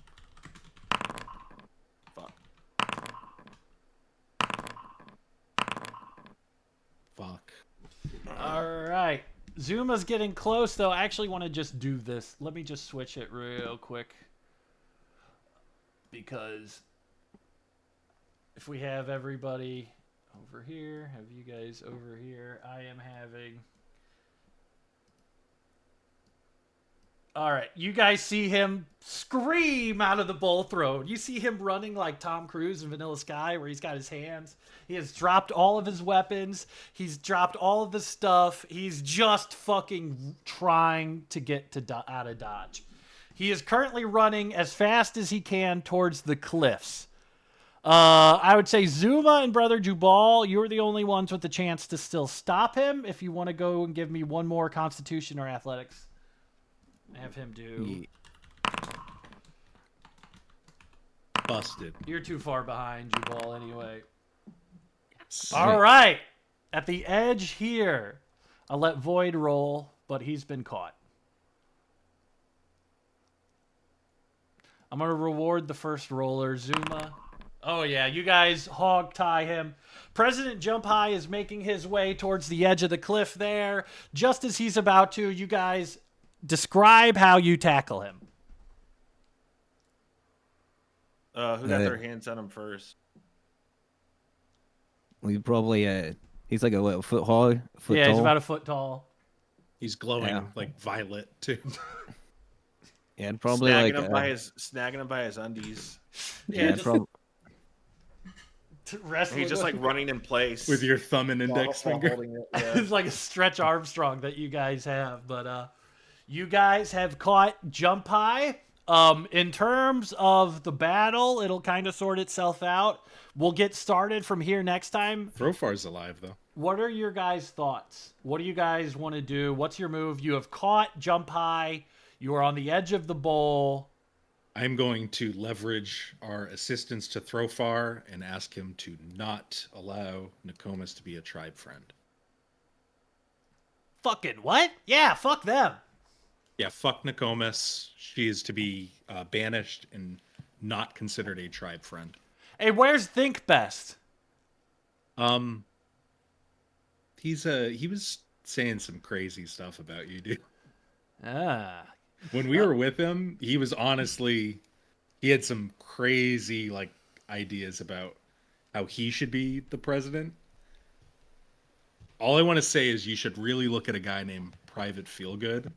Fuck. All right. Zuma's getting close, though. I actually want to just do this. Let me just switch it real quick. Because if we have everybody over here, have you guys over here, I am having... All right, you guys see him scream out of the bull throat. You see him running like Tom Cruise in Vanilla Sky, where he's got his hands. He has dropped all of his weapons. He's dropped all of the stuff. He's just fucking trying to get to out of Dodge. He is currently running as fast as he can towards the cliffs. I would say Zuma and Brother Jubal, you're the only ones with the chance to still stop him. If you want to go and give me one more Constitution or Athletics. Have him do. Busted. You're too far behind, Jubal, anyway. Sweet. All right. At the edge here, I'll let Void roll, but he's been caught. I'm going to reward the first roller, Zuma. Oh, yeah, you guys hog tie him. President Jump High is making his way towards the edge of the cliff there. Just as he's about to, you guys describe how you tackle him. Who got their hands on him first? We probably he's like a foot tall. Yeah, he's about a foot tall. He's glowing Yeah. like violet too. Yeah, and probably snagging him by his undies. Yeah, yeah, probably. Wrestling He's just like running in place With your thumb and index finger. holding it. Yeah. It's like a Stretch Armstrong that you guys have, but you guys have caught Jump High. In terms of the battle, it'll kind of sort itself out. We'll get started from here next time. Throwfar's alive though. What are your guys' thoughts? What do you guys want to do? What's your move? You have caught Jump High. You are on the edge of the bowl. I'm going to leverage our assistance to Throfar and ask him to not allow Nokomis to be a tribe friend. Fucking what? Yeah, fuck them. Yeah, fuck Nokomis. She is to be banished and not considered a tribe friend. Hey, where's Think Best? He was saying some crazy stuff about you, dude. Ah. When we were with him, he had some crazy like ideas about how he should be the president. All I want to say is you should really look at a guy named Private Feelgood.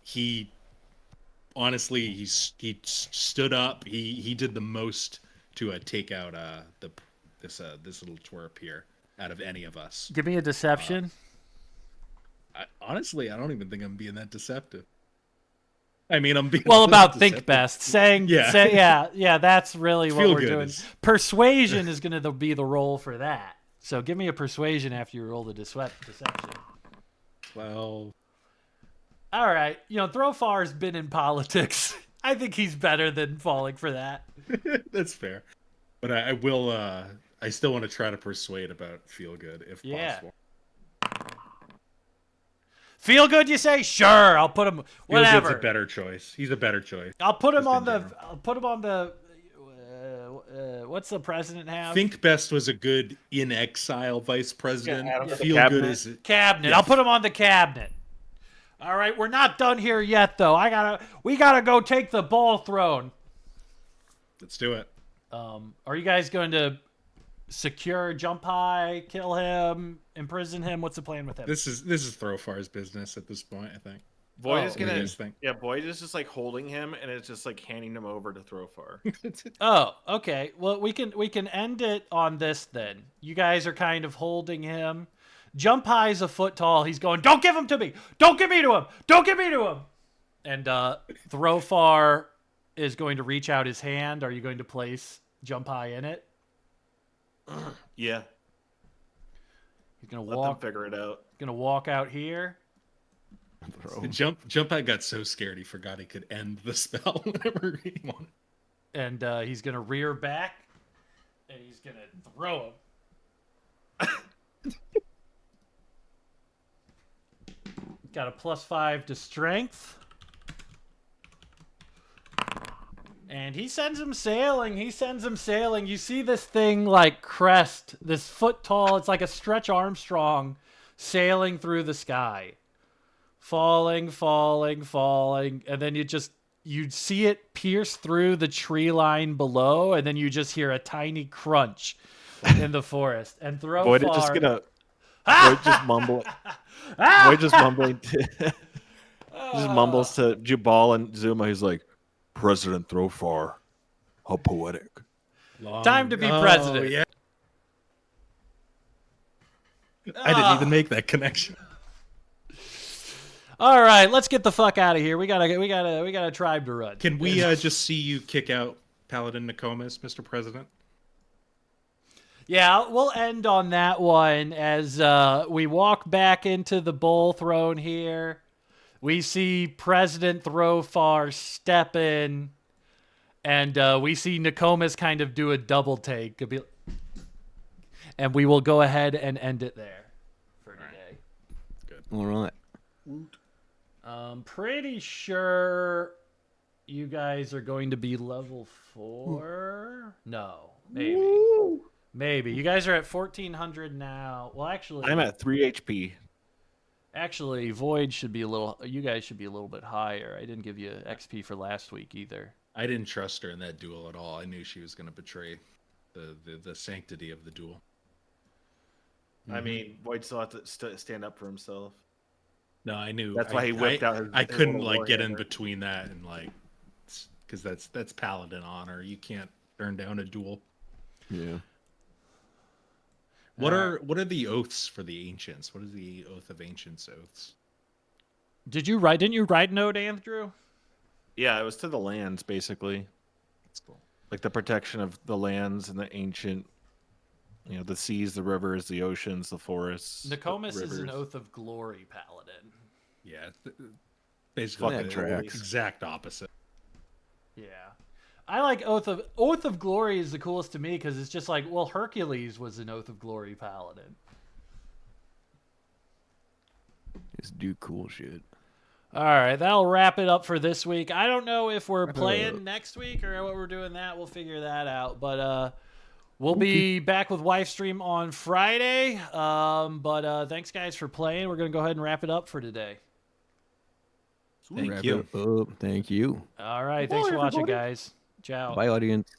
He honestly he stood up. He did the most to take out this little twerp here out of any of us. Give me a deception. Honestly, I don't even think I'm being that deceptive. I mean, I'm being Well, about deceptive. Think Best. Saying, Yeah. yeah, that's really what Feel we're good doing. is- Persuasion is going to be the role for that. So give me a persuasion after you roll the deception. Well, All right. Throfar's been in politics. I think he's better than falling for that. that's fair. But I will. I still want to try to persuade about Feel Good if possible. Feel good, you say? Sure, I'll put him. Feel Whatever. Good's a better choice. He's a better choice. I'll put him just on in the. general. I'll put him on the. What's the president have? Think Best was a good in exile vice president. Yeah, Feel cabinet. Good is Cabinet. Yes. I'll put him on the cabinet. All right, we're not done here yet, though. We gotta go take the ball throne. Let's do it. Are you guys going to secure Jump High, kill him, imprison him? What's the plan with him? This is Throfar's business at this point. I think. Void Oh, is What do you gonna. guys think? Yeah, Void is just like holding him, and it's just like handing him over to Throfar. Oh, okay. Well, we can end it on this then. You guys are kind of holding him. Jump High's a foot tall. He's going, "Don't give him to me! Don't give me to him! Don't give me to him!" And Throfar is going to reach out his hand. Are you going to place Jump High in it? Yeah, He's gonna let walk. them figure it out. Gonna walk out here. Bro. Jump I got so scared he forgot he could end the spell whenever he wanted. And he's gonna rear back, and he's gonna throw him. Got a +5 to strength, and he sends him sailing. You see this thing like crest, this foot tall. It's like a Stretch Armstrong sailing through the sky, falling, and then you see it pierce through the tree line below, and then you just hear a tiny crunch in the forest. And Void is just Throfar, gonna. Void just mumbling. Void just mumbling. Just mumbles to Jubal and Zuma. He's like, President Throfar, how poetic. Time to be president. Yeah. I didn't even make that connection. All right, let's get the fuck out of here. We got a tribe to run. Can we just see you kick out Paladin Nokomis, Mr. President? Yeah, we'll end on that one as we walk back into the bull throne here. We see President Throfar step in, and we see Nokomis kind of do a double take. And we will go ahead and end it there for today. All right. I'm pretty sure you guys are going to be level 4. No, maybe. Maybe. You guys are at 1400 now. Well, actually, I'm at 3 HP. Actually, Void should be you guys should be a little bit higher. I didn't give you XP for last week either. I didn't trust her in that duel at all. I knew she was going to betray the sanctity of the duel. I mean, Void still had to stand up for himself. No, I knew. That's why he whipped out his. I his couldn't little get in warhammer. between that and because that's Paladin honor. You can't turn down a duel. Yeah. What are the oaths for the ancients? What is the oath of ancients oaths? Didn't you write note, Andrew? Yeah, it was to the lands basically, That's cool. like the protection of the lands and the ancient, the seas, the rivers, the oceans, the forests. the Nokomis is an rivers. oath of glory, Paladin. Yeah, basically That the tracks. exact opposite. Yeah. I like Oath of Glory is the coolest to me because it's just like, well, Hercules was an Oath of Glory paladin. Just do cool shit. All right, that'll wrap it up for this week. I don't know if we're Wrap it playing up. next week or what we're doing that. We'll figure that out. But we'll be back with Wife Stream on Friday. But thanks, guys, for playing. We're going to go ahead and wrap it up for today. Thank Wrap you. it up. Thank you. All right, thanks for watching, guys. Ciao. Bye, audience.